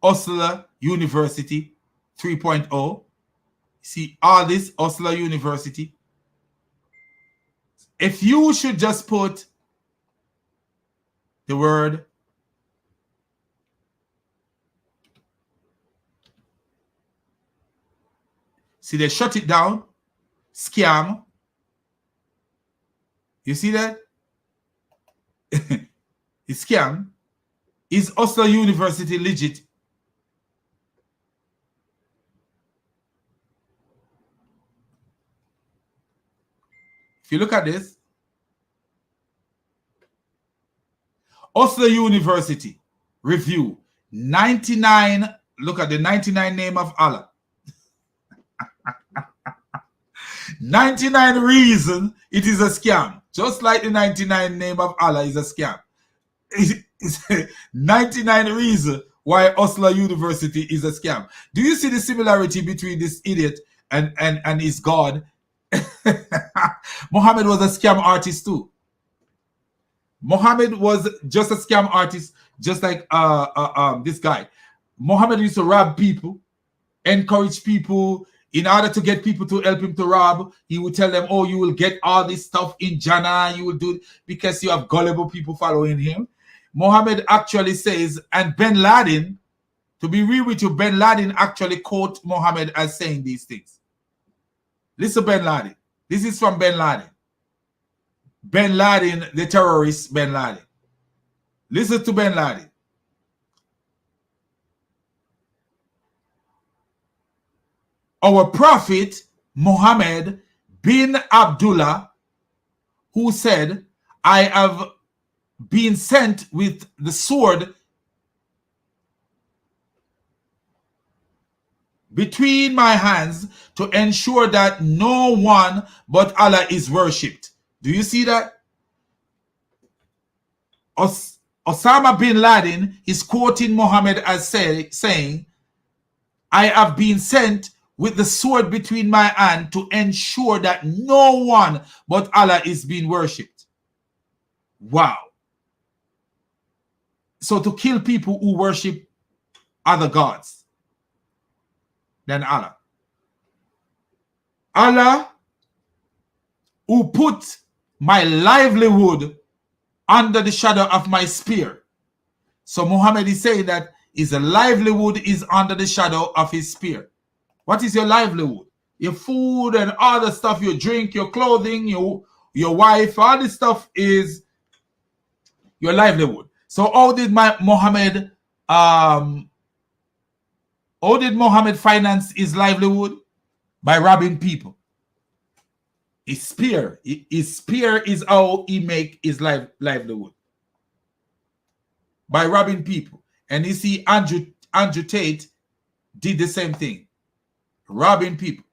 Osler University 3.0. See all this, Osler University. If you should just put the word see, they shut it down. Scam. You see that? It's scam. Is Oslo University legit? If you look at this, Oslo University review 99. Look at the 99 name of Allah. 99 reason it is a scam, just like the 99 name of Allah is a scam. It's 99 reason why Oslo University is a scam. Do you see the similarity between this idiot and his God? Muhammad was a scam artist too. Muhammad was just a scam artist, just like this guy. Muhammad used to rob people, encourage people. In order to get people to help him to rob, he would tell them, oh, you will get all this stuff in Jannah, you will do it, because you have gullible people following him. Muhammad actually says, and Ben Laden, to be real with you, Ben Laden actually quote Muhammad as saying these things. Listen, Ben Laden. This is from Ben Laden. Ben Laden, the terrorist Ben Laden. Listen to Ben Laden. Our prophet Muhammad bin Abdullah, who said, I have been sent with the sword between my hands to ensure that no one but Allah is worshipped. Do you see that? Osama bin Laden is quoting Muhammad as saying, I have been sent with the sword between my hand to ensure that no one but Allah is being worshipped. Wow. So to kill people who worship other gods than Allah. Allah who put my livelihood under the shadow of my spear. So Muhammad is saying that his livelihood is under the shadow of his spear. What is your livelihood? Your food and all the stuff, your drink, your clothing, your wife, all this stuff is your livelihood. So how did Muhammad finance his livelihood? By robbing people. His spear is how he make his livelihood. By robbing people. And you see Andrew Tate did the same thing. Robbing people.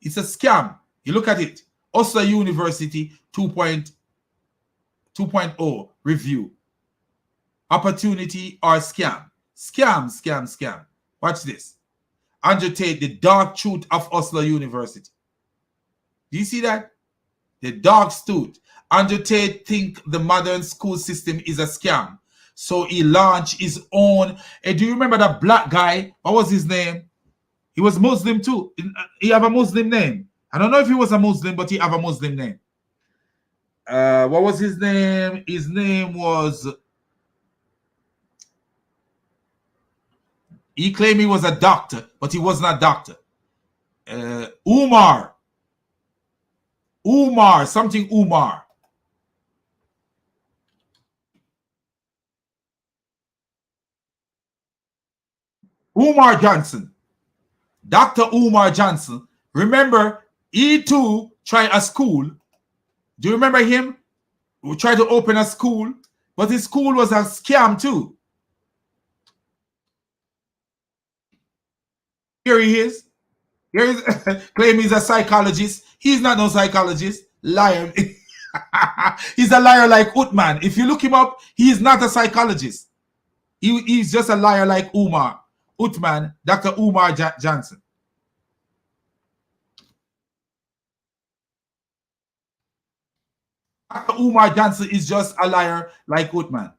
It's a scam. You look at it. Oslo University 2.0 review. Opportunity or scam. Scam. Watch this. Andrew Tate, the dark truth of Oslo University. Do you see that? The dark truth. Andrew Tate think the modern school system is a scam. So he launched his own. Do you remember that black guy? What was his name? He was Muslim too. He have a Muslim name. I don't know if he was a Muslim, but he have a Muslim name. What was his name? His name was... He claimed he was a doctor, but he was not a doctor. Umar, something Umar. Umar Johnson. Dr. Umar Johnson. Remember, he too tried a school. Do you remember him? Who tried to open a school, but his school was a scam too. Here he is. Here is claim he's a psychologist. He's not no psychologist. Liar. He's a liar like Uthman. If you look him up, he's not a psychologist. He's just a liar like Uthman, Dr. Umar Johnson. Dr. Umar Johnson is just a liar like Uthman.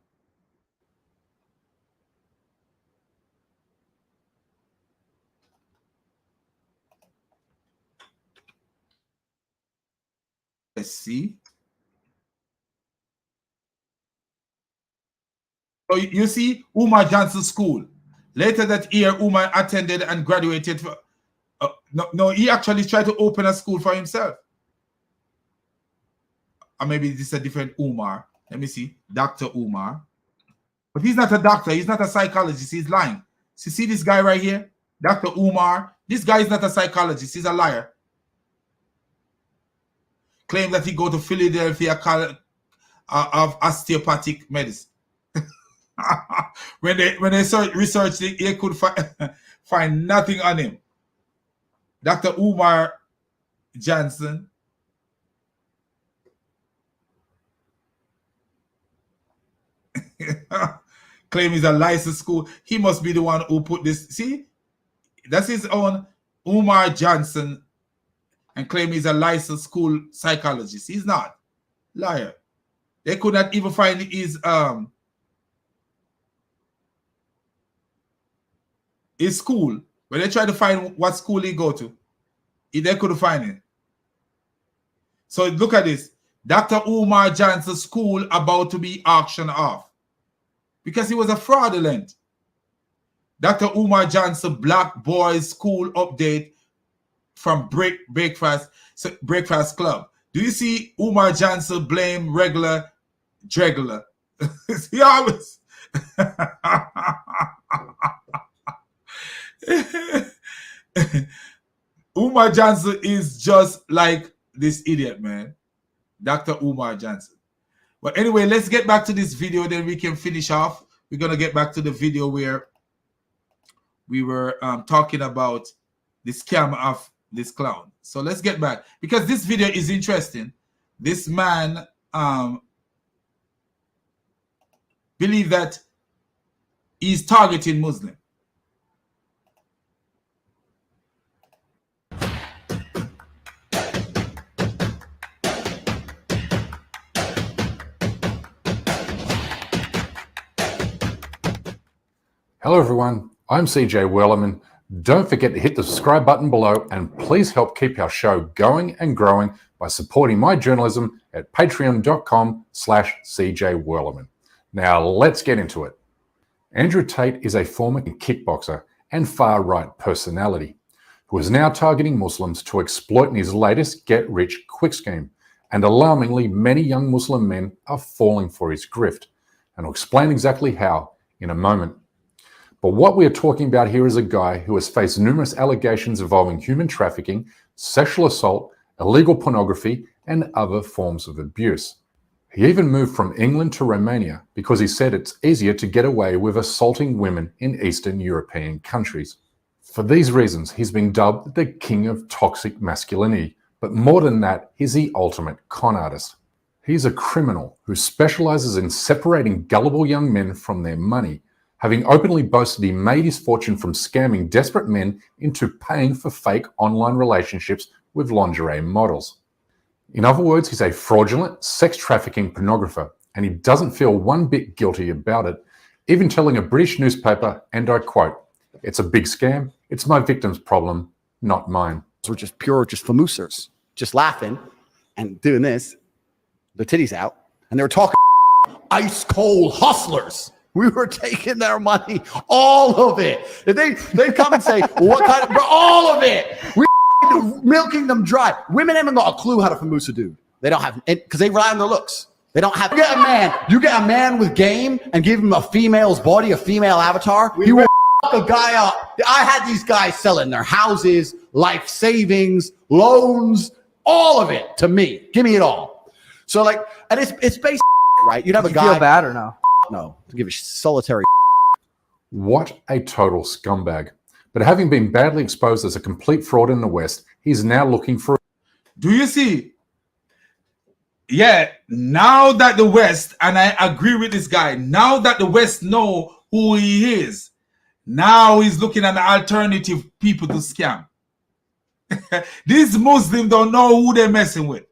Let's see. So you see Umar Johnson School. Later that year, Umar attended and graduated. No, he actually tried to open a school for himself. Or maybe this is a different Umar. Let me see. Dr. Umar. But he's not a doctor. He's not a psychologist. He's lying. So see this guy right here? Dr. Umar. This guy is not a psychologist. He's a liar. Claim that he go to Philadelphia College of osteopathic medicine. when they researched it, they could find nothing on him. Dr. Umar Johnson. Claim he's a licensed school. He must be the one who put this. See, that's his own Umar Johnson. And claim he's a licensed school psychologist. He's not. Liar. They could not even find his school. When they tried to find what school he go to, they couldn't find it. So look at this. Dr. Umar Johnson's school about to be auctioned off. Because he was a fraudulent. Dr. Umar Johnson Black Boys School update from Breakfast Club. Do you see Umar Johnson blame regular Dregler? He always Umar Johnson is just like this idiot, man. Dr. Umar Johnson. But anyway, let's get back to this video, then we can finish off. We're going to get back to the video where we were talking about the scam of this clown. So let's get back, because this video is interesting. This man believe that he's targeting Muslim. Hello everyone, I'm CJ Werleman. Don't forget to hit the subscribe button below, and please help keep our show going and growing by supporting my journalism at patreon.com/CJ Werleman. Now let's get into it. Andrew Tate is a former kickboxer and far-right personality who is now targeting Muslims to exploit in his latest get-rich-quick scheme, and alarmingly many young Muslim men are falling for his grift, and I'll explain exactly how in a moment. But what we are talking about here is a guy who has faced numerous allegations involving human trafficking, sexual assault, illegal pornography, and other forms of abuse. He even moved from England to Romania because he said it's easier to get away with assaulting women in Eastern European countries. For these reasons, he's been dubbed the king of toxic masculinity, but more than that, he's the ultimate con artist. He's a criminal who specializes in separating gullible young men from their money, having openly boasted he made his fortune from scamming desperate men into paying for fake online relationships with lingerie models. In other words, he's a fraudulent sex trafficking pornographer, and he doesn't feel one bit guilty about it, even telling a British newspaper, and I quote, "It's a big scam. It's my victim's problem, not mine." We're just pure, just famoosers, just laughing and doing this, their titties out, and they were talking ice cold hustlers. We were taking their money, all of it. They come and say, well, what kind of, bro, all of it. We milking them dry. Women haven't got a clue how to famoose a dude. They don't have, because they rely on their looks. They don't have, you get a man with game and give him a female's body, a female avatar, he will fuck a guy up. I had these guys selling their houses, life savings, loans, all of it to me. Give me it all. So like, and it's based, right? You'd have a guy. Feel bad or no? No, to give a solitary. What a total scumbag. But having been badly exposed as a complete fraud in the West, he's now looking for... Do you see? Yeah, now that the West, and I agree with this guy, now that the West know who he is, now he's looking at the alternative people to scam. These Muslims don't know who they're messing with.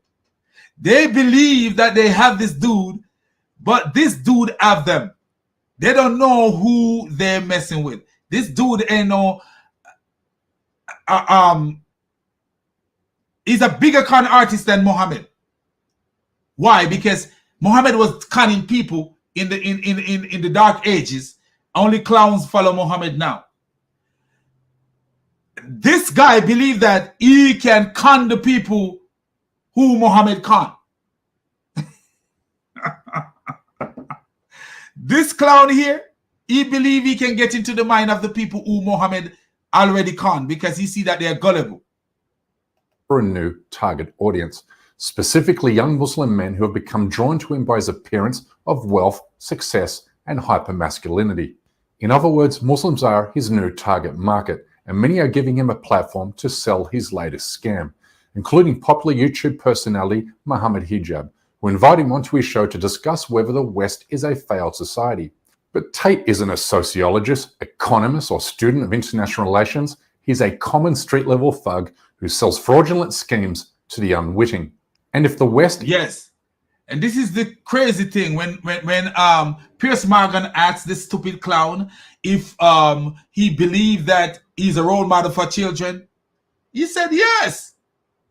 They believe that they have this dude, but this dude have them. They don't know who they're messing with. This dude ain't no... he's a bigger con artist than Muhammad. Why? Because Muhammad was conning people in the dark ages. Only clowns follow Muhammad now. This guy believed that he can con the people who Muhammad conned. This clown here, he believe he can get into the mind of the people who Muhammad already conned because he see that they are gullible. For a new target audience, specifically young Muslim men who have become drawn to him by his appearance of wealth, success, and hypermasculinity. In other words, Muslims are his new target market, and many are giving him a platform to sell his latest scam, including popular YouTube personality Muhammad Hijab, who invite him onto his show to discuss whether the West is a failed society. But Tate isn't a sociologist, economist, or student of international relations. He's a common street-level thug who sells fraudulent schemes to the unwitting. And if the West... Yes. And this is the crazy thing. When Piers Morgan asked this stupid clown if he believed that he's a role model for children, he said yes.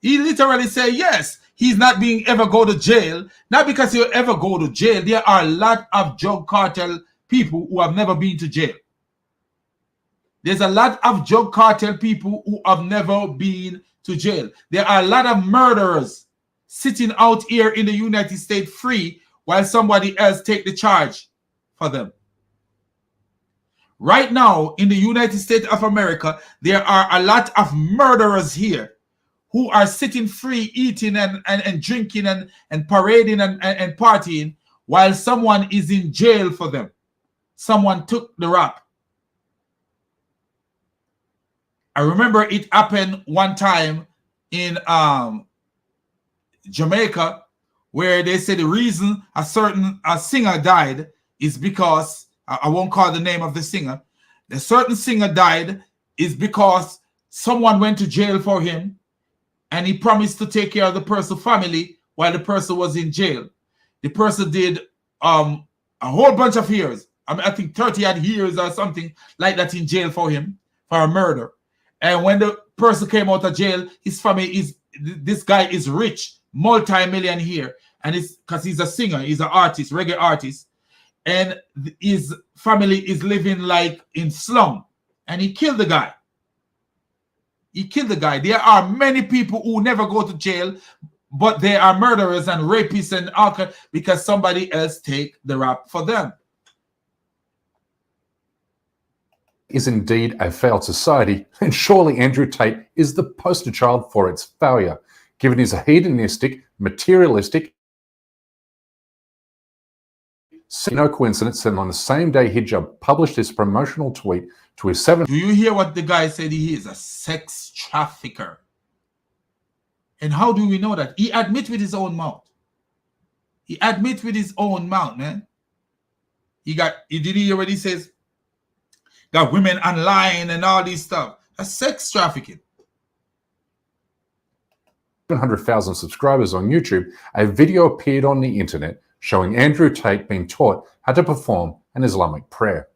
He literally said yes. He's not being ever go to jail. Not because he'll ever go to jail. There are a lot of drug cartel people who have never been to jail. There's a lot of drug cartel people who have never been to jail. There are a lot of murderers sitting out here in the United States free while somebody else take the charge for them. Right now, in the United States of America, there are a lot of murderers here who are sitting free, eating and drinking and parading and partying while someone is in jail for them. Someone took the rap. I remember it happened one time in Jamaica, where they said the reason a singer died is because, I won't call the name of the singer, the certain singer died is because someone went to jail for him and he promised to take care of the person's family while the person was in jail. The person did a whole bunch of years. I think 30 odd years or something like that in jail for him for a murder. And when the person came out of jail, his family this guy is rich, multi-millionaire, and it's because he's a singer, he's an artist, reggae artist, and his family is living like in slum, and he killed the guy. He killed the guy. There are many people who never go to jail, but they are murderers and rapists and alcohol because somebody else take the rap for them. Is indeed a failed society, and surely Andrew Tate is the poster child for its failure, given his hedonistic, materialistic, no coincidence, and on the same day Hijab published his promotional tweet to his 7. Do you hear what the guy said? He is a sex trafficker. And how do we know that? He admits with his own mouth. He admits with his own mouth, man. He did hear what he says? Got women online and all this stuff. That's sex trafficking. 700,000 subscribers on YouTube, a video appeared on the internet showing Andrew Tate being taught how to perform an Islamic prayer.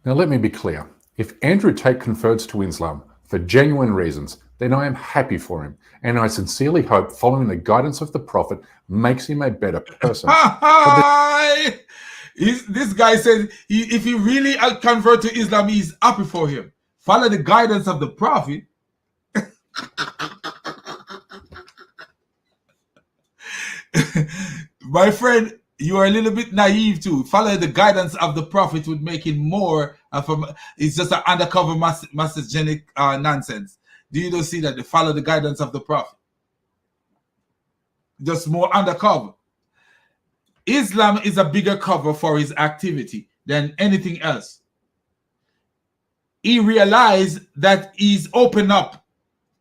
Now let me be clear. If Andrew Tate converts to Islam for genuine reasons, then I am happy for him, and I sincerely hope following the guidance of the Prophet makes him a better person. This guy says if he really convert to Islam, he's happy for him. Follow the guidance of the Prophet. My friend, you are a little bit naive too. Follow the guidance of the Prophet would make it more of a, it's just an undercover messagenic nonsense. Do you not see that they follow the guidance of the Prophet? Just more undercover. Islam is a bigger cover for his activity than anything else. He realized that he's open up.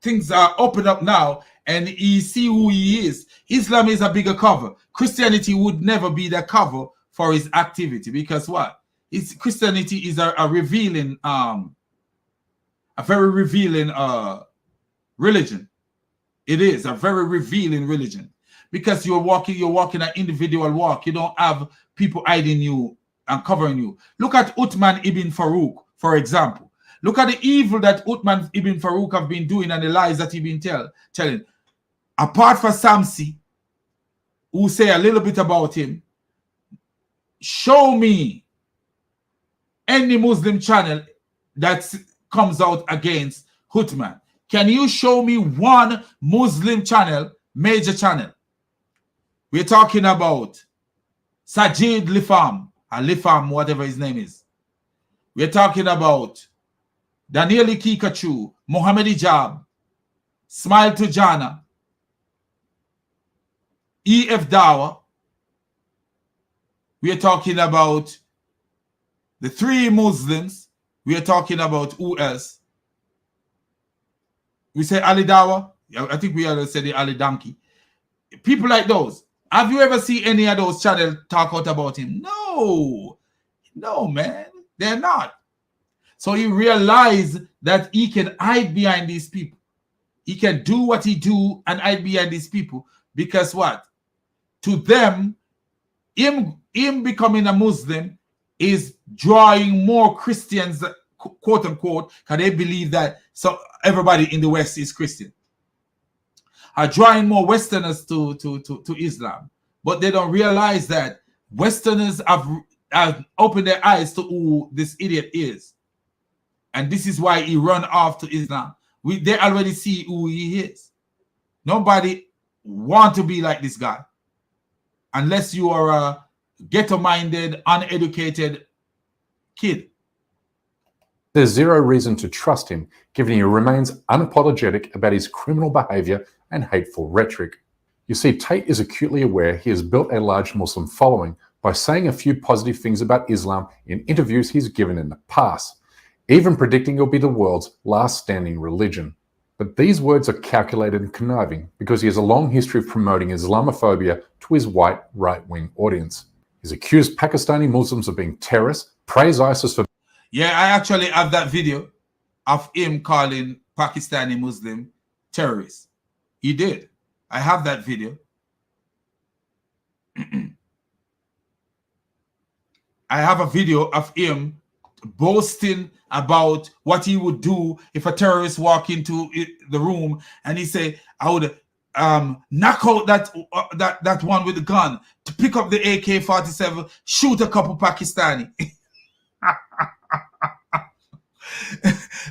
Things are open up now, and he see who he is. Islam is a bigger cover. Christianity would never be the cover for his activity, because what? Christianity is a revealing, a very revealing religion. It is a very revealing religion, because you're walking an individual walk. You don't have people hiding you and covering you. Look at Uthman ibn Farouk, for example. Look at the evil that Uthman ibn Farouk have been doing and the lies that he's been telling. Apart from Samsi, who say a little bit about him, show me any Muslim channel that comes out against Uthman. Can you show me one Muslim channel, major channel? We're talking about Sajid Lifam, or Lifam, whatever his name is. We're talking about Danieli Kikachu, Mohammed Hijab, Smile to Jana, EF Dawa. We are talking about the three Muslims. We are talking about who else? We say Ali Dawa. I think we already said the Ali Donkey. People like those. Have you ever seen any of those channels talk out about him? No. No, man. They're not. So he realized that he can hide behind these people. He can do what he do and hide behind these people. Because what? To them, him becoming a Muslim is drawing more Christians, quote unquote, because they believe that so everybody in the West is Christian. Are drawing more Westerners to Islam. But they don't realize that Westerners have opened their eyes to who this idiot is. And this is why he run off to Islam. They already see who he is. Nobody want to be like this guy. Unless you are a ghetto-minded, uneducated kid. There's zero reason to trust him, given he remains unapologetic about his criminal behavior and hateful rhetoric. You see, Tate is acutely aware he has built a large Muslim following by saying a few positive things about Islam in interviews he's given in the past, even predicting it'll be the world's last standing religion. But these words are calculated and conniving because he has a long history of promoting Islamophobia to his white right-wing audience. He's accused Pakistani Muslims of being terrorists, praised ISIS for... Yeah, I actually have that video of him calling Pakistani Muslim terrorists. He did. I have that video. I have a video of him boasting about what he would do if a terrorist walk into the room, and he say, I would knock out that one with the gun, to pick up the AK-47, shoot a couple Pakistani.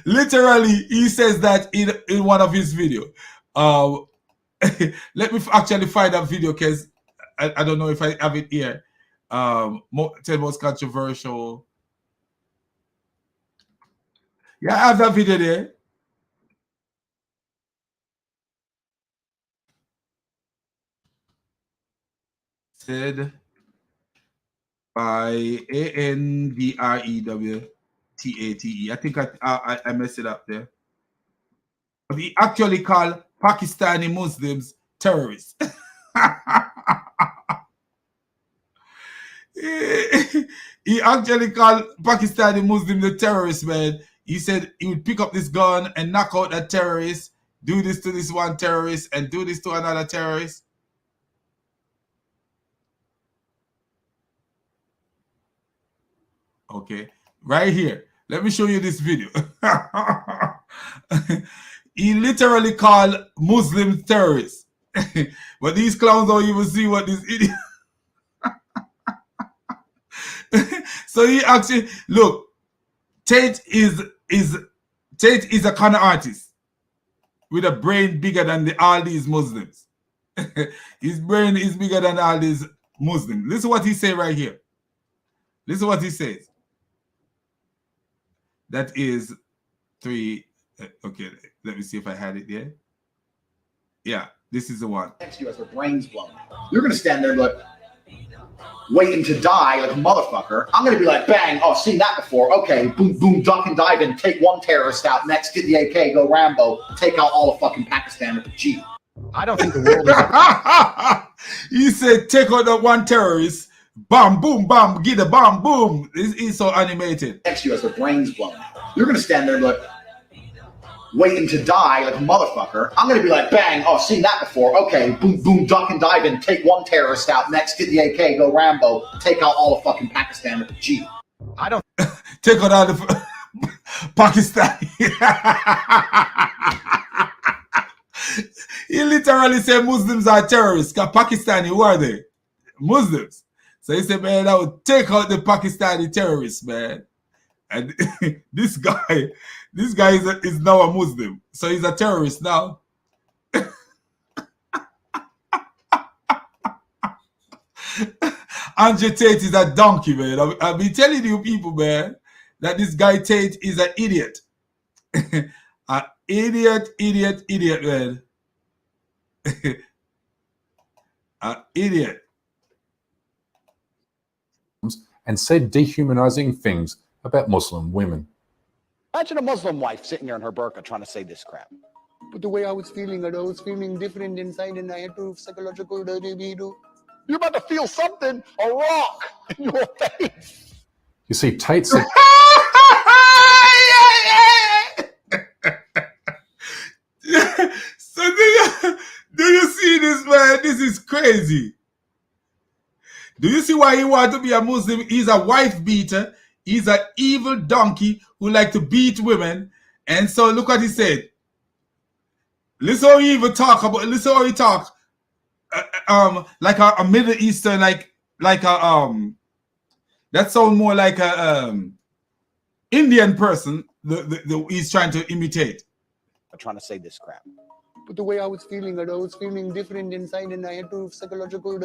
Literally, he says that in one of his videos. Let me actually find that video, because I don't know if I have it here. 10 most controversial. Yeah, I have that video there. said by ANDREWTATE. I think I messed it up there. But he actually called Pakistani Muslims terrorists. He actually called Pakistani Muslims the terrorists, man. He said he would pick up this gun and knock out that terrorist, do this to this one terrorist, and do this to another terrorist. Okay, right here. Let me show you this video. He literally called Muslim terrorists. But these clowns don't even see what this idiot. So he actually, look, Tate is a con artist with a brain bigger than all these Muslims. His brain is bigger than all these Muslims. Listen to what he say right here. Listen to what he says. That is 3. Okay, let me see if I had it there. Yeah, this is the one. Next to you has their brains blown out. You're gonna stand there like waiting to die like a motherfucker. I'm gonna be like, bang, oh, seen that before. Okay, boom, boom, duck and dive in, take one terrorist out, next get the AK, go Rambo, take out all of fucking Pakistan with the Jeep. I don't think the world is He said, take out that one terrorist, bam, boom, bam, get a bam, boom. He's so animated. Next to you has their brains blown out. You're gonna stand there like waiting to die like a motherfucker. I'm gonna be like, bang, oh, seen that before. Okay, boom, boom, duck and dive in, take one terrorist out, next get the AK, go Rambo, take out all of fucking Pakistan with the Jeep. I don't take out all the Pakistani. He literally said Muslims are terrorists. Because Pakistani, who are they? Muslims. So he said, man, I would take out the Pakistani terrorists, man. And this guy is now a Muslim. So he's a terrorist now. Andrew Tate is a donkey, man. I've been telling you people, man, that this guy Tate is an idiot. An idiot, man. An idiot. And said dehumanizing things about Muslim women. Imagine a Muslim wife sitting there in her burqa trying to say this crap. But the way I was feeling different inside, and I had to psychological. You're about to feel something, a rock in your face. You see, Tate said. So do you see this, man? This is crazy. Do you see why he wants to be a Muslim? He's a wife beater. He's an evil donkey who like to beat women. And so look what he said. Listen how he even talk about. Listen how he talk. Like a Middle Eastern, like a that sound more like a Indian person. He's trying to imitate. I'm trying to say this crap. But the way I was feeling different inside, and I had to psychological.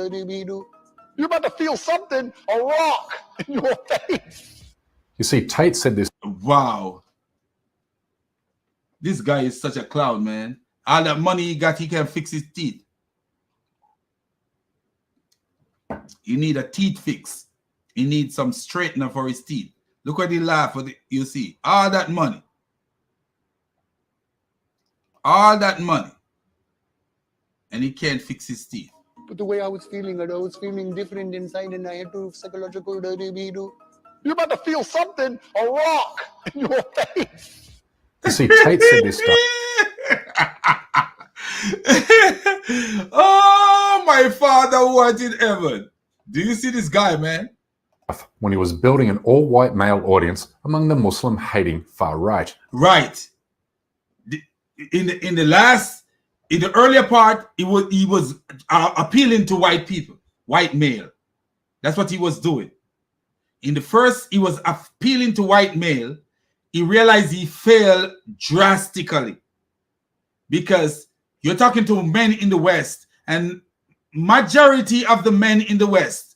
You're about to feel something, a rock in your face. You see, Tate said this. Wow. This guy is such a clown, man. All that money he got, he can fix his teeth. He need a teeth fix. He needs some straightener for his teeth. Look at the laugh. You see, all that money. All that money. And he can't fix his teeth. But the way I was feeling different inside, and I had to psychological. You're about to feel something, a rock in your face. You see, Tate said this stuff. Oh, my Father who art in heaven. Do you see this guy, man? When he was building an all-white male audience among the Muslim-hating far right. Right. In the earlier part, he was appealing to white people, white male. That's what he was doing. In the first, he was appealing to white male. He realized he failed drastically because you're talking to men in the West, and majority of the men in the West,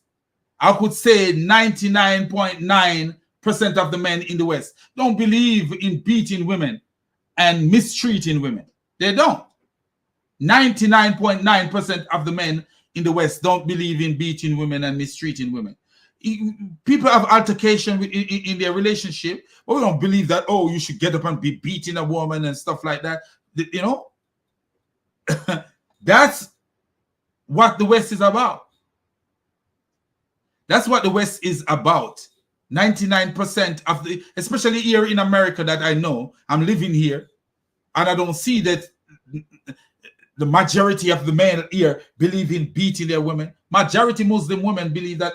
I could say 99.9% of the men in the West don't believe in beating women and mistreating women. They don't. 99.9% of the men in the West don't believe in beating women and mistreating women. People have altercation in their relationship, but we don't believe that, oh, you should get up and be beating a woman and stuff like that. You know, that's what the West is about. That's what the West is about. 99% of the, especially here in America that I know, I'm living here, and I don't see that the majority of the men here believe in beating their women. Majority Muslim women believe that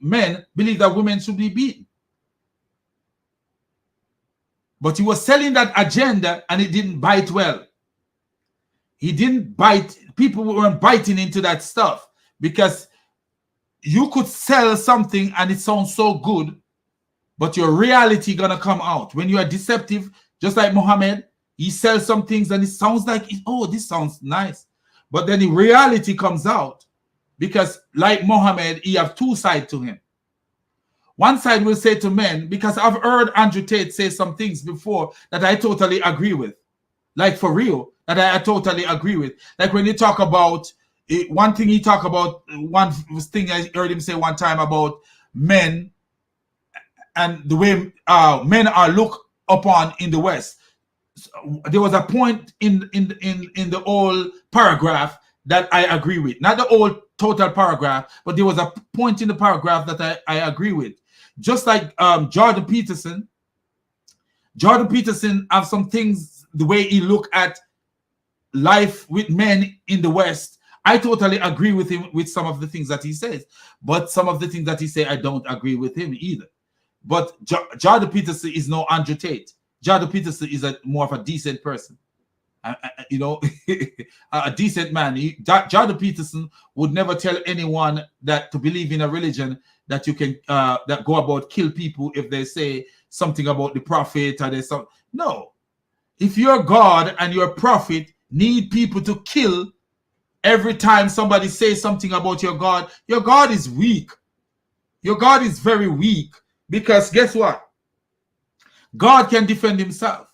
men believe that women should be beaten. But he was selling that agenda and it didn't bite well. He didn't bite, people weren't biting into that stuff because you could sell something and it sounds so good, but your reality gonna come out. When you are deceptive, just like Muhammad, he sells some things and it sounds like, oh, this sounds nice. But then the reality comes out because like Muhammad, he have two sides to him. One side will say to men, because I've heard Andrew Tate say some things before that I totally agree with. Like for real, that I totally agree with. Like when you talk about, one thing he talk about, one thing I heard him say one time about men and the way men are looked upon in the West. There was a point in the whole paragraph that I agree with. Not the whole total paragraph, but there was a point in the paragraph that I agree with. Just like Jordan Peterson have some things, the way he look at life with men in the West, I totally agree with him with some of the things that he says. But some of the things that he say, I don't agree with him either. But Jordan Peterson is no Andrew Tate. Jordan Peterson is more of a decent person. You know, a decent man. Jordan Peterson would never tell anyone that to believe in a religion that you can that go about kill people if they say something about the prophet or there's some. No, if your God and your prophet need people to kill every time somebody says something about your God is weak. Your God is very weak because guess what? God can defend himself.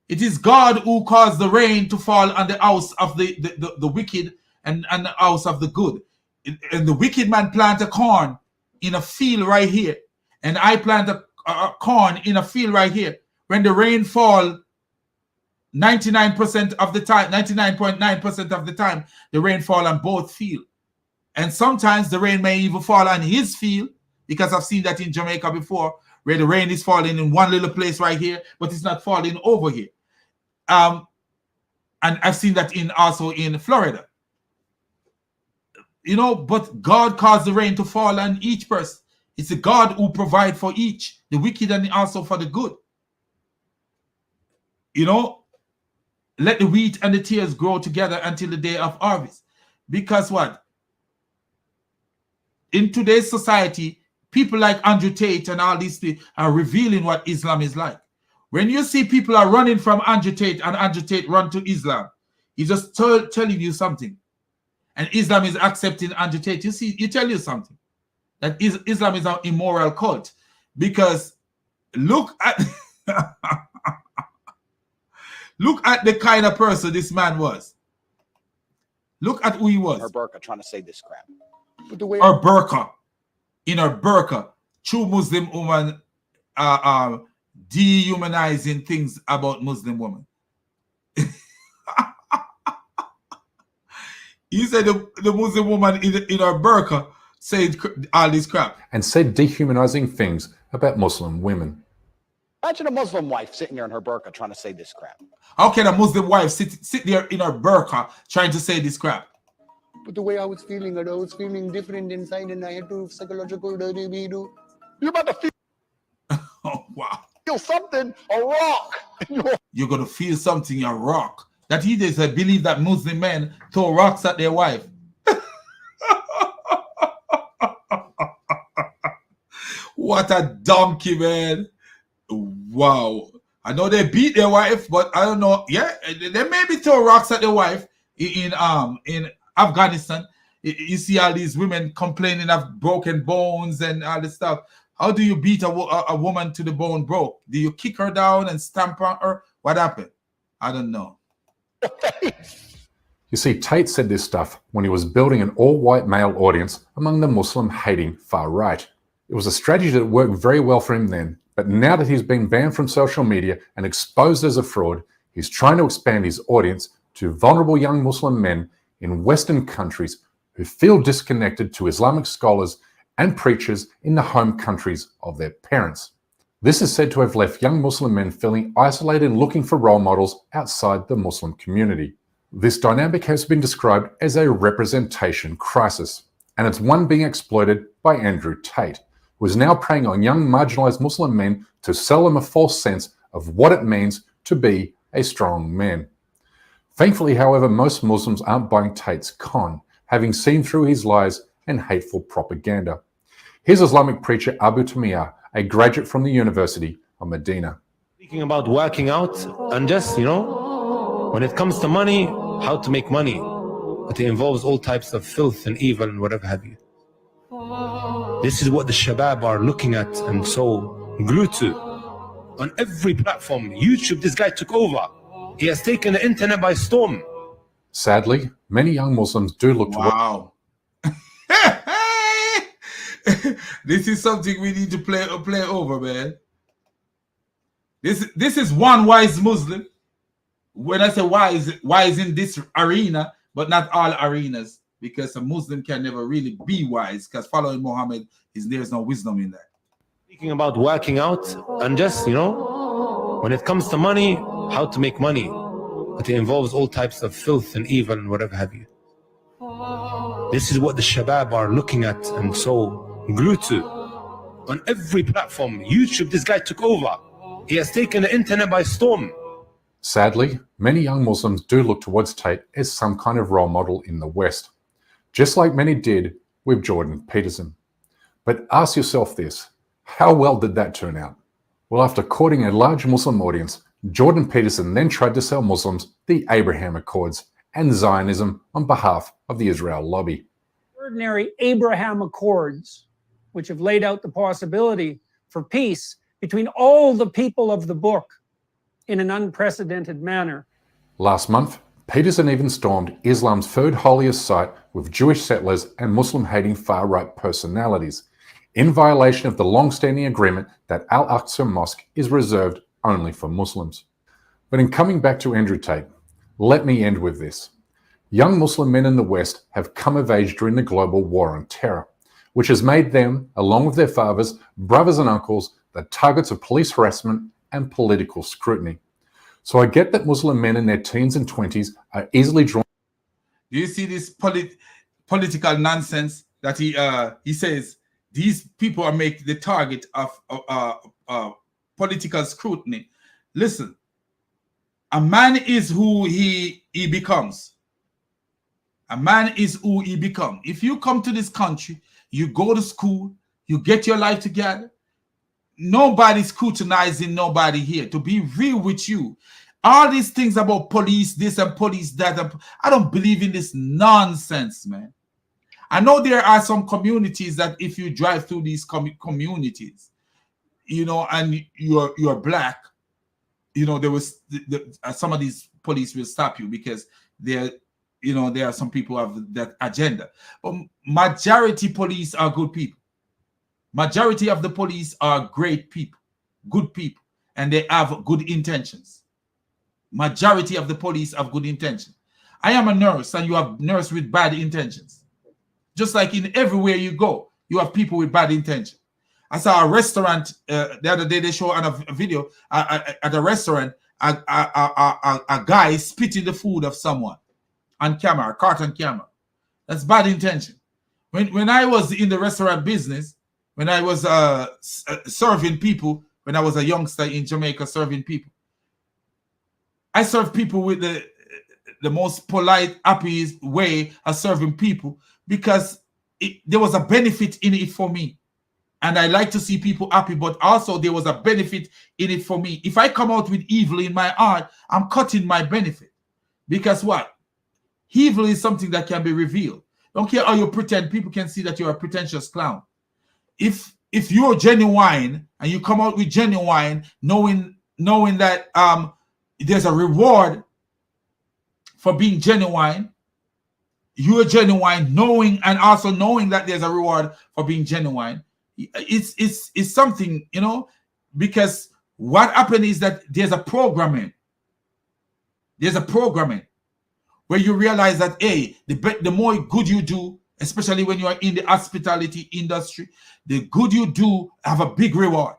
It is God who caused the rain to fall on the house of the wicked and the house of the good. And the wicked man planted corn in a field right here. And I plant a corn in a field right here. When the rain fall, 99% of the time, 99.9% of the time, the rain fall on both fields. And sometimes the rain may even fall on his field, because I've seen that in Jamaica before, where the rain is falling in one little place right here, but it's not falling over here. And I've seen that also in Florida. You know, but God caused the rain to fall on each person. It's a God who provides for each, the wicked and also for the good. You know, let the wheat and the tares grow together until the day of harvest. Because what? In today's society, people like Andrew Tate and all these people are revealing what Islam is like. When you see people are running from Andrew Tate and Andrew Tate run to Islam, he's just telling you something. And Islam is accepting Andrew Tate. You see, he tell you something. That Islam is an immoral cult. Because look at look at the kind of person this man was. Look at who he was. Her burqa trying to say this crap. But the way her burqa. In her burqa, true Muslim woman dehumanizing things about Muslim women. He said the Muslim woman in her burqa said all this crap. And said dehumanizing things about Muslim women. Imagine a Muslim wife sitting there in her burqa trying to say this crap. How can a Muslim wife sit there in her burqa trying to say this crap? But the way I was feeling it, I was feeling different inside, and I had to psychological dirty video. You're about to feel. Oh wow! Feel something, a rock. You're gonna feel something, a rock. That he does believe that Muslim men throw rocks at their wife. What a donkey, man! Wow. I know they beat their wife, but I don't know. Yeah, they maybe throw rocks at their wife in Afghanistan. You see all these women complaining of broken bones and all this stuff. How do you beat a woman to the bone broke? Do you kick her down and stamp on her? What happened? I don't know. You You see, Tate said this stuff when he was building an all-white male audience among the Muslim-hating far right. It was a strategy that worked very well for him then, but now that he's been banned from social media and exposed as a fraud, he's trying to expand his audience to vulnerable young Muslim men in Western countries who feel disconnected to Islamic scholars and preachers in the home countries of their parents. This is said to have left young Muslim men feeling isolated and looking for role models outside the Muslim community. This dynamic has been described as a representation crisis, and it's one being exploited by Andrew Tate, who is now preying on young marginalized Muslim men to sell them a false sense of what it means to be a strong man. Thankfully, however, most Muslims aren't buying Tate's con, having seen through his lies and hateful propaganda. Here's Islamic preacher Abu Tamiyah, a graduate from the University of Medina. Speaking about working out and just, when it comes to money, how to make money. But it involves all types of filth and evil and whatever have you. This is what the Shabab are looking at and so glued to. On every platform, YouTube, this guy took over. He has taken the internet by storm. Sadly, many young Muslims do look to... Wow. This is something we need to play over, man. This is one wise Muslim. When I say wise in this arena, but not all arenas, because a Muslim can never really be wise, because following Muhammad, there's no wisdom in that. Speaking about working out and just, when it comes to money, how to make money. But it involves all types of filth and evil and whatever have you. This is what the Shabab are looking at and so glued to. On every platform, YouTube, this guy took over. He has taken the internet by storm. Sadly, many young Muslims do look towards Tate as some kind of role model in the West, just like many did with Jordan Peterson. But ask yourself this, how well did that turn out? Well, after courting a large Muslim audience, Jordan Peterson then tried to sell Muslims the Abraham Accords and Zionism on behalf of the Israel lobby. Ordinary Abraham Accords, which have laid out the possibility for peace between all the people of the book in an unprecedented manner. Last month, Peterson even stormed Islam's third holiest site with Jewish settlers and Muslim-hating far-right personalities, in violation of the long-standing agreement that Al-Aqsa Mosque is reserved only for Muslims. But in coming back to Andrew Tate, let me end with this. Young Muslim men in the West have come of age during the global war on terror, which has made them, along with their fathers, brothers and uncles, the targets of police harassment and political scrutiny. So I get that Muslim men in their teens and 20s are easily drawn. Do you see this political nonsense that he says these people are making the target of political scrutiny? Listen, a man is who he becomes. A man is who he becomes. If you come to this country, you go to school, you get your life together, nobody's scrutinizing nobody here. To be real with you, all these things about police this and police that, I don't believe in this nonsense, man. I know there are some communities that if you drive through these communities, and you're black, there was some of these police will stop you because there are some people who have that agenda. But majority police are good people. Majority of the police are great people, good people, and they have good intentions. Majority of the police have good intentions. I am a nurse, and you have nurse with bad intentions. Just like in everywhere you go, you have people with bad intentions. I saw a restaurant the other day. They show on a video at a restaurant a guy spitting the food of someone on camera, caught on camera. That's bad intention. When I was in the restaurant business, when I was serving people, when I was a youngster in Jamaica serving people, I served people with the most polite, happy way of serving people because there was a benefit in it for me. And I like to see people happy, but also there was a benefit in it for me. If I come out with evil in my heart, I'm cutting my benefit. Because what? Evil is something that can be revealed. Don't care how you pretend, people can see that you're a pretentious clown. If you're genuine and you come out with genuine, knowing that there's a reward for being genuine, you are genuine, knowing and also knowing that there's a reward for being genuine. It's something, you know, because what happened is that there's a programming. There's a programming where you realize that, hey, the more good you do, especially when you are in the hospitality industry, the good you do have a big reward.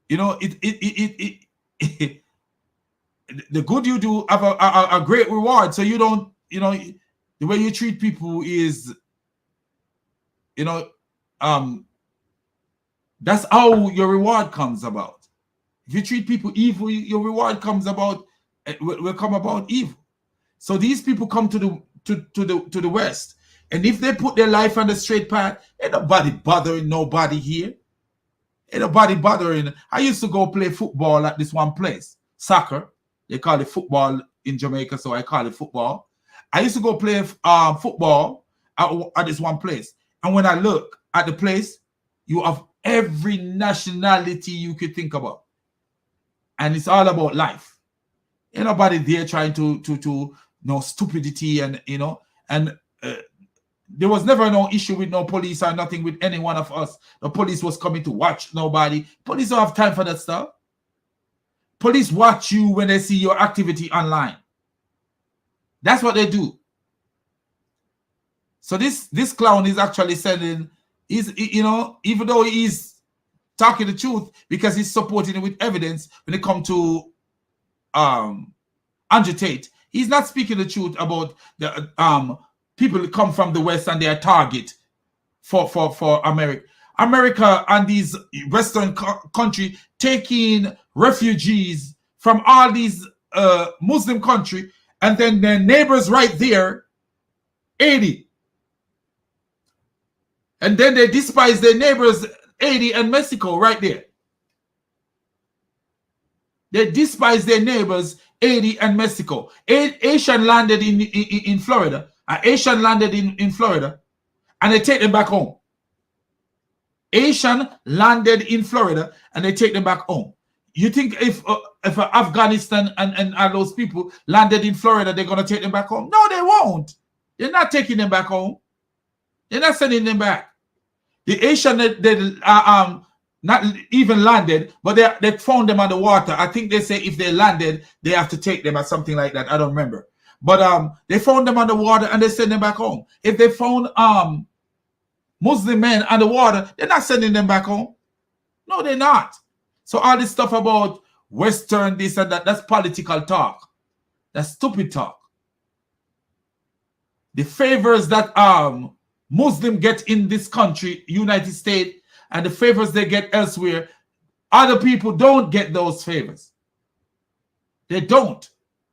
You know, the good you do have a great reward. So you don't, you know, the way you treat people is, you know, that's how your reward comes about. If you treat people evil, your reward comes about, will come about evil. So these people come to the West, and if they put their life on the straight path, ain't nobody bothering nobody here. Ain't nobody bothering. I used to go play football at this one place, soccer. They call it football in Jamaica, so I call it football. I used to go play football at this one place, and when I look at the place, you have every nationality you could think about, and it's all about life. Ain't nobody there trying to no stupidity, and you know, and there was never no issue with no police or nothing with any one of us. The police was coming to watch nobody. Police don't have time for that stuff. Police watch you when they see your activity online. That's what they do. So this clown is actually sending, you know, even though he's talking the truth because he's supporting it with evidence when it comes to Andrew Tate, he's not speaking the truth about the people that come from the West and they are target for America. America and these Western country taking refugees from all these Muslim country, and then their neighbors right there, 80. And then they despise their neighbors, 80 and Mexico right there. They despise their neighbors, 80 and Mexico. Asian landed in Florida. Asian landed in Florida, and they take them back home. Asian landed in Florida, and they take them back home. You think if Afghanistan and all those people landed in Florida, they're going to take them back home? No, they won't. They're not taking them back home. They're not sending them back. The Asian, they not even landed, but they found them on the water. I think they say if they landed, they have to take them or something like that. I don't remember. But they found them on the water and they send them back home. If they found Muslim men on the water, they're not sending them back home. No, they're not. So all this stuff about Western this and that, that's political talk. That's stupid talk. The favors that Muslim get in this country, United States, and the favors they get elsewhere, other people don't get those favors. They don't.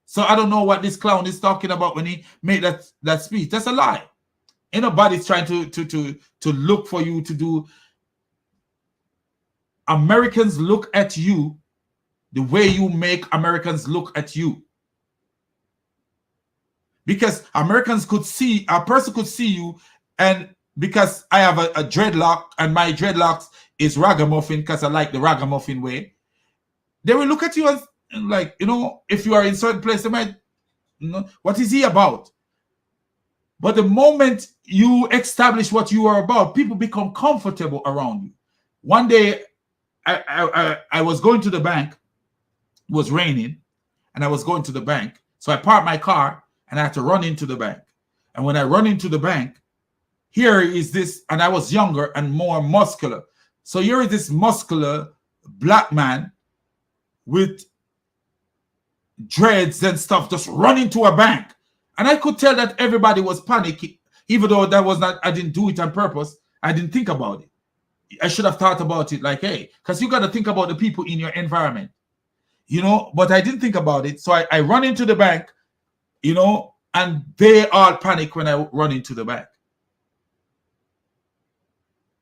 So I don't know what this clown is talking about when he made that speech. That's a lie. Ain't nobody's trying to look for you to do. Americans look at you the way you make Americans look at you. Because Americans could see, a person could see you, and because I have a dreadlock and my dreadlocks is ragamuffin because I like the ragamuffin way, they will look at you and like, you know, if you are in certain place, they might, you know, what is he about? But the moment you establish what you are about, people become comfortable around you. One day, I was going to the bank. It was raining, and I was going to the bank. So I parked my car, and I had to run into the bank. And when I run into the bank, here is this, and I was younger and more muscular. So here is this muscular black man with dreads and stuff just running to a bank. And I could tell that everybody was panicking, even though that was not, I didn't do it on purpose. I didn't think about it. I should have thought about it like, hey, because you got to think about the people in your environment, you know, but I didn't think about it. So I run into the bank, you know, and they all panic when I run into the bank.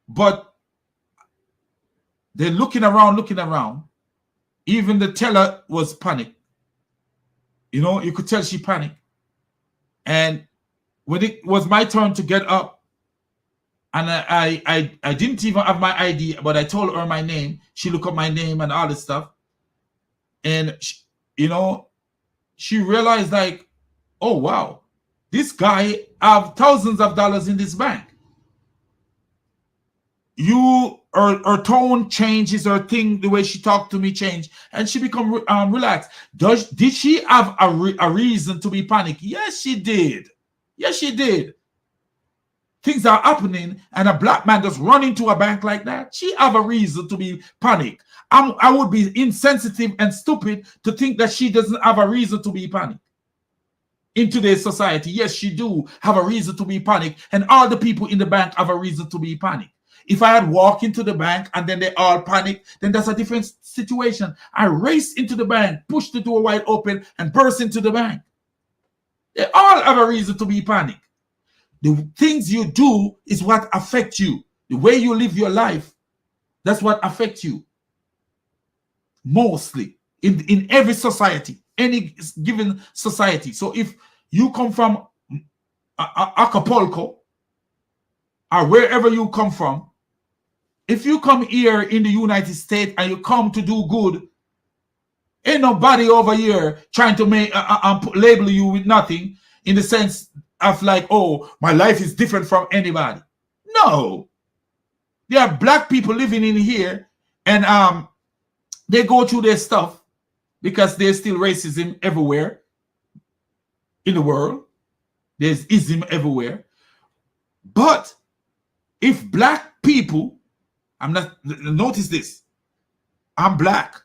But they're looking around. Even the teller was panicked. You know, you could tell she panicked. And when it was my turn to get up, and I didn't even have my ID, but I told her my name. She looked up my name and all this stuff. And, she, you know, she realized like, oh, wow, This guy have thousands of dollars in this bank. Her tone changes, her thing, the way she talked to me changed, and she become relaxed. Did she have a reason to be panicked? Yes, she did. Yes, she did. Things are happening, and a black man just run into a bank like that. She have a reason to be panicked. I would be insensitive and stupid to think that she doesn't have a reason to be panicked. In today's society, yes, she do have a reason to be panicked, and all the people in the bank have a reason to be panicked. If I had walked into the bank and then they all panicked, then that's a different situation. I raced into the bank, pushed the door wide open, and burst into the bank. They all have a reason to be panicked. The things you do is what affect you. The way you live your life, that's what affects you. Mostly in every society, any given society. So if you come from Acapulco or wherever you come from, if you come here in the United States and you come to do good, ain't nobody over here trying to make label you with nothing in the sense of like, oh, my life is different from anybody. No. There are black people living in here and they go through their stuff because there's still racism everywhere in the world. There's ism everywhere. But if black people, notice this, I'm black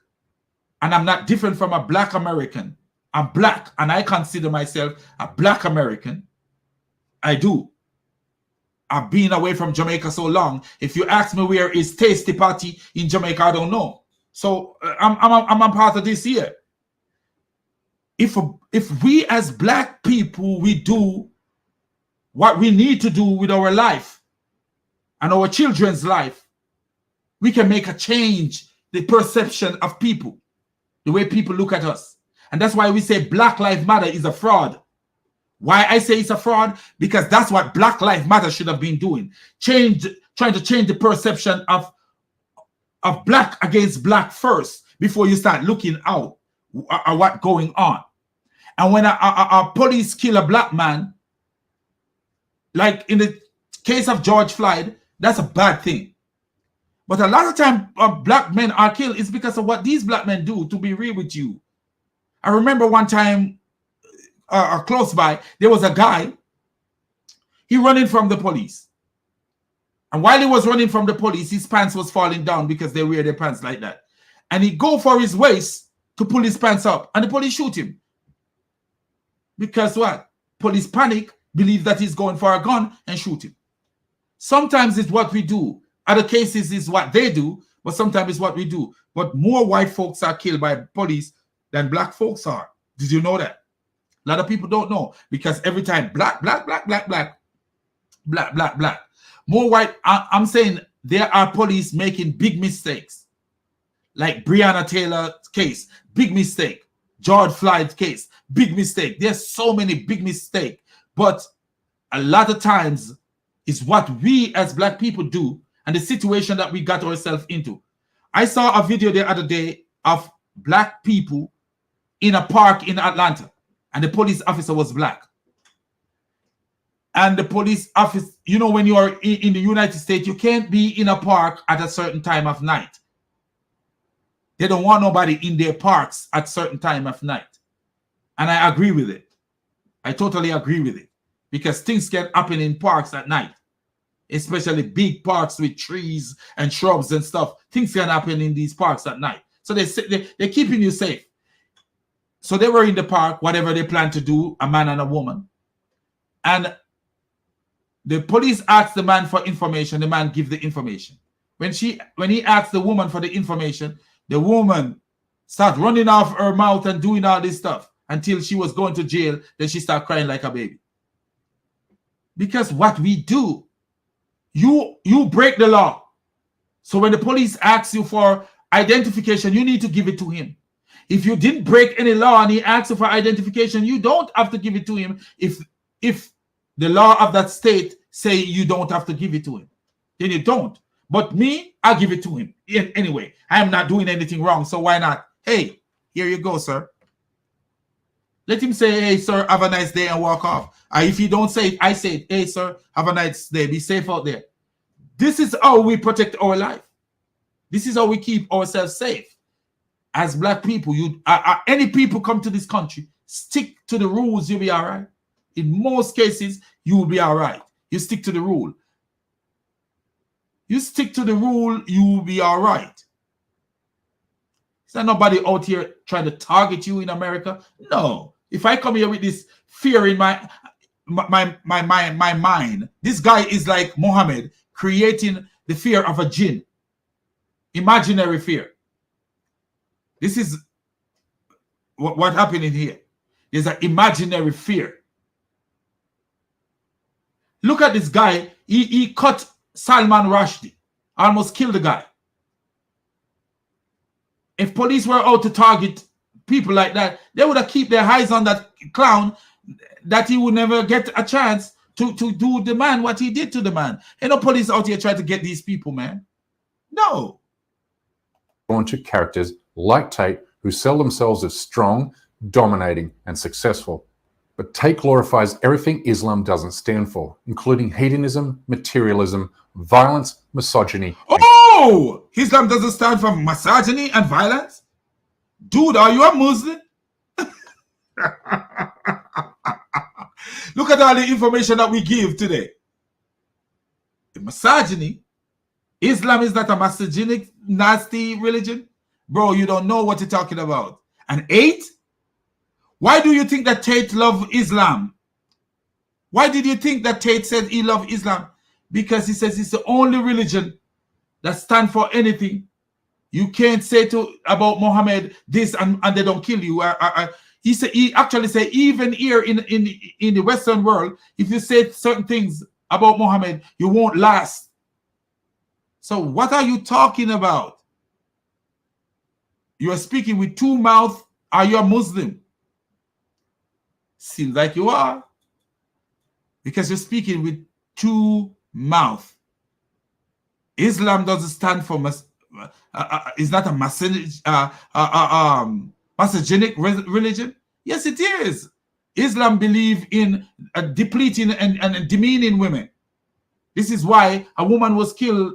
and I'm not different from a black American. I'm black and I consider myself a black American. I do. I've been away from Jamaica so long. If you ask me where is Tasty Party in Jamaica, I don't know. So I'm a part of this here. If we as black people, we do what we need to do with our life and our children's life, we can make a change the perception of people, the way people look at us. And that's why we say Black Lives Matter is a fraud. Why I say it's a fraud? Because that's what Black Lives Matter should have been doing. Trying to change the perception of black against black first before you start looking out at what's going on. And when a police kill a black man, like in the case of George Floyd, that's a bad thing. But a lot of time black men are killed is because of what these black men do, to be real with you. I remember one time close by, there was a guy, he running from the police. And while he was running from the police, his pants was falling down because they wear their pants like that. And he go for his waist to pull his pants up, and the police shoot him. Because what? Police panic, believe that he's going for a gun, and shoot him. Sometimes it's what we do. Other cases is what they do, but sometimes it's what we do. But more white folks are killed by police than black folks are. Did you know that? A lot of people don't know, because every time black. More white, I'm saying there are police making big mistakes. Like Breonna Taylor's case, big mistake. George Floyd's case, big mistake. There's so many big mistakes. But a lot of times it's what we as black people do and the situation that we got ourselves into. I saw a video the other day of black people in a park in Atlanta, and the police officer was black. And the police officer, you know, when you are in the United States, you can't be in a park at a certain time of night. They don't want nobody in their parks at certain time of night. And I agree with it. I totally agree with it. Because things can happen in parks at night. Especially big parks with trees and shrubs and stuff. Things can happen in these parks at night. So they're keeping you safe. So they were in the park, whatever they plan to do, a man and a woman. And the police asked the man for information. The man give the information. When he asked the woman for the information, the woman started running off her mouth and doing all this stuff until she was going to jail. Then she started crying like a baby. Because what we do, you break the law. So when the police asks you for identification, you need to give it to him. If you didn't break any law and he asks you for identification, you don't have to give it to him. If the law of that state say you don't have to give it to him, then you don't. But me, I'll give it to him. Anyway, I am not doing anything wrong, so why not? Hey, here you go, sir. Let him say, hey, sir, have a nice day and walk off. If you don't say it, I say it, hey, sir, have a nice day. Be safe out there. This is how we protect our life. This is how we keep ourselves safe. As black people, any people come to this country, stick to the rules, you'll be all right. In most cases, you will be all right. You stick to the rule. You stick to the rule, you will be all right. Is there nobody out here trying to target you in America? No. If I come here with this fear in my mind, this guy is like Muhammad creating the fear of a jinn. Imaginary fear. This is what happened in here. There's an imaginary fear. Look at this guy. He cut Salman Rushdie. Almost killed the guy. If police were out to target people like that, they would have kept their eyes on that clown, that he would never get a chance to do the man what he did to the man. Ain't no police out here trying to get these people, man. No. Born to characters like Tate who sell themselves as strong, dominating, and successful. But Tate glorifies everything Islam doesn't stand for, including hedonism, materialism, violence, misogyny. Oh! Islam doesn't stand for misogyny and violence? Dude, are you a Muslim? Look at all the information that we give today. The misogyny. Islam is not a misogynic, nasty religion. Bro, you don't know what you're talking about. And 8? Why do you think that Tate loved Islam? Why did you think that Tate said he loved Islam? Because he says it's the only religion that stands for anything. You can't say about Muhammad this and they don't kill you. He actually said even here in the Western world, if you say certain things about Muhammad, you won't last. So what are you talking about? You are speaking with 2 mouths. Are you a Muslim? Seems like you are. Because you're speaking with 2 mouths. Islam doesn't stand for is not a misogynic religion. Yes, it is. Islam believes in depleting and demeaning women. This is why a woman was killed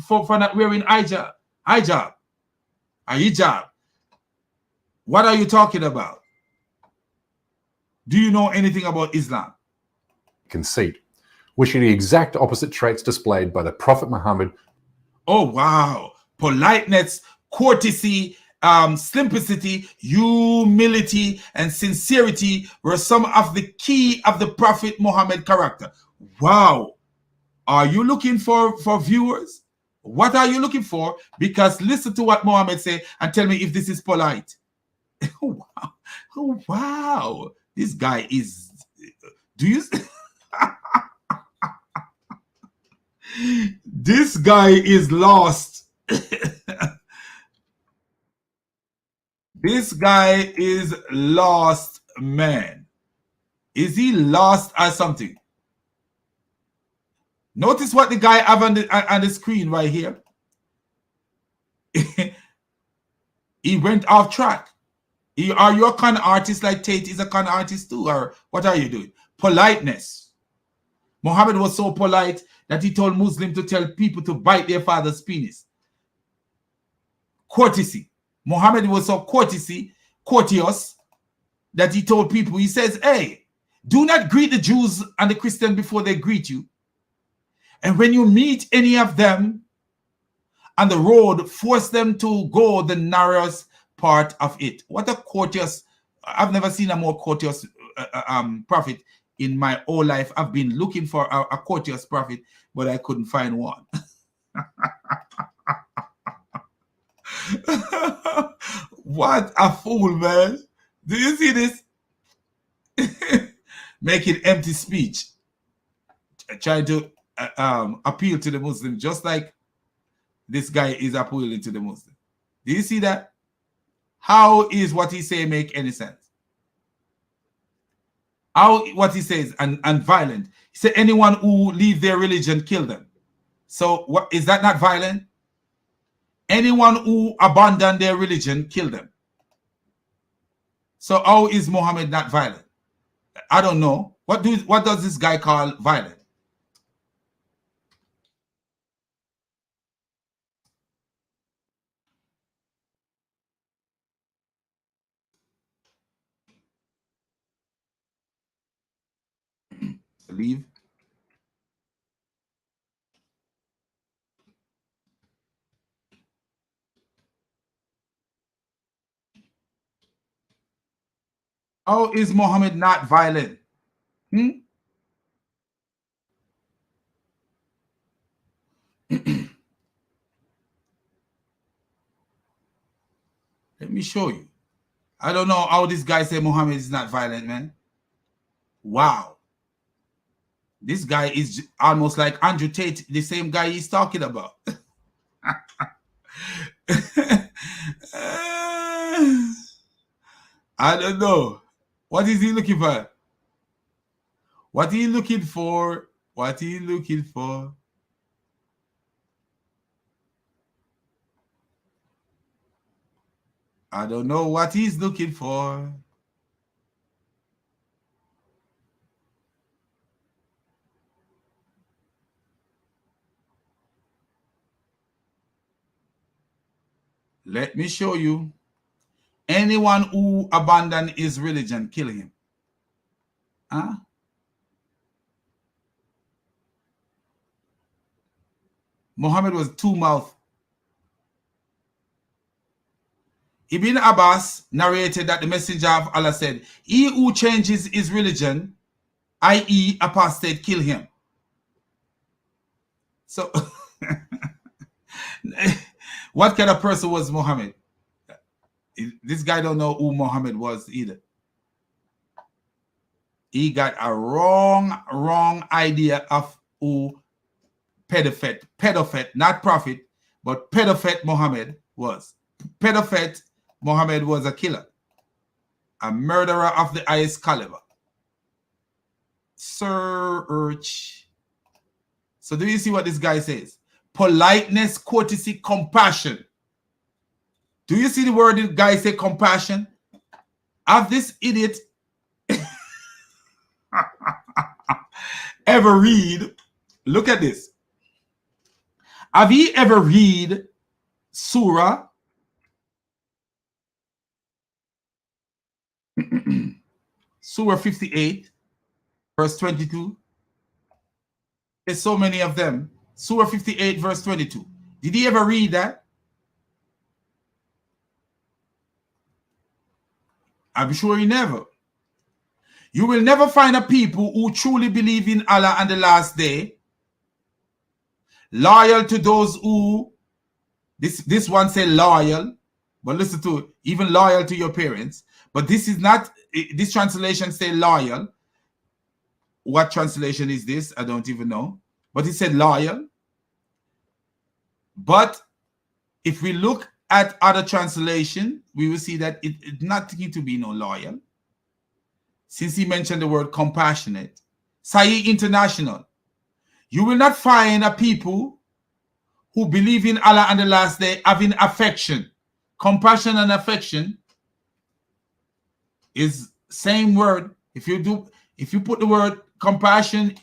for not wearing hijab. What are you talking about? Do you know anything about Islam? Conceit, which are the exact opposite traits displayed by the Prophet Muhammad. Oh, wow. Politeness, courtesy, simplicity, humility, and sincerity were some of the key of the Prophet Muhammad character. Wow. Are you looking for viewers? What are you looking for? Because listen to what Muhammad said and tell me if this is polite. Oh, wow. Oh, wow. This guy is... Do you... This guy is lost. This guy is lost, man. Is he lost or something? Notice what the guy have on the screen right here. He went off track. Are you a con artist like Tate is a con artist too? Or what are you doing? Politeness. Muhammad was so polite that he told Muslims to tell people to bite their father's penis. Courtesy. Muhammad was so courteous that he told people, he says, hey, do not greet the Jews and the Christians before they greet you. And when you meet any of them on the road, force them to go the narrowest part of it. What a courteous, I've never seen a more courteous prophet in my whole life. I've been looking for a courteous prophet, but I couldn't find one. What a fool, man. Do you see this? Making empty speech. Trying to appeal to the Muslim, just like this guy is appealing to the Muslim. Do you see that? How is what he say make any sense? How what he says and violent. He said anyone who leave their religion, kill them. So what is that not violent? Anyone who abandon their religion, kill them. So how is Muhammad not violent? I don't know. What does this guy call violent? Leave. How is Muhammad not violent? Let me show you. I don't know how this guy say Muhammad is not violent, man. Wow. This guy is almost like Andrew Tate, the same guy he's talking about. I don't know. What is he looking for? What he looking for? What he looking for? I don't know what he's looking for. Let me show you. Anyone who abandon his religion, kill him. Huh? Muhammad was two-mouthed. Ibn Abbas narrated that the messenger of Allah said, he who changes his religion, i.e. apostate, kill him. So, what kind of person was Muhammad? This guy don't know who Muhammad was either. He got a wrong idea of who pedophet, not prophet, but pedophet Muhammad was. Pedophet Muhammad was a killer, a murderer of the highest caliber. Search. So do you see what this guy says? Politeness, courtesy, compassion. Do you see the word the guy say compassion? Have this idiot ever read? Look at this. Have he ever read Surah? Surah 58, verse 22. There's so many of them. Surah 58, verse 22. Did he ever read that? I'm sure he never. You will never find a people who truly believe in Allah and the last day, loyal to those who, this one say loyal, but listen to it, even loyal to your parents. But this is not, this translation say loyal. What translation is this? I don't even know. But it said loyal. But if we look at other translation, we will see that it's not to be no loyal. Since he mentioned the word compassionate. Sahih International. You will not find a people who believe in Allah and the last day having affection. Compassion and affection is same word. If you put the word compassion,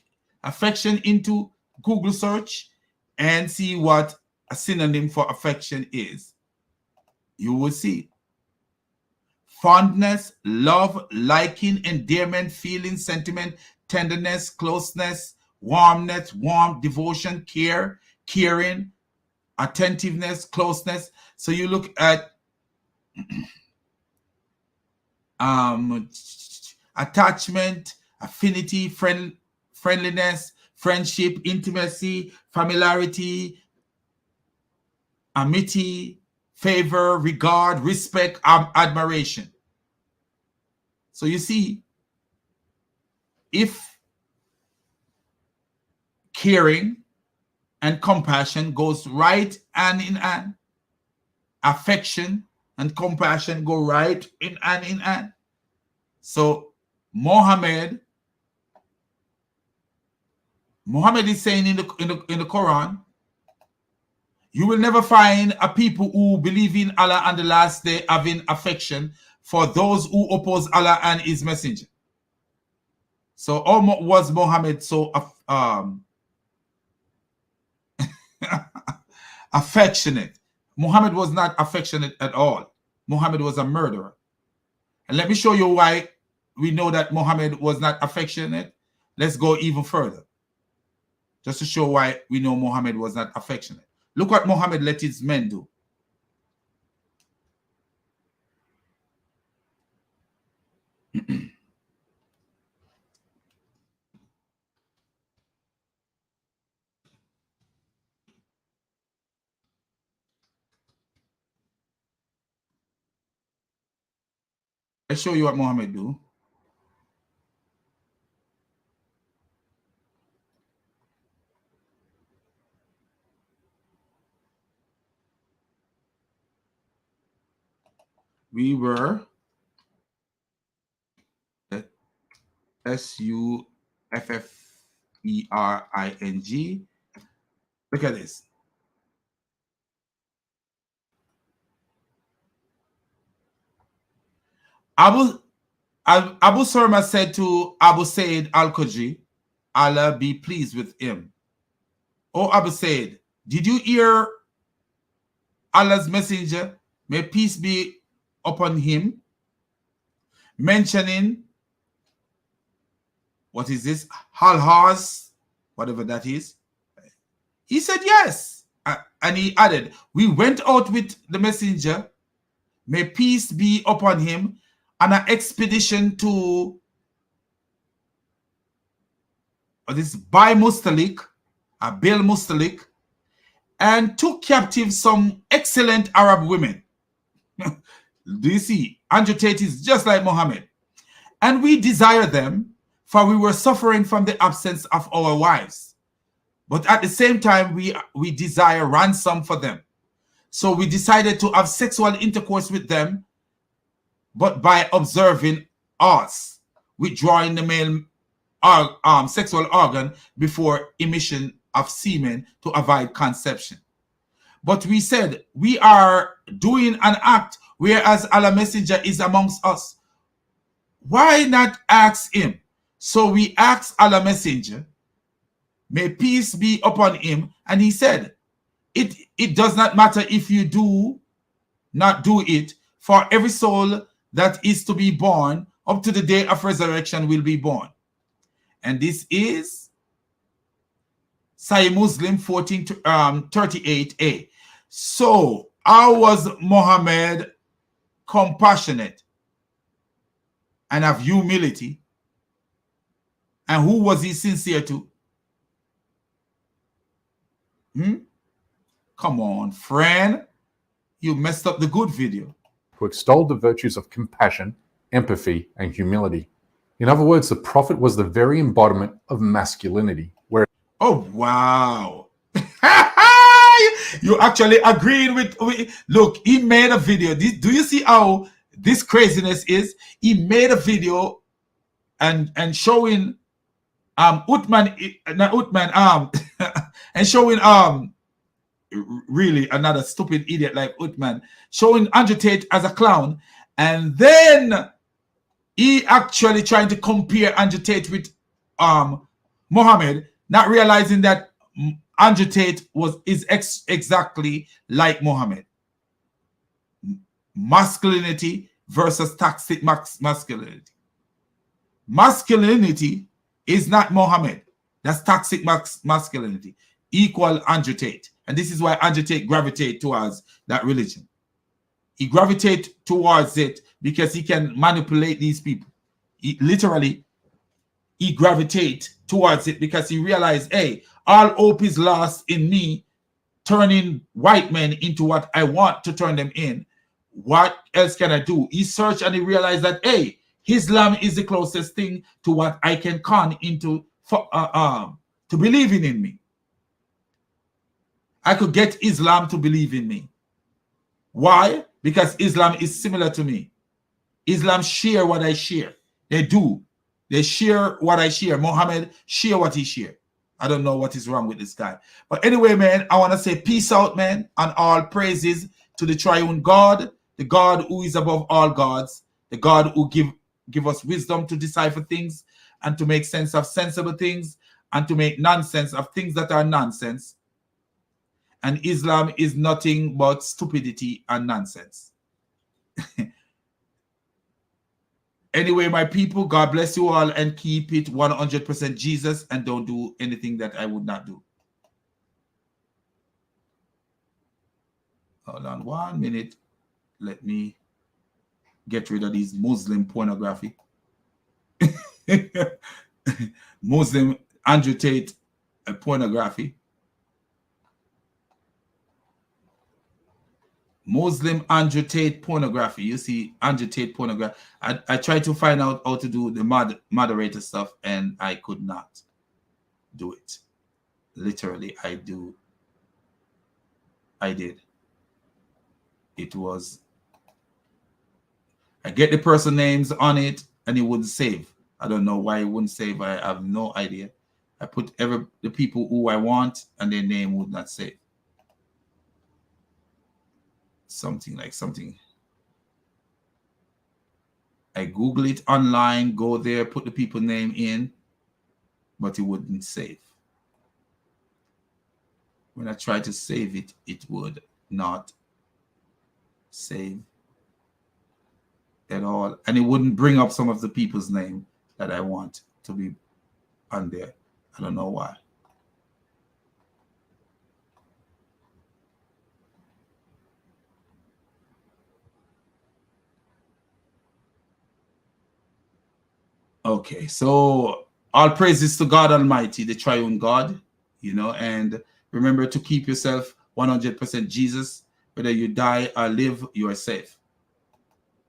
affection into Google search and see what a synonym for affection is, you will see fondness, love, liking, endearment, feeling, sentiment, tenderness, closeness, warmness, warmth, devotion, care, caring, attentiveness, closeness. So you look at attachment, affinity, friendliness, friendship, intimacy, familiarity, amity, favor, regard, respect, admiration. So you see, if caring and compassion goes right hand in hand, affection and compassion go right in hand. So Muhammad is saying in the Quran, you will never find a people who believe in Allah and the last day having affection, for those who oppose Allah and his messenger. So was Muhammad so affectionate? Muhammad was not affectionate at all. Muhammad was a murderer. And let me show you why we know that Muhammad was not affectionate. Let's go even further. Just to show why we know Muhammad was not affectionate. Look what Muhammad let his men do. Let's show you what Muhammad do. We were SUFFERING. Look at this. Abu Surma said to Abu Sayyid al-Khudri, Allah be pleased with him. Oh Abu Sayyid, did you hear Allah's messenger, may peace be upon him, mentioning, what is this, Halhaz, whatever that is? He said yes. And he added, we went out with the messenger, may peace be upon him, on an expedition to this Bil Mustalik, and took captive some excellent Arab women. Do you see? Andrew Tate is just like Muhammad. And we desire them, for we were suffering from the absence of our wives. But at the same time, we desire ransom for them. So we decided to have sexual intercourse with them, but by observing us, withdrawing the male sexual organ before emission of semen to avoid conception. But we said, we are doing an act whereas Allah Messenger is amongst us. Why not ask him? So we asked Allah Messenger, may peace be upon him, and he said, it does not matter if you do not do it, for every soul that is to be born up to the day of resurrection will be born. And this is Sahih Muslim 1438a. So how was Muhammad compassionate and have humility? And who was he sincere to? Come on, friend. You messed up the good video. Who extolled the virtues of compassion, empathy, and humility. In other words, the Prophet was the very embodiment of masculinity. Where oh, wow. You actually agreed with look, he made a video. Do you see how this craziness is? He made a video and showing Uthman and showing really another stupid idiot like Uthman, showing Andrew Tate as a clown, and then he actually trying to compare Andrew Tate with Muhammad, not realizing that Andrew Tate is exactly like Muhammad. Masculinity versus toxic masculinity. Masculinity is not Muhammad. That's toxic masculinity. Equal Andrew Tate. And this is why Andrew Tate gravitates towards that religion. He gravitates towards it because he can manipulate these people. He gravitates towards it because he realized, hey, all hope is lost in me turning white men into what I want to turn them in. What else can I do? He searched and he realized that, hey, Islam is the closest thing to what I can con into to believing in me. I could get Islam to believe in me. Why? Because Islam is similar to me. Islam share what I share. They do. They share what I share. Muhammad share what he share. I don't know what is wrong with this guy. But anyway, man, I want to say peace out, man, and all praises to the triune God, the God who is above all gods, the God who give us wisdom to decipher things and to make sense of sensible things and to make nonsense of things that are nonsense. And Islam is nothing but stupidity and nonsense. Anyway, my people, God bless you all and keep it 100% Jesus and don't do anything that I would not do. Hold on 1 minute. Let me get rid of these Muslim pornography. Muslim Andrew Tate pornography. Muslim Andrew Tate pornography. You see Andrew Tate pornography. I tried to find out how to do the moderator stuff and I could not do it. Literally, I did. It was, I get the person names on it and it wouldn't save. I don't know why it wouldn't save. I have no idea. I put the people who I want and their name would not save. Something. I Google it online, go there, put the people name in, but it wouldn't save. When I try to save it, it would not save at all. And it wouldn't bring up some of the people's name that I want to be on there. I don't know why. Okay, so all praises to God Almighty, the triune God, and remember to keep yourself 100% Jesus. Whether you die or live, you are safe.